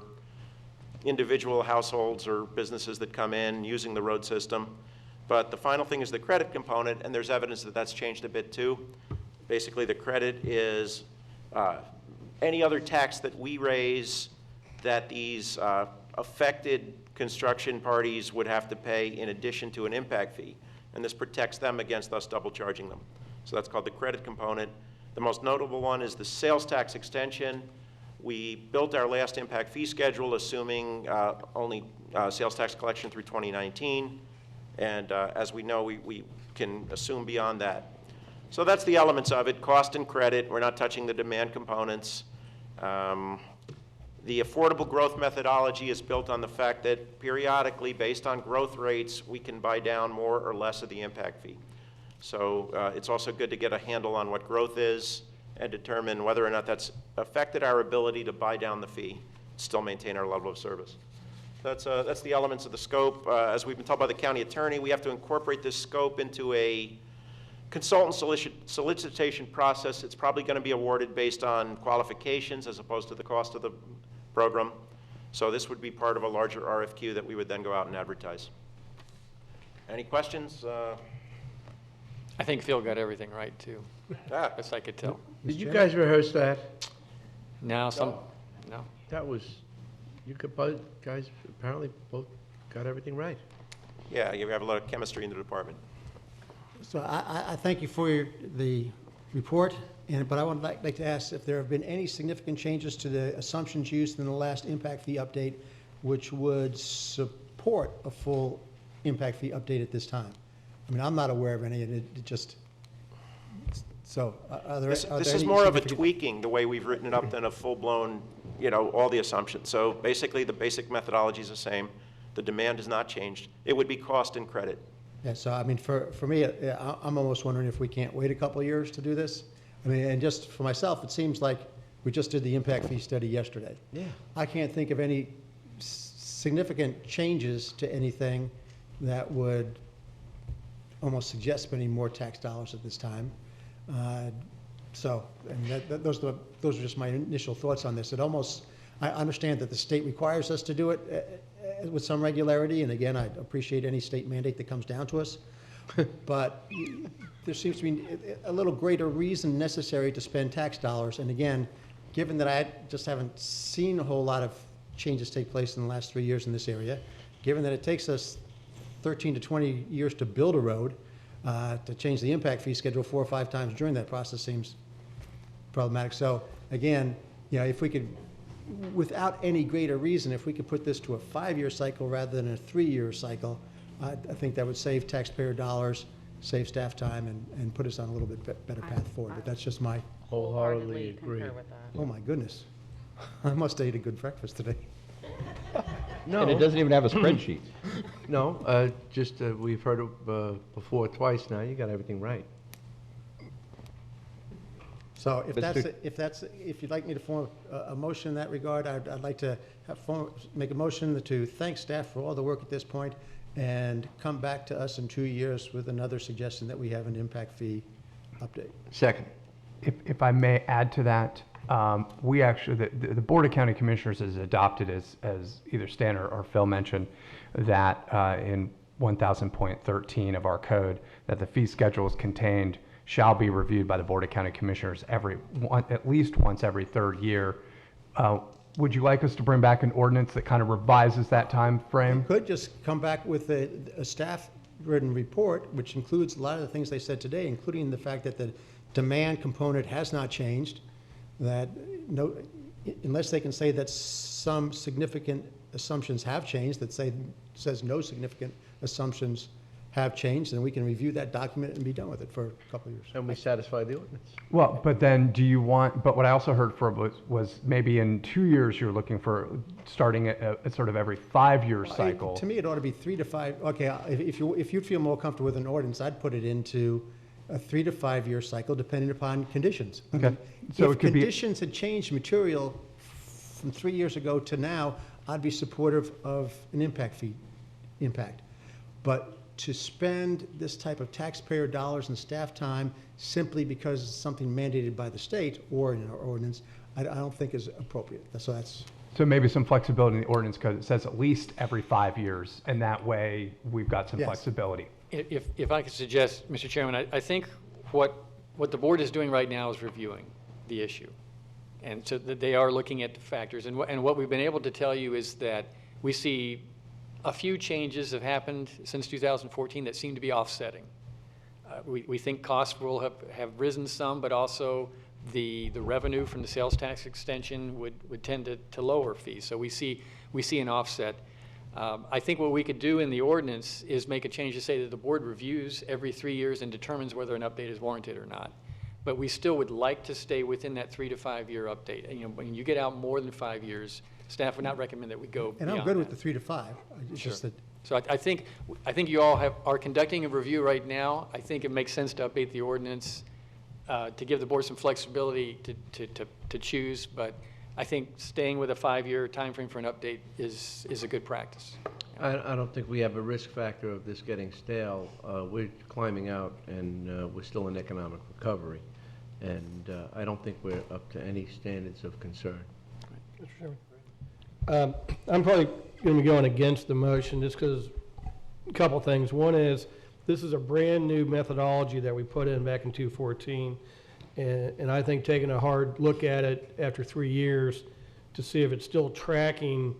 individual households or businesses that come in using the road system. But the final thing is the credit component, and there's evidence that that's changed a bit too. Basically, the credit is any other tax that we raise that these affected construction parties would have to pay in addition to an impact fee. And this protects them against us double charging them. So that's called the credit component. The most notable one is the sales tax extension. We built our last impact fee schedule assuming only sales tax collection through 2019. And as we know, we can assume beyond that. So that's the elements of it, cost and credit. We're not touching the demand components. The affordable growth methodology is built on the fact that periodically, based on growth rates, we can buy down more or less of the impact fee. So it's also good to get a handle on what growth is and determine whether or not that's affected our ability to buy down the fee, still maintain our level of service. That's the elements of the scope. As we've been told by the county attorney, we have to incorporate this scope into a consultant solicitation process. It's probably going to be awarded based on qualifications as opposed to the cost of the program. So this would be part of a larger RFQ that we would then go out and advertise. Any questions? I think Phil got everything right, too, best I could tell. Did you guys rehearse that? No. That was, you could both, guys apparently both got everything right. Yeah, you have a lot of chemistry in the department. So I thank you for the report, but I would like to ask if there have been any significant changes to the assumptions used in the last impact fee update which would support a full impact fee update at this time. I mean, I'm not aware of any, and it just, so are there This is any more of a significant- tweaking, the way we've written it up, than a full-blown, all the assumptions. So basically, the basic methodology is the same. The demand has not changed. It would be cost and credit. Yeah, so I mean, for me, I'm almost wondering if we can't wait a couple of years to do this. I mean, and just for myself, it seems like we just did the impact fee study yesterday. Yeah. I can't think of any significant changes to anything that would almost suggest spending more tax dollars at this time. So, and those are just my initial thoughts on this. I understand that the state requires us to do it with some regularity, and again, I appreciate any state mandate that comes down to us. But there seems to be a little greater reason necessary to spend tax dollars. And again, given that I just haven't seen a whole lot of changes take place in the last 3 years in this area, given that it takes us 13 to 20 years to build a road, to change the impact fee schedule 4 or 5 times during that process seems problematic. So again, if we could, without any greater reason, if we could put this to a 5-year cycle rather than a 3-year cycle, I think that would save taxpayer dollars, save staff time, and put us on a little bit better path forward. But that's just my Wholeheartedly agree. concur with that. Oh my goodness, I must have ate a good breakfast today. No. And it doesn't even have a spreadsheet. No, just we've heard it before twice now. You got everything right. So if you'd like me to form a motion in that regard, I'd like to make a motion to thank staff for all the work at this point and come back to us in 2 years with another suggestion that we have an impact fee update. Second. If I may add to that, we actually, the Board of County Commissioners has adopted, as either Stan or Phil mentioned, that in 1000.13 of our code, that the fee schedule is contained shall be reviewed by the Board of County Commissioners at least once every 3rd year. Would you like us to bring back an ordinance that kind of revises that time frame? We could just come back with a staff-written report, which includes a lot of the things they said today, including the fact that the demand component has not changed, that unless they can say that some significant assumptions have changed, that says no significant assumptions have changed, then we can review that document and be done with it for a couple of years. And we satisfy the ordinance. Well, but then but what I also heard was maybe in 2 years you're looking for starting a sort of every 5-year cycle. To me, it ought to be 3 to 5. Okay, if you'd feel more comfortable with an ordinance, I'd put it into a 3 to 5 year cycle depending upon conditions. Okay. So if it could be conditions had changed material from 3 years ago to now, I'd be supportive of an impact fee impact. But to spend this type of taxpayer dollars and staff time simply because it's something mandated by the state or in our ordinance, I don't think is appropriate. So maybe some flexibility in the ordinance because it says at least every 5 years, and that way we've got some flexibility. If I could suggest, Mr. Chairman, I think what the board is doing right now is reviewing the issue. And so that they are looking at the factors. And what we've been able to tell you is that we see a few changes have happened since 2014 that seem to be offsetting. We think costs will have risen some, but also the revenue from the sales tax extension would tend to lower fees. So we see an offset. I think what we could do in the ordinance is make a change to say that the board reviews every 3 years and determines whether an update is warranted or not. But we still would like to stay within that 3 to 5 year update. When you get out more than 5 years, staff would not recommend that we go And I'm beyond good with that. the 3 to 5. It's Sure. just that So I think you all are conducting a review right now. I think it makes sense to update the ordinance to give the board some flexibility to choose, but I think staying with a 5-year timeframe for an update is a good practice. I don't think we have a risk factor of this getting stale. We're climbing out, and we're still in economic recovery. And I don't think we're up to any standards of concern. Mr. Chairman. I'm probably going to be going against the motion just because a couple things. One is this is a brand-new methodology that we put in back in 2014. And I think taking a hard look at it after 3 years to see if it's still tracking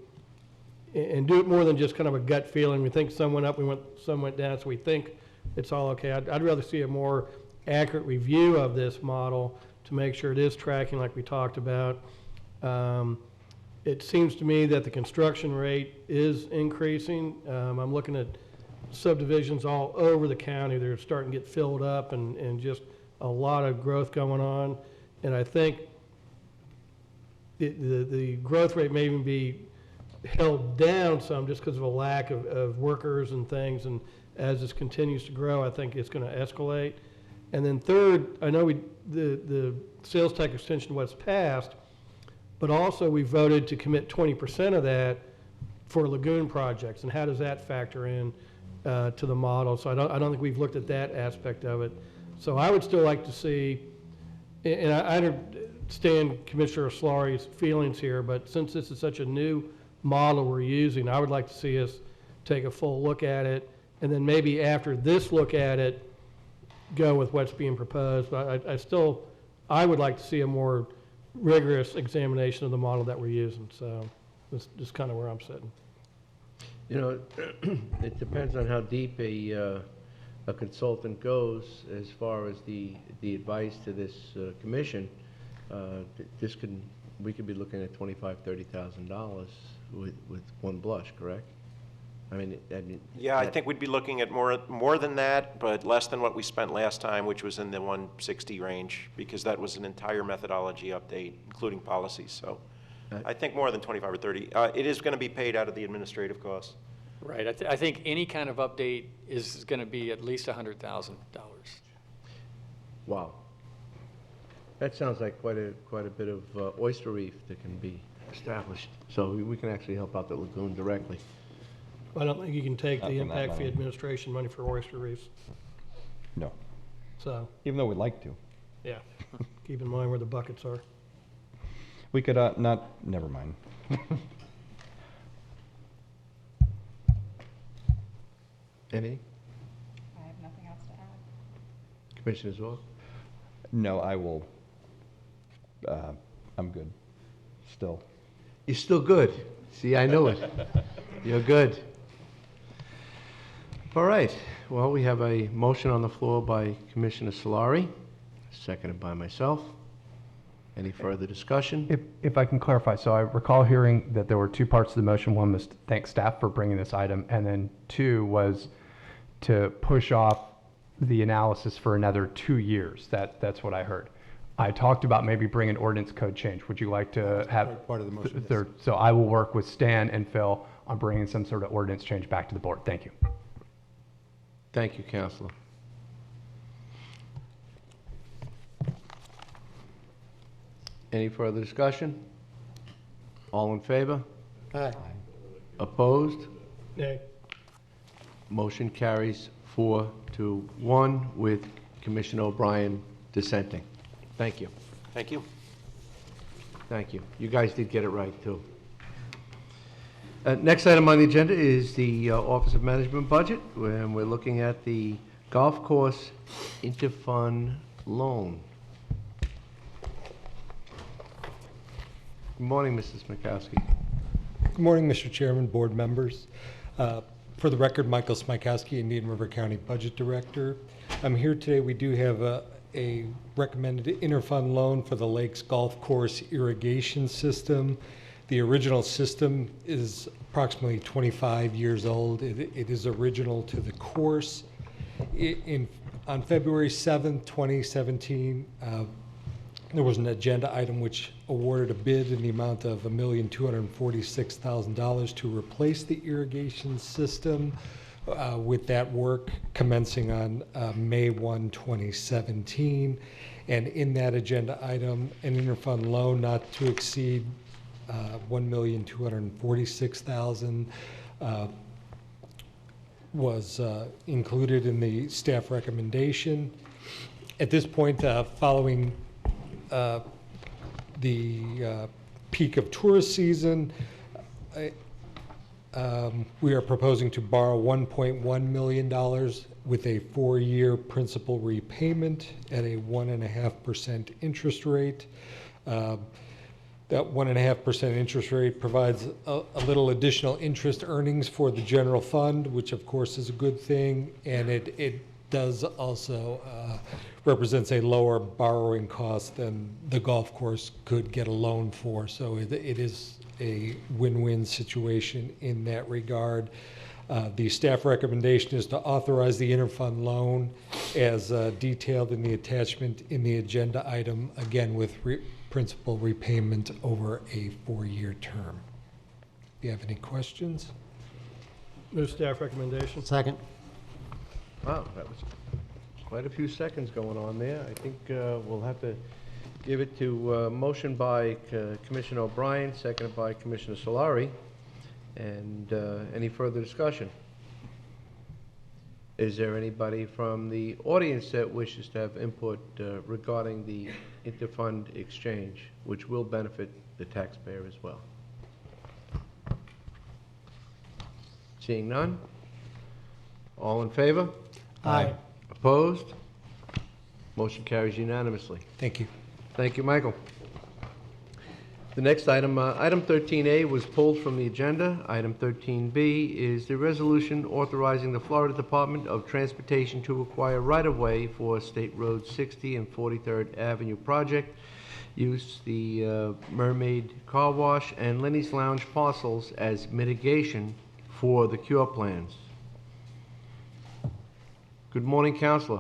and do it more than just kind of a gut feeling. We think some went up, some went down, so we think it's all okay. I'd rather see a more accurate review of this model to make sure it is tracking like we talked about. It seems to me that the construction rate is increasing. I'm looking at subdivisions all over the county. They're starting to get filled up and just a lot of growth going on. And I think the growth rate may even be held down some just because of a lack of workers and things. And as this continues to grow, I think it's going to escalate. And then third, I know the sales tax extension was passed, but also we voted to commit 20% of that for lagoon projects. And how does that factor in to the model? So I don't think we've looked at that aspect of it. So I would still like to see, and I understand Commissioner Solari's feelings here, but since this is such a new model we're using, I would like to see us take a full look at it, and then maybe after this look at it, go with what's being proposed. But I would like to see a more rigorous examination of the model that we're using. So that's just kind of where I'm sitting. You know, it depends on how deep a consultant goes as far as the advice to this commission. We could be looking at $25,000-$30,000 with one blush, correct? I mean, Yeah, I think we'd be looking at more than that, but less than what we spent last time, which was in the 160 range, because that was an entire methodology update, including policies. So I think more than 25 or 30. It is going to be paid out of the administrative costs. Right. I think any kind of update is going to be at least $100,000. Wow. That sounds like quite a bit of oyster reef that can be established. So we can actually help out the lagoon directly. I don't think you can take Not the from that impact fee money. administration money for oyster reefs. No. So, Even though we'd like to. yeah, keep in mind where the buckets are. We could never mind. Anything? I have nothing else to add. Commissioner Zorc? No, I will, I'm good, still. You're still good. See, I knew it. You're good. All right. Well, we have a motion on the floor by Commissioner Solari, seconded by myself. Any further discussion? If I can clarify, so I recall hearing that there were two parts to the motion. One was to thank staff for bringing this item, and then two was to push off the analysis for another 2 years. That's what I heard. I talked about maybe bringing ordinance code change. Would you like to have? Part of the motion, yes. Third. So I will work with Stan and Phil on bringing some sort of ordinance change back to the board. Thank you. Thank you, Counselor. Any further discussion? All in favor? Aye. Opposed? Nay. Motion carries 4-1 with Commissioner O'Brien dissenting. Thank you. Thank you. Thank you. You guys did get it right, too. Next item on the agenda is the Office of Management Budget, and we're looking at the golf course interfund loan. Good morning, Mrs. Smikowski. Good morning, Mr. Chairman, board members. For the record, Michael Smikowski, Indian River County Budget Director. I'm here today. We do have a recommended interfund loan for the Lakes Golf Course irrigation system. The original system is approximately 25 years old. It is original to the course. On February 7th, 2017, there was an agenda item which awarded a bid in the amount of $1,246,000 to replace the irrigation system, with that work commencing on May 1, 2017. And in that agenda item, an interfund loan not to exceed $1,246,000 was included in the staff recommendation. At this point, following the peak of tourist season, we are proposing to borrow $1.1 million with a 4-year principal repayment at a 1.5% interest rate. That 1.5% interest rate provides a little additional interest earnings for the general fund, which of course is a good thing, and it does also represents a lower borrowing cost than the golf course could get a loan for. So it is a win-win situation in that regard. The staff recommendation is to authorize the interfund loan as detailed in the attachment in the agenda item, again with principal repayment over a 4-year term. Do you have any questions? Move staff recommendation. Second. Wow, that was quite a few seconds going on there. I think we'll have to give it to motion by Commissioner O'Brien, seconded by Commissioner Solari. And any further discussion? Is there anybody from the audience that wishes to have input regarding the interfund exchange, which will benefit the taxpayer as well? Seeing none? All in favor? Aye. Opposed? Motion carries unanimously. Thank you. Thank you, Michael. The next item, item 13A, was pulled from the agenda. Item 13B is the resolution authorizing the Florida Department of Transportation to acquire right-of-way for State Road 60 and 43rd Avenue project, use the Mermaid Car Wash and Lenny's Lounge parcels as mitigation for the cure plans. Good morning, Counselor.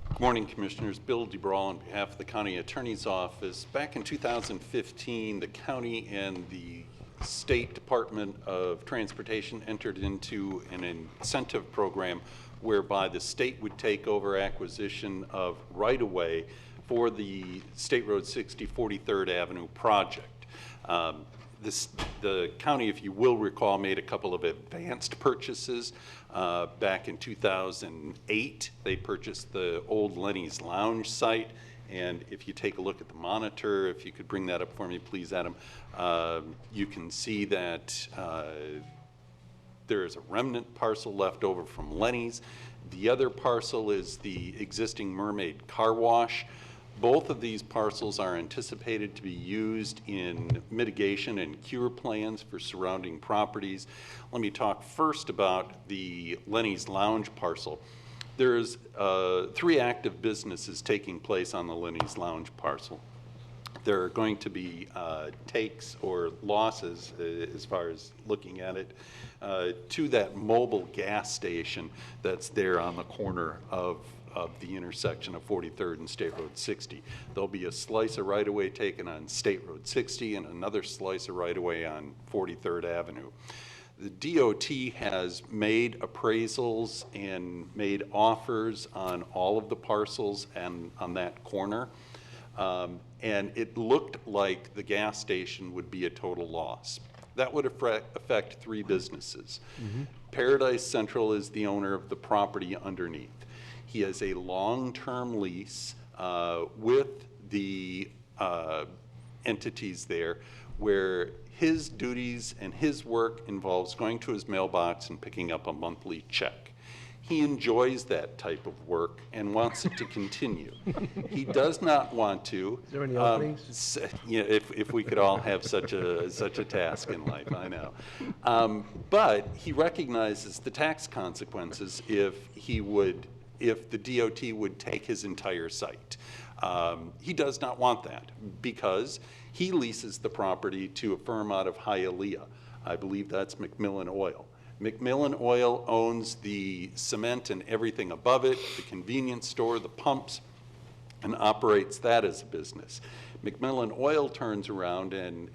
Good morning, Commissioners. Bill DeBrawl on behalf of the County Attorney's Office. Back in 2015, the county and the State Department of Transportation entered into an incentive program whereby the state would take over acquisition of right-of-way for the State Road 60 43rd Avenue project. The county, if you will recall, made a couple of advanced purchases. Back in 2008, they purchased the old Lenny's Lounge site. And if you take a look at the monitor, if you could bring that up for me, please, Adam, you can see that there is a remnant parcel left over from Lenny's. The other parcel is the existing Mermaid Car Wash. Both of these parcels are anticipated to be used in mitigation and cure plans for surrounding properties. Let me talk first about the Lenny's Lounge parcel. There's 3 active businesses taking place on the Lenny's Lounge parcel. There are going to be takes or losses, as far as looking at it, to that mobile gas station that's there on the corner of the intersection of 43rd and State Road 60. There'll be a slice of right-of-way taken on State Road 60 and another slice of right-of-way on 43rd Avenue. The DOT has made appraisals and made offers on all of the parcels and on that corner. And it looked like the gas station would be a total loss. That would affect 3 businesses. Paradise Central is the owner of the property underneath. He has a long-term lease with the entities there where his duties and his work involves going to his mailbox and picking up a monthly check. He enjoys that type of work and wants it to continue. He does not want to. Is there any openings? If we could all have such a task in life, I know. But he recognizes the tax consequences if the DOT would take his entire site. He does not want that because he leases the property to a firm out of Hialeah. I believe that's McMillan Oil. McMillan Oil owns the cement and everything above it, the convenience store, the pumps, and operates that as a business. McMillan Oil turns around and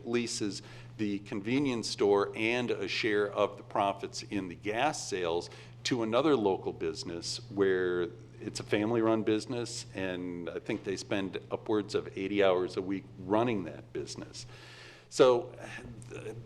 leases the convenience store and a share of the profits in the gas sales to another local business where it's a family-run business, and I think they spend upwards of 80 hours a week running that business. So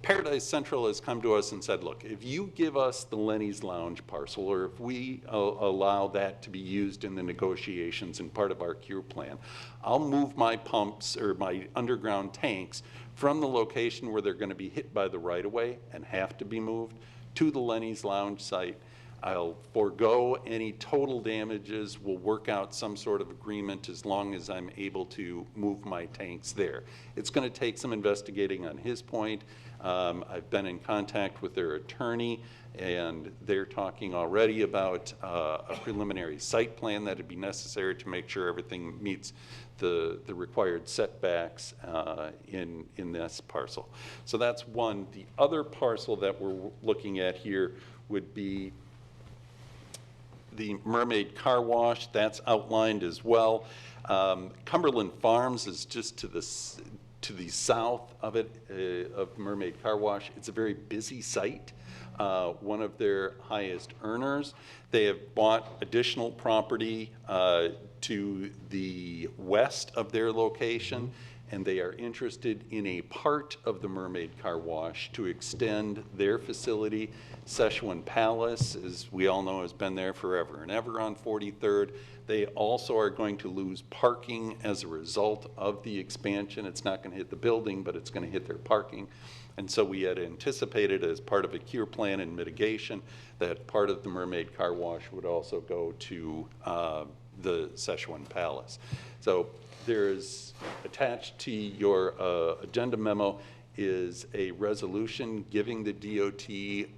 Paradise Central has come to us and said, look, if you give us the Lenny's Lounge parcel, or if we allow that to be used in the negotiations and part of our cure plan, I'll move my pumps or my underground tanks from the location where they're going to be hit by the right-of-way and have to be moved to the Lenny's Lounge site. I'll forego any total damages. We'll work out some sort of agreement as long as I'm able to move my tanks there. It's going to take some investigating on his point. I've been in contact with their attorney, and they're talking already about a preliminary site plan that would be necessary to make sure everything meets the required setbacks in this parcel. So that's one. The other parcel that we're looking at here would be the Mermaid Car Wash. That's outlined as well. Cumberland Farms is just to the south of it, of Mermaid Car Wash. It's a very busy site, one of their highest earners. They have bought additional property to the west of their location, and they are interested in a part of the Mermaid Car Wash to extend their facility. Szechuan Palace, as we all know, has been there forever and ever on 43rd. They also are going to lose parking as a result of the expansion. It's not going to hit the building, but it's going to hit their parking. And so we had anticipated, as part of a cure plan and mitigation, that part of the Mermaid Car Wash would also go to the Szechuan Palace. So there's attached to your agenda memo is a resolution giving the DOT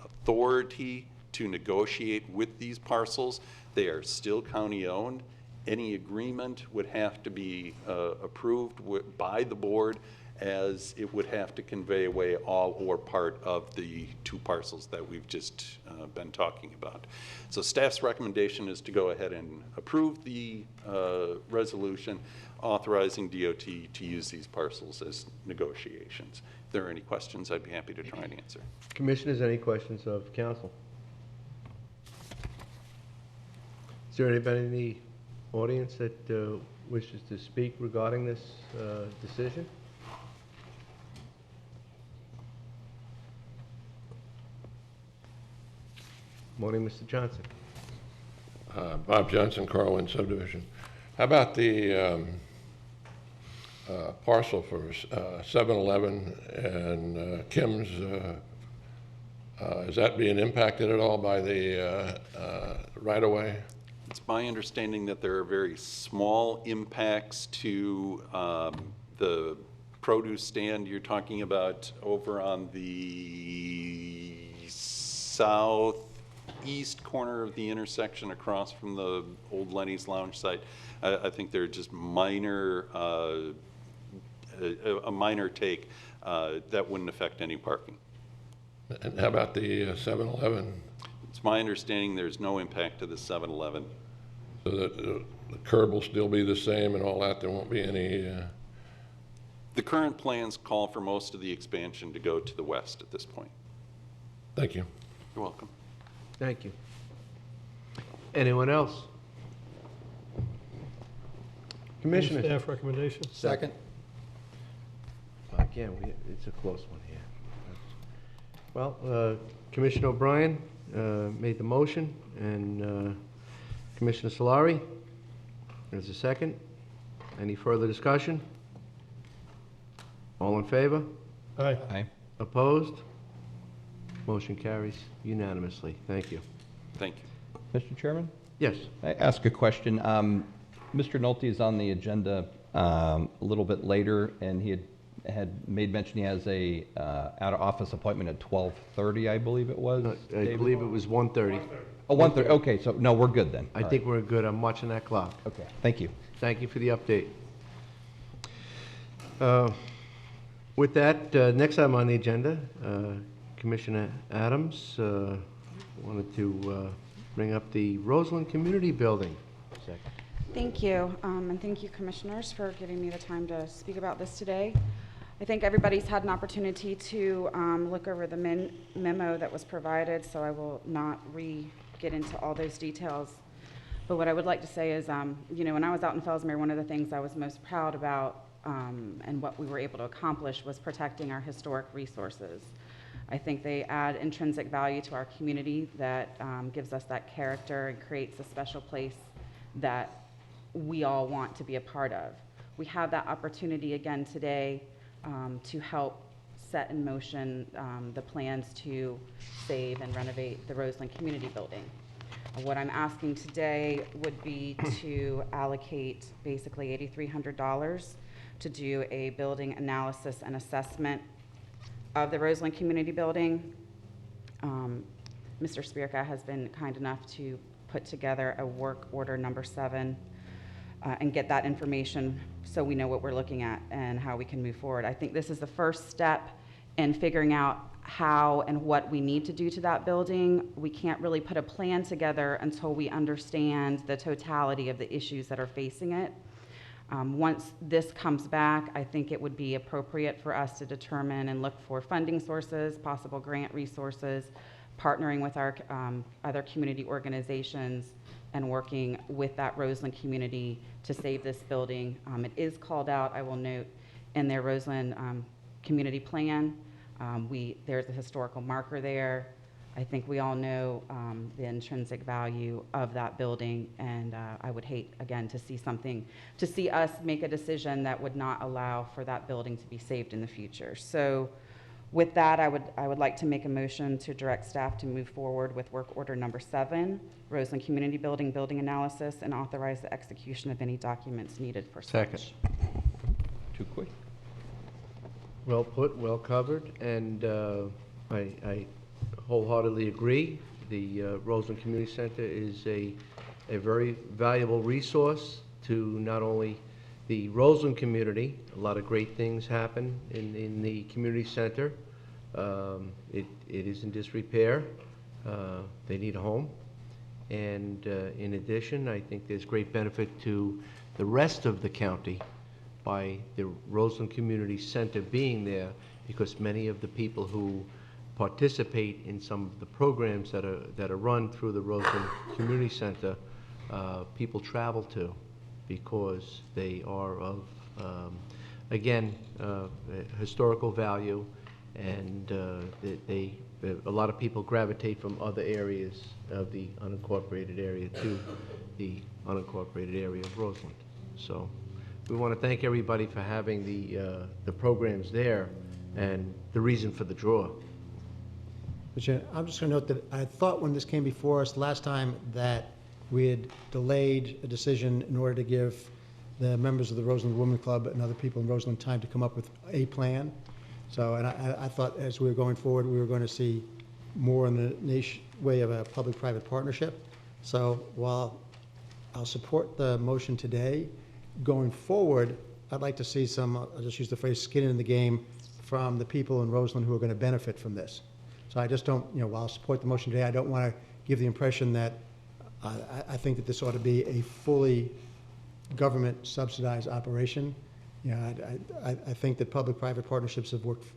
authority to negotiate with these parcels. They are still county-owned. Any agreement would have to be approved by the board, as it would have to convey away all or part of the two parcels that we've just been talking about. So staff's recommendation is to go ahead and approve the resolution authorizing DOT to use these parcels as negotiations. If there are any questions, I'd be happy to try and answer. Commissioners, any questions of council? Is there anybody in the audience that wishes to speak regarding this decision? Morning, Mr. Johnson. Bob Johnson, Carlin Subdivision. How about the parcel for 7-Eleven and Kim's? Is that being impacted at all by the right-of-way? It's my understanding that there are very small impacts to the produce stand you're talking about over on the southeast corner of the intersection across from the old Lenny's Lounge site. I think they're just minor, a minor take that wouldn't affect any parking. And how about the 7-Eleven? It's my understanding there's no impact to the 7-Eleven. So that the curb will still be the same and all that? There won't be any... The current plans call for most of the expansion to go to the west at this point. Thank you. You're welcome. Thank you. Anyone else? Commissioners? Staff recommendation. Second. Again, it's a close one here. Well, Commissioner O'Brien made the motion, and Commissioner Solari, there's a second. Any further discussion? All in favor? Aye. Aye. Opposed? Motion carries unanimously. Thank you. Thank you. Mr. Chairman? Yes. I ask a question. Mr. Nolte is on the agenda a little bit later, and he had made mention he has a out-of-office appointment at 12:30, I believe it was. I believe it was 1:30. Oh, 1:30. Okay, so no, we're good then. I think we're good. I'm watching that clock. Okay, thank you. Thank you for the update. With that, next item on the agenda, Commissioner Adams wanted to bring up the Roseland Community Building. Thank you, and thank you, commissioners, for giving me the time to speak about this today. I think everybody's had an opportunity to look over the memo that was provided, so I will not get into all those details. But what I would like to say is, you know, when I was out in Fellsmere, one of the things I was most proud about and what we were able to accomplish was protecting our historic resources. I think they add intrinsic value to our community that gives us that character and creates a special place that we all want to be a part of. We have that opportunity again today to help set in motion the plans to save and renovate the Roseland Community Building. What I'm asking today would be to allocate basically $8,300 to do a building analysis and assessment of the Roseland Community Building. Mr. Spierka has been kind enough to put together a work order number 7 and get that information so we know what we're looking at and how we can move forward. I think this is the first step in figuring out how and what we need to do to that building. We can't really put a plan together until we understand the totality of the issues that are facing it. Once this comes back, I think it would be appropriate for us to determine and look for funding sources, possible grant resources, partnering with our other community organizations and working with that Roseland community to save this building. It is called out, I will note, in their Roseland community plan. There's a historical marker there. I think we all know the intrinsic value of that building, and I would hate, again, to see us make a decision that would not allow for that building to be saved in the future. So with that, I would like to make a motion to direct staff to move forward with work order number 7, Roseland Community Building, building analysis, and authorize the execution of any documents needed for such. Second. Too quick. Well put, well covered, and I wholeheartedly agree. The Roseland Community Center is a very valuable resource to not only the Roseland community. A lot of great things happen in the community center. It is in disrepair. They need a home. And in addition, I think there's great benefit to the rest of the county by the Roseland Community Center being there, because many of the people who participate in some of the programs that are run through the Roseland Community Center, people travel to because they are of, again, historical value, and a lot of people gravitate from other areas of the unincorporated area to the unincorporated area of Roseland. So we want to thank everybody for having the programs there and the reason for the draw. I'm just going to note that I thought when this came before us last time that we had delayed a decision in order to give the members of the Roseland Women's Club and other people in Roseland time to come up with a plan. So, and I thought as we were going forward, we were going to see more in the way of a public-private partnership. So while I'll support the motion today, going forward, I'd like to see some, I'll just use the phrase, skin in the game from the people in Roseland who are going to benefit from this. So I just don't, while I support the motion today, I don't want to give the impression that I think that this ought to be a fully government subsidized operation. I think that public-private partnerships have worked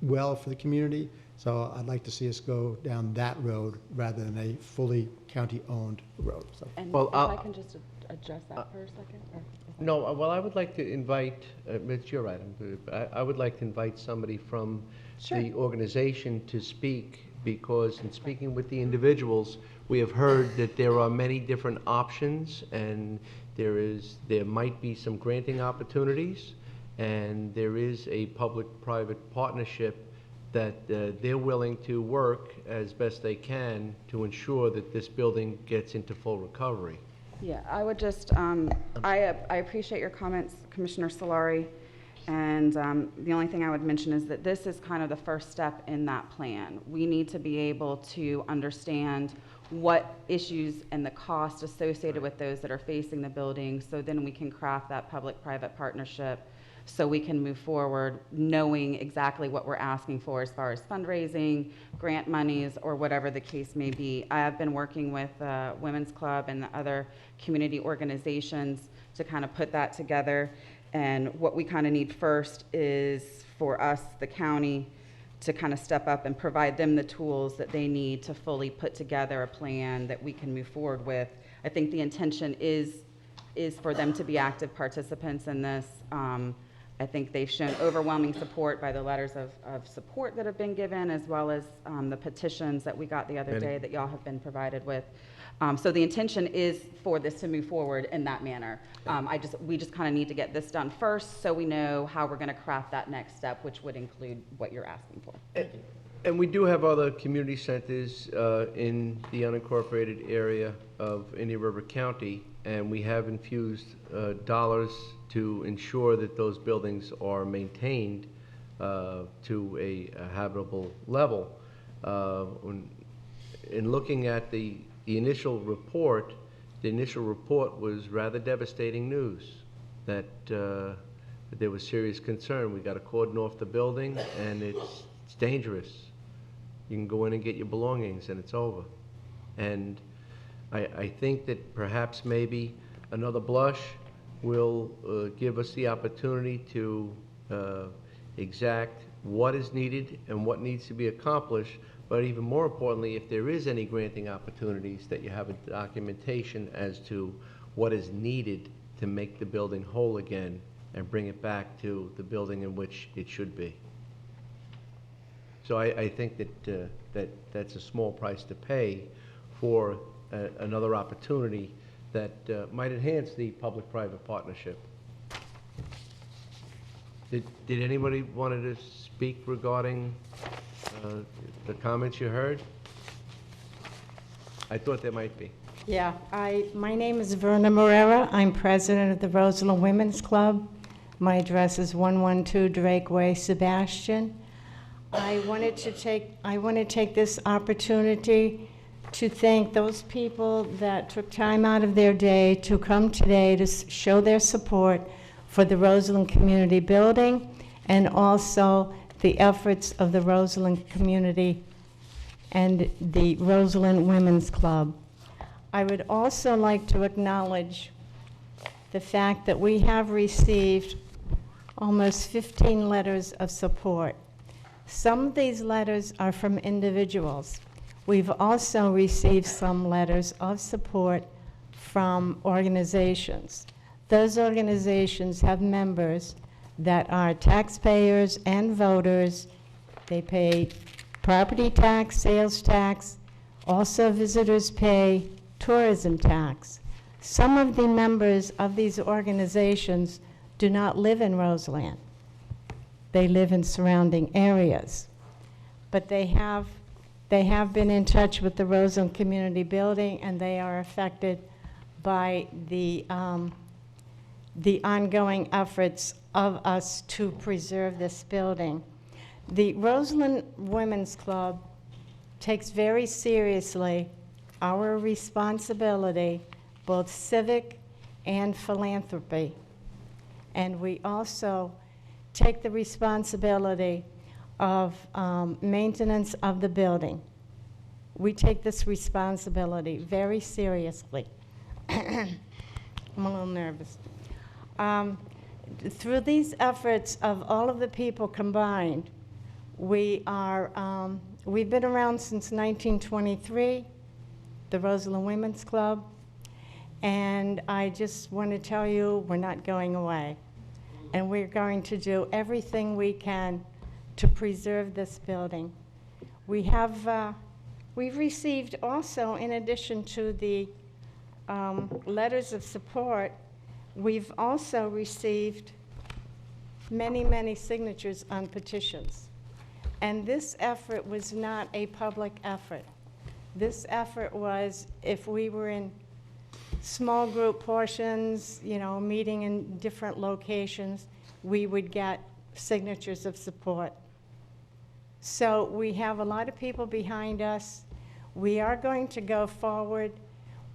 well for the community, so I'd like to see us go down that road rather than a fully county-owned road. So. And well, if I can just address that for a second? No, well, I would like to invite, it's your item, I would like to invite somebody from the organization to speak, because in speaking with the individuals, we have heard that there are many different options, and there might be some granting opportunities, and there is a public-private partnership that they're willing to work as best they can to ensure that this building gets into full recovery. Yeah, I would just, I appreciate your comments, Commissioner Solari, and the only thing I would mention is that this is kind of the first step in that plan. We need to be able to understand what issues and the cost associated with those that are facing the building, so then we can craft that public-private partnership so we can move forward knowing exactly what we're asking for as far as fundraising, grant monies, or whatever the case may be. I have been working with Women's Club and the other community organizations to kind of put that together. And what we kind of need first is for us, the county, to kind of step up and provide them the tools that they need to fully put together a plan that we can move forward with. I think the intention is for them to be active participants in this. I think they've shown overwhelming support by the letters of support that have been given, as well as the petitions that we got the other day that y'all have been provided with. So the intention is for this to move forward in that manner. We just kind of need to get this done first so we know how we're going to craft that next step, which would include what you're asking for. And we do have other community centers in the unincorporated area of Indian River County, and we have infused dollars to ensure that those buildings are maintained to a habitable level. In looking at the initial report, was rather devastating news that there was serious concern. We got a cordon off the building, and it's dangerous. You can go in and get your belongings, and it's over. And I think that perhaps maybe another blush will give us the opportunity to exact what is needed and what needs to be accomplished. But even more importantly, if there is any granting opportunities, that you have a documentation as to what is needed to make the building whole again and bring it back to the building in which it should be. So I think that that's a small price to pay for another opportunity that might enhance the public-private partnership. Did anybody want to speak regarding the comments you heard? I thought there might be. Yeah, my name is Verna Morera. I'm president of the Roseland Women's Club. My address is 112 Drake Way, Sebastian. I want to take this opportunity to thank those people that took time out of their day to come today to show their support for the Roseland Community Building and also the efforts of the Roseland community and the Roseland Women's Club. I would also like to acknowledge the fact that we have received almost 15 letters of support. Some of these letters are from individuals. We've also received some letters of support from organizations. Those organizations have members that are taxpayers and voters. They pay property tax, sales tax, also visitors pay tourism tax. Some of the members of these organizations do not live in Roseland. They live in surrounding areas. But they have been in touch with the Roseland Community Building, and they are affected by the ongoing efforts of us to preserve this building. The Roseland Women's Club takes very seriously our responsibility, both civic and philanthropy. And we also take the responsibility of maintenance of the building. We take this responsibility very seriously. I'm a little nervous. Through these efforts of all of the people combined, we've been around since 1923, the Roseland Women's Club, and I just want to tell you we're not going away. And we're going to do everything we can to preserve this building. We've received also, in addition to the letters of support, we've also received many, many signatures on petitions. And this effort was not a public effort. This effort was, if we were in small group portions, meeting in different locations, we would get signatures of support. So we have a lot of people behind us. We are going to go forward.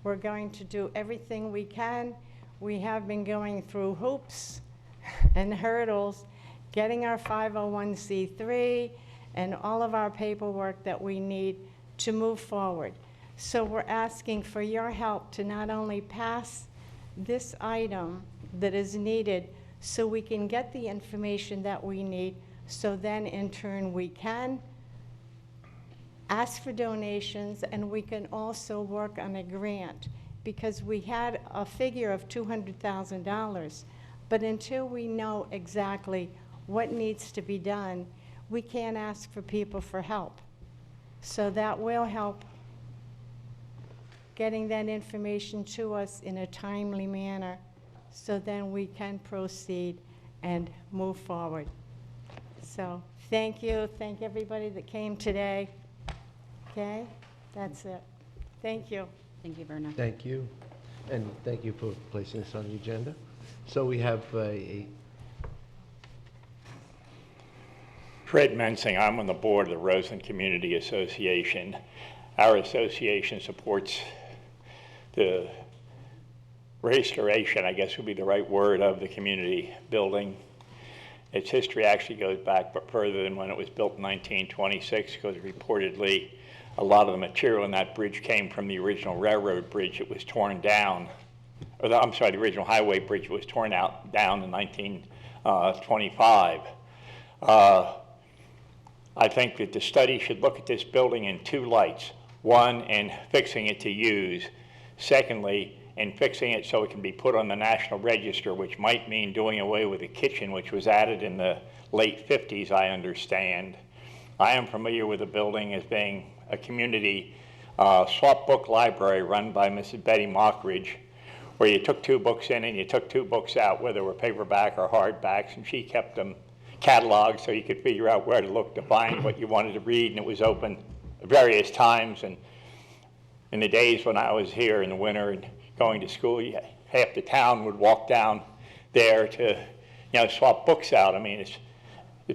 We're going to do everything we can. We have been going through hoops and hurdles getting our 501c3 and all of our paperwork that we need to move forward. So we're asking for your help to not only pass this item that is needed so we can get the information that we need, so then in turn we can ask for donations and we can also work on a grant, because we had a figure of $200,000, but until we know exactly what needs to be done, we can't ask for people for help. So that will help getting that information to us in a timely manner, so then we can proceed and move forward. So thank you. Thank everybody that came today. Okay? That's it. Thank you. Thank you, Verna. Thank you, and thank you for placing this on the agenda. So we have Fred Mensing, I'm on the board of the Roseland Community Association. Our association supports the restoration, I guess would be the right word, of the community building. Its history actually goes back but further than when it was built in 1926, because reportedly a lot of the material in that bridge came from the original railroad bridge. It was torn down, or I'm sorry, the original highway bridge was torn down in 1925. I think that the study should look at this building in two lights. One, in fixing it to use. Secondly, in fixing it so it can be put on the National Register, which might mean doing away with the kitchen, which was added in the late 50s, I understand. I am familiar with the building as being a community swap book library run by Mrs. Betty Mockridge, where you took 2 books in and you took 2 books out, whether they were paperback or hardbacks, and she kept them cataloged so you could figure out where to look to find what you wanted to read, and it was open at various times. And in the days when I was here in the winter and going to school, half the town would walk down there to, swap books out. I mean, it's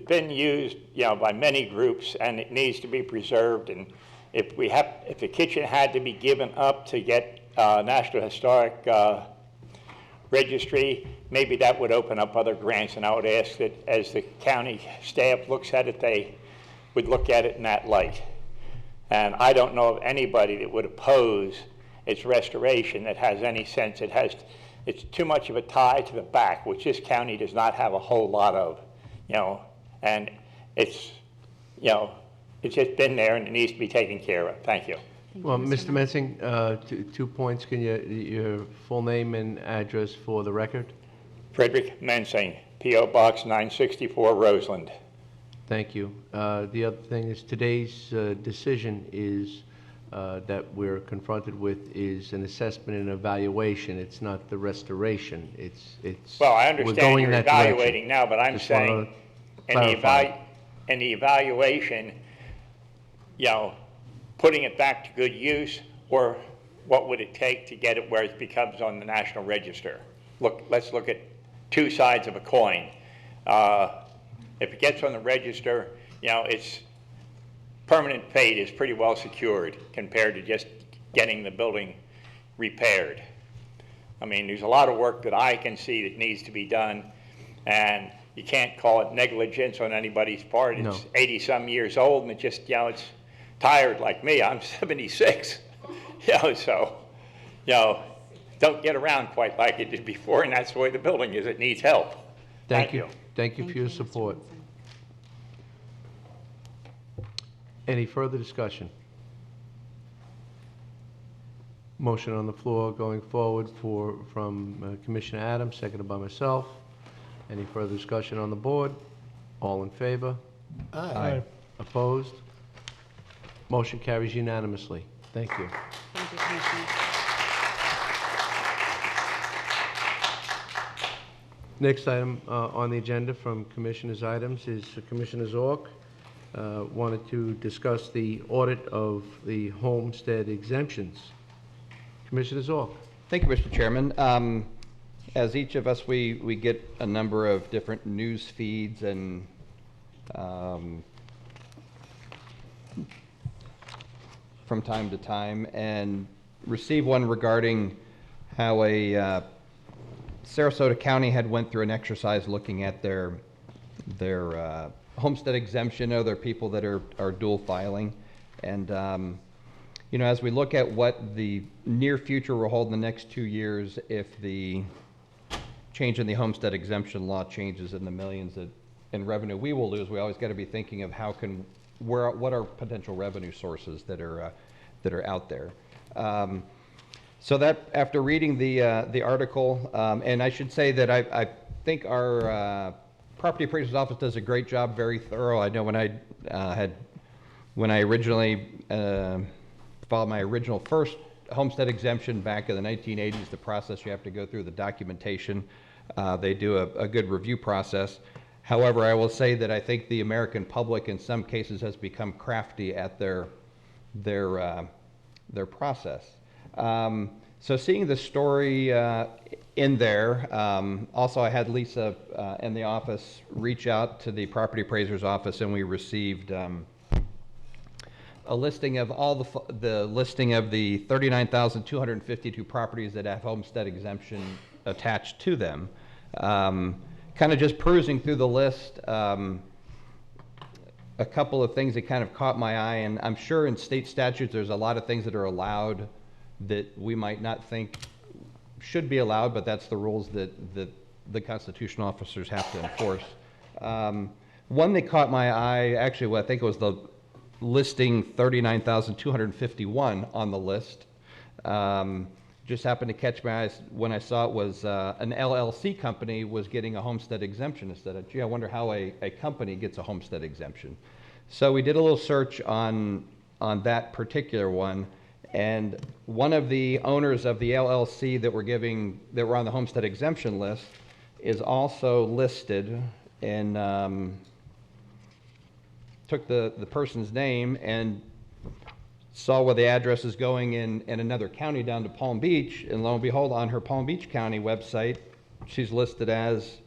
been used, by many groups, and it needs to be preserved. And if the kitchen had to be given up to get National Historic Registry, maybe that would open up other grants. And I would ask that as the county staff looks at it, they would look at it in that light. And I don't know of anybody that would oppose its restoration that has any sense. It's too much of a tie to the back, which this county does not have a whole lot of, and it's just been there and it needs to be taken care of. Thank you. Well, Mr. Mensing, 2 points. Can your full name and address for the record? Frederick Mensing, P.O. Box 964, Roseland. Thank you. The other thing is today's decision is that we're confronted with is an assessment and evaluation. It's not the restoration. It's. Well, I we're understand going you're in that evaluating direction. now, but I'm Just wanna saying in clarify. the evaluation, putting it back to good use, or what would it take to get it where it becomes on the National Register? Let's look at 2 sides of a coin. If it gets on the register, its permanent fate is pretty well secured compared to just getting the building repaired. I mean, there's a lot of work that I can see that needs to be done, and you can't call it negligence on anybody's part. It's 80-some years old, and it just, it's tired like me. I'm 76, so, don't get around quite like it did before, and that's the way the building is. It needs help. Thank you. Thank you for your support. Any further discussion? Motion on the floor going forward from Commissioner Adams, seconded by myself. Any further discussion on the board? All in favor? Aye. Opposed? Motion carries unanimously. Thank you. Thank you, Commissioner. Next item on the agenda from Commissioners' items is Commissioner Zork wanted to discuss the audit of the homestead exemptions. Commissioner Zork. Thank you, Mr. Chairman. As each of us, we get a number of different news feeds and from time to time, and receive one regarding how a Sarasota County had went through an exercise looking at their homestead exemption, other people that are dual filing. And, you know, as we look at what the near future will hold in the next 2 years, if the change in the homestead exemption law changes in the millions in revenue we will lose, we always got to be thinking of what are potential revenue sources that are out there. So that, after reading the article, and I should say that I think our property appraiser's office does a great job, very thorough. I know when I originally filed my original first homestead exemption back in the 1980s, the process you have to go through, the documentation, they do a good review process. However, I will say that I think the American public in some cases has become crafty at their process. So seeing the story in there, also I had Lisa in the office reach out to the property appraiser's office, and we received a listing of all the listing of the 39,252 properties that have homestead exemption attached to them. Kind of just perusing through the list, a couple of things that kind of caught my eye, and I'm sure in state statutes there's a lot of things that are allowed that we might not think should be allowed, but that's the rules that the constitutional officers have to enforce. One that caught my eye, actually, well, I think it was the listing 39,251 on the list. Just happened to catch my eyes when I saw it was an LLC company was getting a homestead exemption. Instead of, gee, I wonder how a company gets a homestead exemption. So we did a little search on that particular one, and one of the owners of the LLC that were on the homestead exemption list is also listed, and took the person's name and saw where the address is going in another county down to Palm Beach, and lo and behold, on her Palm Beach County website, she's listed as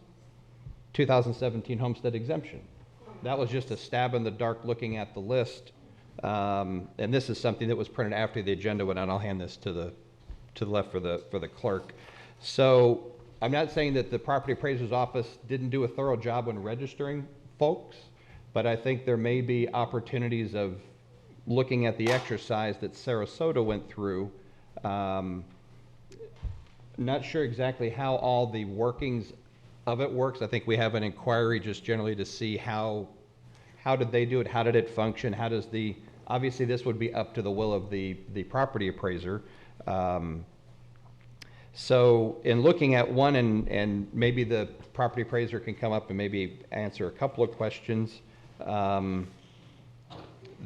2017 homestead exemption. That was just a stab in the dark looking at the list. And this is something that was printed after the agenda went out. I'll hand this to the left for the clerk. So I'm not saying that the property appraiser's office didn't do a thorough job when registering folks, but I think there may be opportunities of looking at the exercise that Sarasota went through. Not sure exactly how all the workings of it works. I think we have an inquiry just generally to see how did they do it, how did it function, how does obviously this would be up to the will of the property appraiser. So in looking at one, and maybe the property appraiser can come up and maybe answer a couple of questions,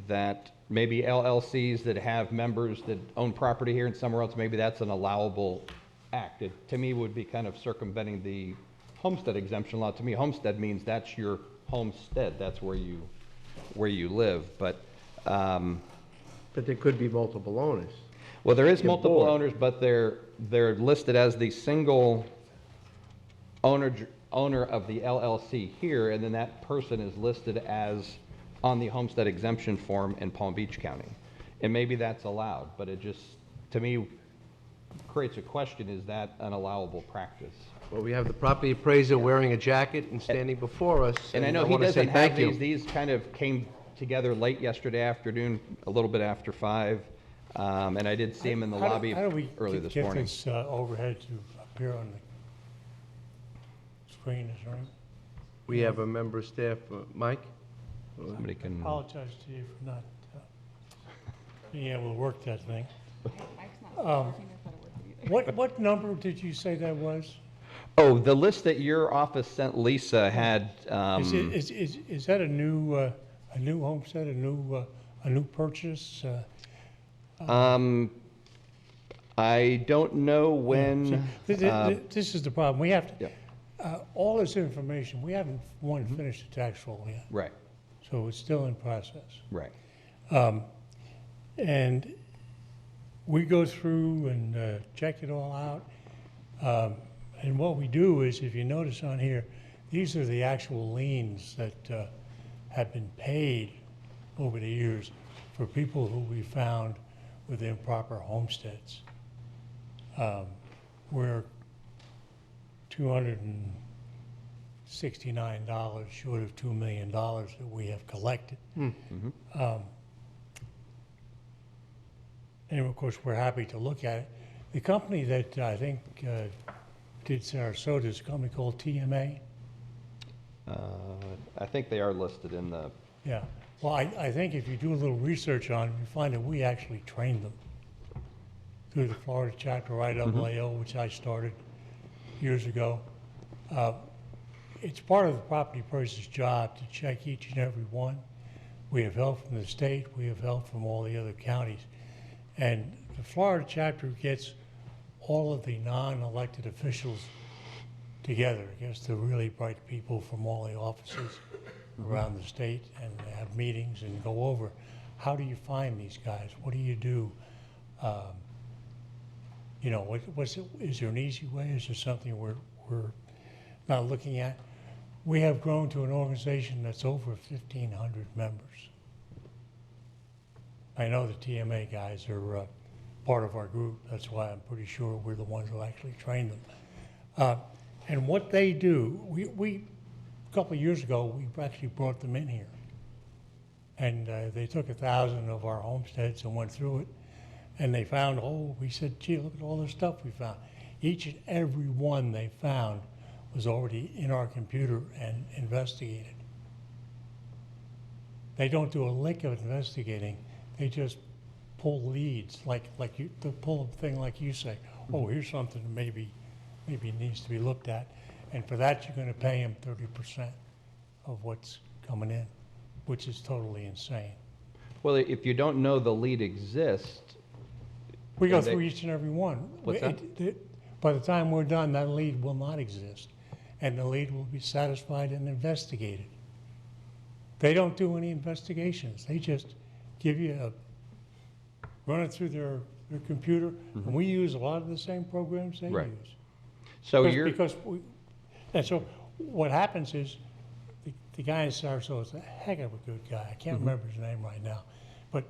that maybe LLCs that have members that own property here and somewhere else, maybe that's an allowable act. It, to me, would be kind of circumventing the homestead exemption law. To me, homestead means that's your homestead. That's where you live. But there could be multiple owners. Well, there is multiple owners, but they're listed as the single owner of the LLC here, and then that person is listed as on the homestead exemption form in Palm Beach County. And maybe that's allowed, but it just, to me, creates a question, is that an allowable practice? Well, we have the property appraiser wearing a jacket and standing before us. And I know he doesn't have these. These kind of came together late yesterday afternoon, a little bit after 5. And I did see him in the lobby early this morning. How do we get this overhead to appear on the screen? Is there any? We have a member of staff, Mike? Somebody can. I apologize to you for not being able to work that thing. What number did you say that was? Oh, the list that your office sent Lisa had. Is that a new homestead, a new purchase? I don't know when. This is the problem. We have to, all this information. We haven't finished the tax roll yet. Right. So it's still in process. Right. And we go through and check it all out. And what we do is, if you notice on here, these are the actual liens that have been paid over the years for people who we found with improper homesteads. Where $269 short of $2 million that we have collected. Mhm. And of course, we're happy to look at it. The company that I think did Sarasota is a company called TMA. I think they are listed in the, Yeah. Well, I think if you do a little research on them, you find that we actually trained them through the Florida chapter IAAO, which I started years ago. It's part of the property appraiser's job to check each and every one. We have help from the state. We have help from all the other counties. And the Florida chapter gets all of the non-elected officials together. It gets the really bright people from all the offices around the state, and they have meetings and go over, how do you find these guys? What do you do? You know, is there an easy way? Is there something we're not looking at? We have grown to an organization that's over 1,500 members. I know the TMA guys are part of our group. That's why I'm pretty sure we're the ones who actually trained them. And what they do, a couple of years ago, we actually brought them in here. And they took 1,000 of our homesteads and went through it. And they found, we said, gee, look at all the stuff we found. Each and every one they found was already in our computer and investigated. They don't do a lick of investigating. They just pull leads, like you, to pull a thing like you say, here's something that maybe needs to be looked at. And for that, you're going to pay them 30% of what's coming in, which is totally insane. well, if you don't know the lead exists. We go through each and every one. What's that? By the time we're done, that lead will not exist, and the lead will be satisfied and investigated. They don't do any investigations. They just give you run it through their computer, and we use a lot of the same programs they Right. use. So And so what happens is the guy in Sarasota is a heck of a good guy. I can't remember his name right now, but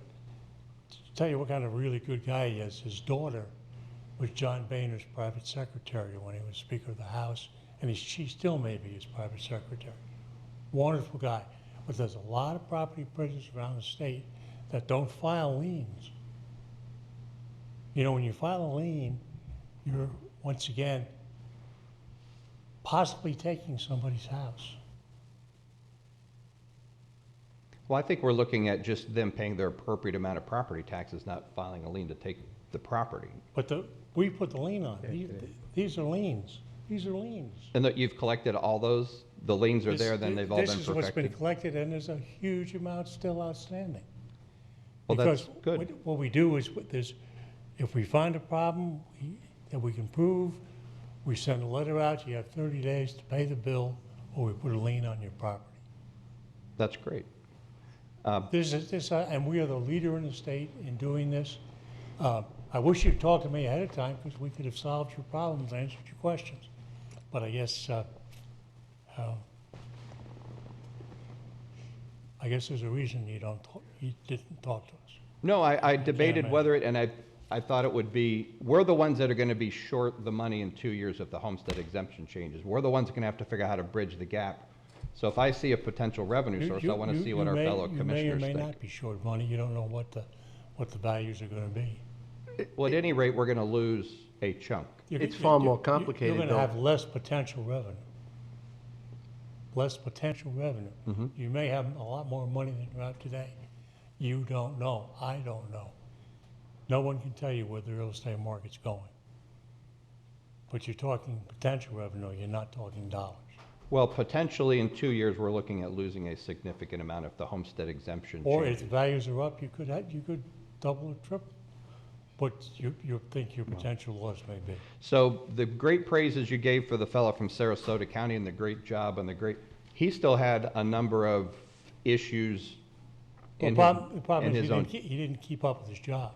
to tell you what kind of really good guy he is, his daughter was John Boehner's private secretary when he was Speaker of the House, and she still may be his private secretary. Wonderful guy. But there's a lot of property appraisers around the state that don't file liens. You know, when you file a lien, you're, once again, possibly taking somebody's house. Well, I think we're looking at just them paying their appropriate amount of property taxes, not filing a lien to take the property. But we put the lien on. These are liens. These are liens. And that you've collected all those, the liens are there, then they've all been This is what's been perfected? collected, and there's a huge amount still outstanding. Well, that's Because good. what we do is, if we find a problem that we can prove, we send a letter out, you have 30 days to pay the bill, or we put a lien on your property. That's great. And we are the leader in the state in doing this. I wish you'd talked to me ahead of time, because we could have solved your problems, answered your questions. But I guess there's a reason you didn't talk to us. No, I debated imagine. whether it, and I thought it would be, we're the ones that are gonna be short the money in 2 years if the homestead exemption changes. We're the ones that are gonna have to figure out how to bridge the gap. So if I see a potential revenue source, I wanna see what our fellow commissioners You may or may think. not be short money. You don't know what the values are gonna be. Well, at any rate, we're gonna lose a chunk. It's far more complicated, You're though. gonna have less potential revenue. Less potential revenue. You may have a lot more money than you have today. You don't know. I don't know. No one can tell you where the real estate market's going. But you're talking potential revenue, you're not talking dollars. Well, potentially in 2 years, we're looking at losing a significant amount if the homestead exemption Or changes. if the values are up, you could double or triple what you think your potential loss may be. So the great praises you gave for the fellow from Sarasota County and the great job and he still had a number of issues in The problem his is own. he didn't keep up with his job.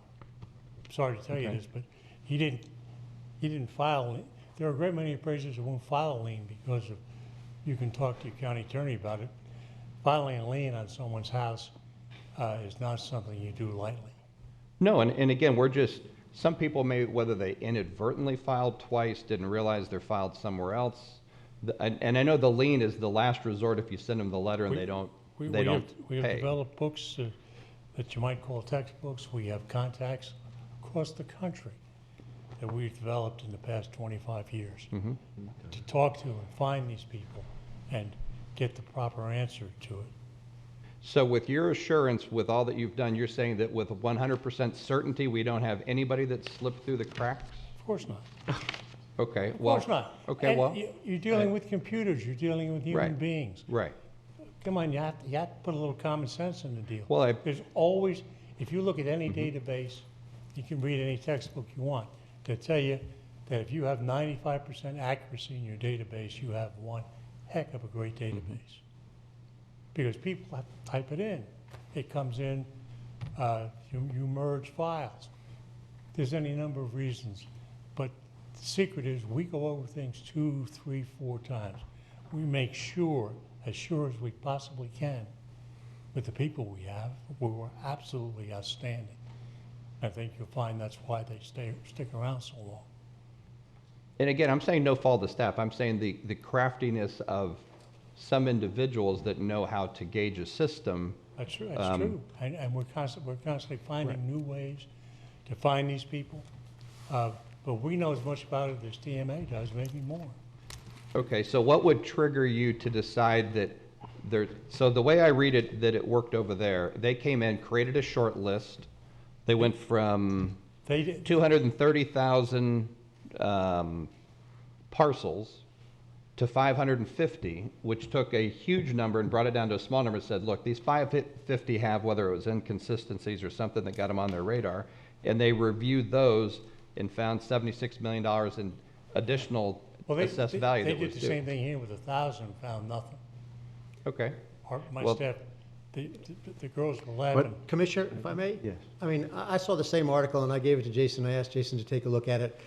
Sorry to tell you Okay. this, but he didn't file. There are a great many appraisers who won't file a lien because of, you can talk to your county attorney about it. Filing a lien on someone's house is not something you do lightly. No, and again, we're just some people may, whether they inadvertently filed twice, didn't realize they're filed somewhere else. And I know the lien is the last resort if you send them the letter and they don't We pay. have developed books that you might call textbooks. We have contacts across the country that we've developed in the past 25 years to talk to and find these people and get the proper answer to it. So with your assurance, with all that you've done, you're saying that with 100% certainty, we don't have anybody that slipped through the cracks? Of course not. Okay, Of well. course not. Okay, And well. you're dealing with computers, you're dealing with human Right. beings. Right. Come on, you have to put a little common sense in the deal. Well, There's always, if you look at any database, you can read any textbook you want, they'll tell you that if you have 95% accuracy in your database, you have one heck of a great database. Because people have to type it in. It comes in, you merge files. There's any number of reasons. But the secret is we go over things 2, 3, 4 times. We make sure, as sure as we possibly can, with the people we have, we're absolutely outstanding. I think you'll find that's why they stick around so long. And again, I'm saying no fault of staff. I'm saying the craftiness of some individuals that know how to gauge a system. That's true. That's true. And we're constantly finding new ways to find these people. But we know as much about it as DMA does, maybe more. Okay, so what would trigger you to decide that there, so the way I read it, that it worked over there, they came in, created a short list. They went from 230,000 parcels to 550, which took a huge number and brought it down to a small number and said, look, these 550 have, whether it was inconsistencies or something that got them on their radar, and they reviewed those and found $76 million in additional assessed value that was due. They did the same thing here with 1,000 and found nothing. Okay. My staff, the girls were laughing. Commissioner, if I may? Yes. I mean, I saw the same article and I gave it to Jason. I asked Jason to take a look at it.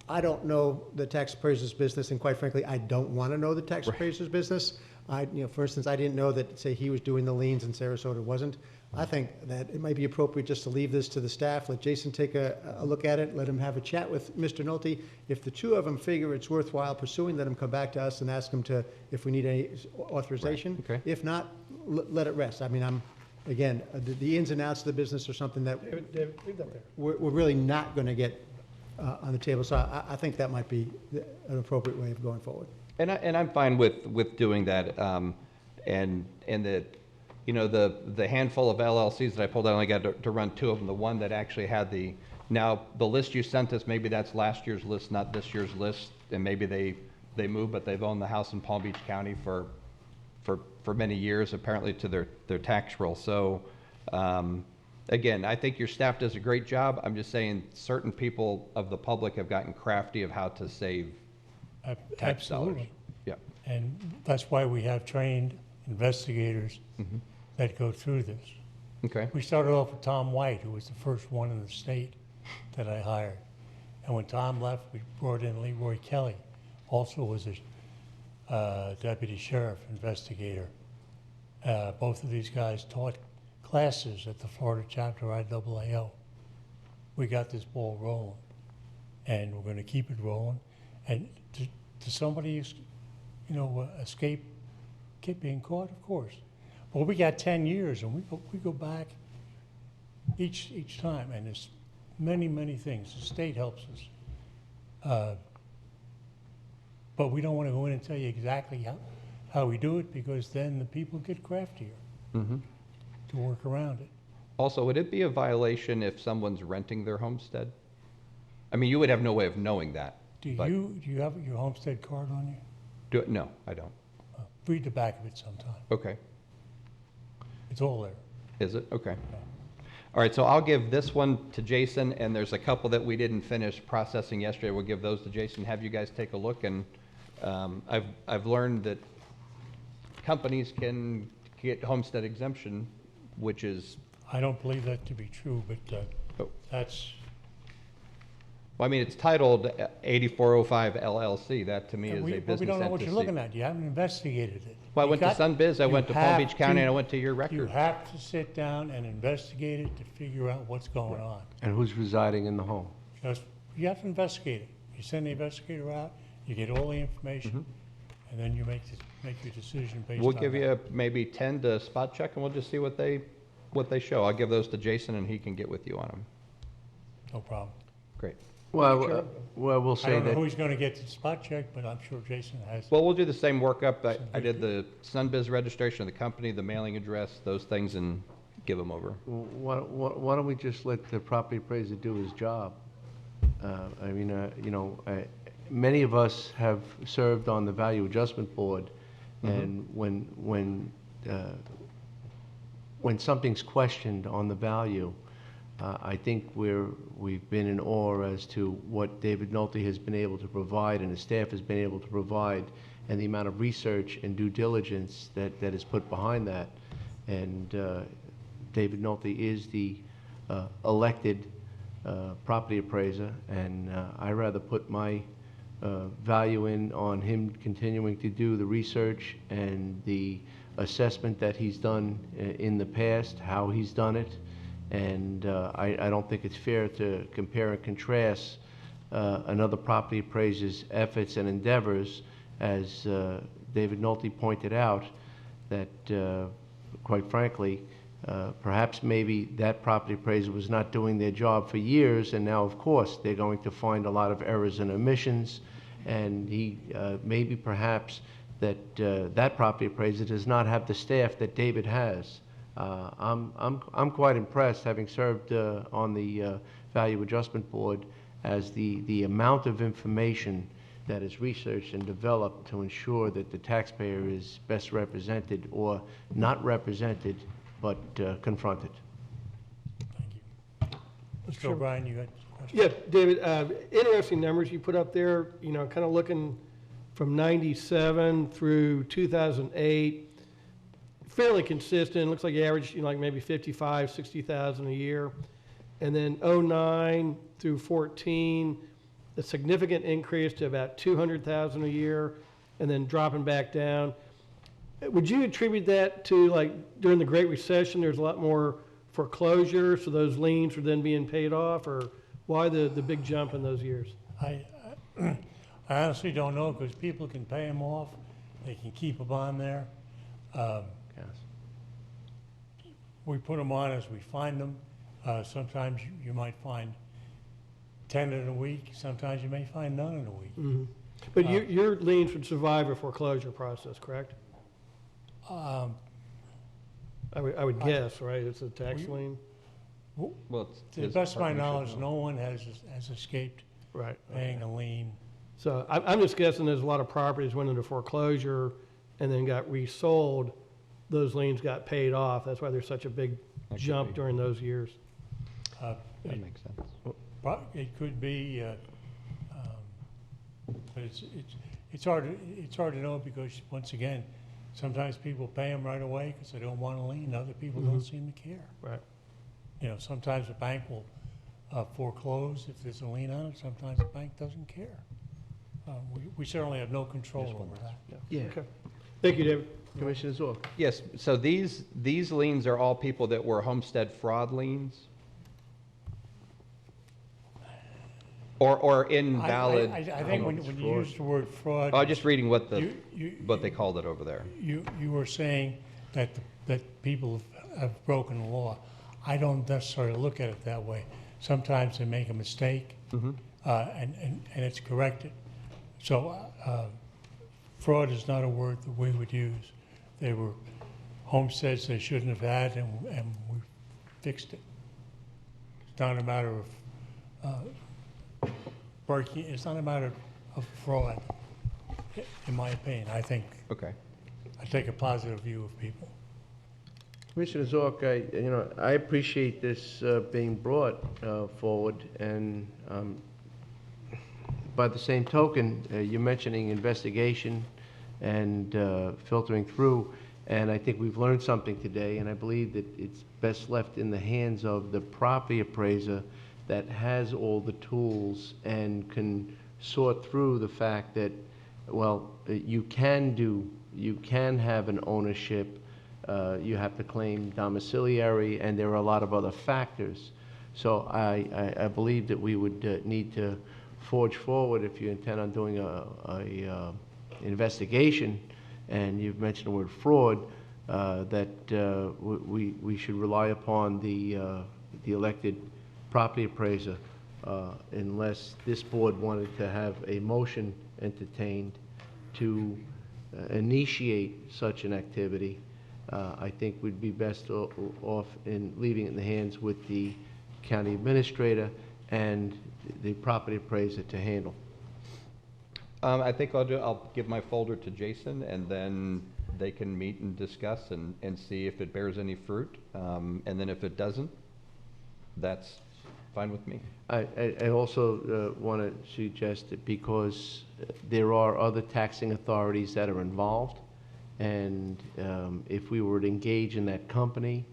I don't know the tax appraiser's business, and quite frankly, I don't want to know the tax appraiser's business. For instance, I didn't know that, say, he was doing the liens and Sarasota wasn't. I think that it might be appropriate just to leave this to the staff, let Jason take a look at it, let him have a chat with Mr. Nolte. If the two of them figure it's worthwhile pursuing, let him come back to us and ask him to, if we need any authorization. Right. Okay. If not, let it rest. I mean, again, the ins and outs of the business are something that David, leave that there. we're really not going to get on the table. So I think that might be an appropriate way of going forward. And I'm fine with doing that. And the, you know, the handful of LLCs that I pulled out, I only got to run 2 of them. The one that actually had now the list you sent us, maybe that's last year's list, not this year's list. And maybe they moved, but they've owned the house in Palm Beach County for many years, apparently to their tax roll. So, again, I think your staff does a great job. I'm just saying certain people of the public have gotten crafty of how to save tax dollars. Absolutely. Yeah. And that's why we have trained investigators that go through this. Okay. We started off with Tom White, who was the first one in the state that I hired. And when Tom left, we brought in Leroy Kelly, also was a deputy sheriff investigator. Both of these guys taught classes at the Florida chapter IAAO. We got this ball rolling, and we're going to keep it rolling. And to somebody, escape being caught, of course. Well, we got 10 years, and we go back each time, and there's many things. The state helps us. But we don't want to go in and tell you exactly how we do it, because then the people get craftier to work around it. Also, would it be a violation if someone's renting their homestead? I mean, you would have no way of knowing that. Do you have your homestead card on you? No, I don't. Read the back of it sometime. Okay. It's all there. Is it? Okay. All right, so I'll give this one to Jason, and there's a couple that we didn't finish processing yesterday. We'll give those to Jason, have you guys take a look. And I've learned that companies can get homestead exemption, which is... I don't believe that to be true, but that's... Well, I mean, it's titled 8405 LLC. That to me is a business entity. But we don't know what you're looking at. You haven't investigated it. Well, I went to Sunbiz, I went to Palm Beach County, and I went to your record. You have to sit down and investigate it to figure out what's going on. And who's residing in the home? Because you have to investigate it. You send the investigator out, you get all the information, and then you make your decision based on We'll that. give you maybe 10 to spot check, and we'll just see what they show. I'll give those to Jason, and he can get with you on them. No problem. Great. Well, we'll I say don't know that, who's going to get the spot check, but I'm sure Jason has. Well, we'll do the same workup. I did the SunBiz registration of the company, the mailing address, those things, and give them over. why don't we just let the property appraiser do his job? I mean, you know, many of us have served on the Value Adjustment Board, and when something's questioned on the value, I think we've been in awe as to what David Nolte has been able to provide and his staff has been able to provide, and the amount of research and due diligence that is put behind that. And David Nolte is the elected property appraiser, and I rather put my value in on him continuing to do the research and the assessment that he's done in the past, how he's done it. And I don't think it's fair to compare and contrast another property appraiser's efforts and endeavors, as David Nolte pointed out, that quite frankly, perhaps maybe that property appraiser was not doing their job for years, and now, of course, they're going to find a lot of errors and omissions, and he maybe perhaps that that property appraiser does not have the staff that David has. I'm quite impressed, having served on the Value Adjustment Board, as the amount of information that is researched and developed to ensure that the taxpayer is best represented, or not represented, but confronted. Mr. O'Brien, you had a question? Yeah, David, interesting numbers you put up there, you know, kind of looking from 97 through 2008. Fairly consistent. Looks like you average, you know, like maybe 55, 60,000 a year. And then 09 through 14, a significant increase to about 200,000 a year, and then dropping back down. Would you attribute that to, like, during the Great Recession, there's a lot more foreclosure, so those liens were then being paid off, or why the big jump in those years? I honestly don't know, because people can pay them off, they can keep them on there. We put them on as we find them. Sometimes you might find 10 in a week. Sometimes you may find none in a week. But your liens would survive a foreclosure process, correct? I would guess, right? It's a tax lien. Well, to the best of my knowledge, no one has escaped paying a lien. So I'm just guessing there's a lot of properties went into foreclosure and then got resold. Those liens got paid off. That's why there's such a big jump during those years. That makes sense. It could be, but it's hard to know, because once again, sometimes people pay them right away because they don't want a lien. Other people don't seem to care. Right. You know, sometimes the bank will foreclose if there's a lien on it. Sometimes the bank doesn't care. We certainly have no control over that. Yeah. Okay. Thank you, David. Commissioner Zorc. Yes, so these liens are all people that were homestead fraud liens? Or invalid? I think when you use the word fraud. I'm just reading what they called it over there. You were saying that people have broken the law. I don't necessarily look at it that way. Sometimes they make a mistake, and it's corrected. So fraud is not a word that we would use. They were homesteads they shouldn't have had, and we fixed it. It's not a matter of breaking. It's not a matter of fraud, in my opinion. I think. Okay. I take a positive view of people. Commissioner Zorc, I appreciate this being brought forward, and by the same token, you're mentioning investigation and filtering through, and I think we've learned something today, and I believe that it's best left in the hands of the property appraiser that has all the tools and can sort through the fact that, well, you can have an ownership, you have to claim domiciliary, and there are a lot of other factors. So I believe that we would need to forge forward if you intend on doing a investigation, and you've mentioned the word fraud, that we should rely upon the elected property appraiser, unless this board wanted to have a motion entertained to initiate such an activity. I think we'd be best off in leaving it in the hands with the county administrator and the property appraiser to handle. I think I'll give my folder to Jason, and then they can meet and discuss and see if it bears any fruit. And then if it doesn't, that's fine with me. I also want to suggest that because there are other taxing authorities that are involved, and if we were to engage in that company,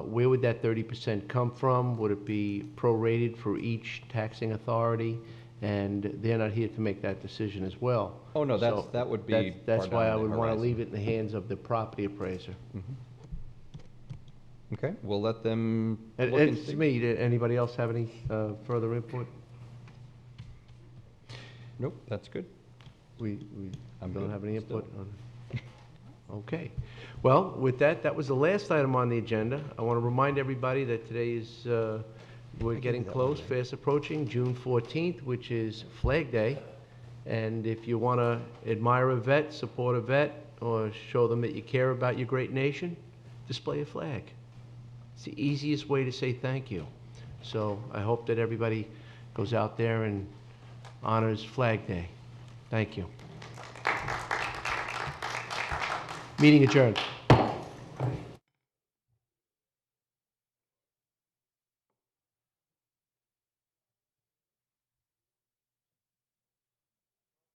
where would that 30% come from? Would it be prorated for each taxing authority? And they're not here to make that decision as well. Oh, no, that would be That's far why down I the would want to horizon. leave it in the hands of the property appraiser. Okay, we'll let them And look and it's see. me. Did anybody else have any further input? Nope, that's good. We I'm don't good have any still. input on it? Okay. Well, with that, that was the last item on the agenda. I want to remind everybody that today is, we're getting close, fast approaching, June 14th, which is Flag Day. And if you want to admire a vet, support a vet, or show them that you care about your great nation, display a flag. It's the easiest way to say thank you. So I hope that everybody goes out there and honors Flag Day. Thank you. Meeting adjourned.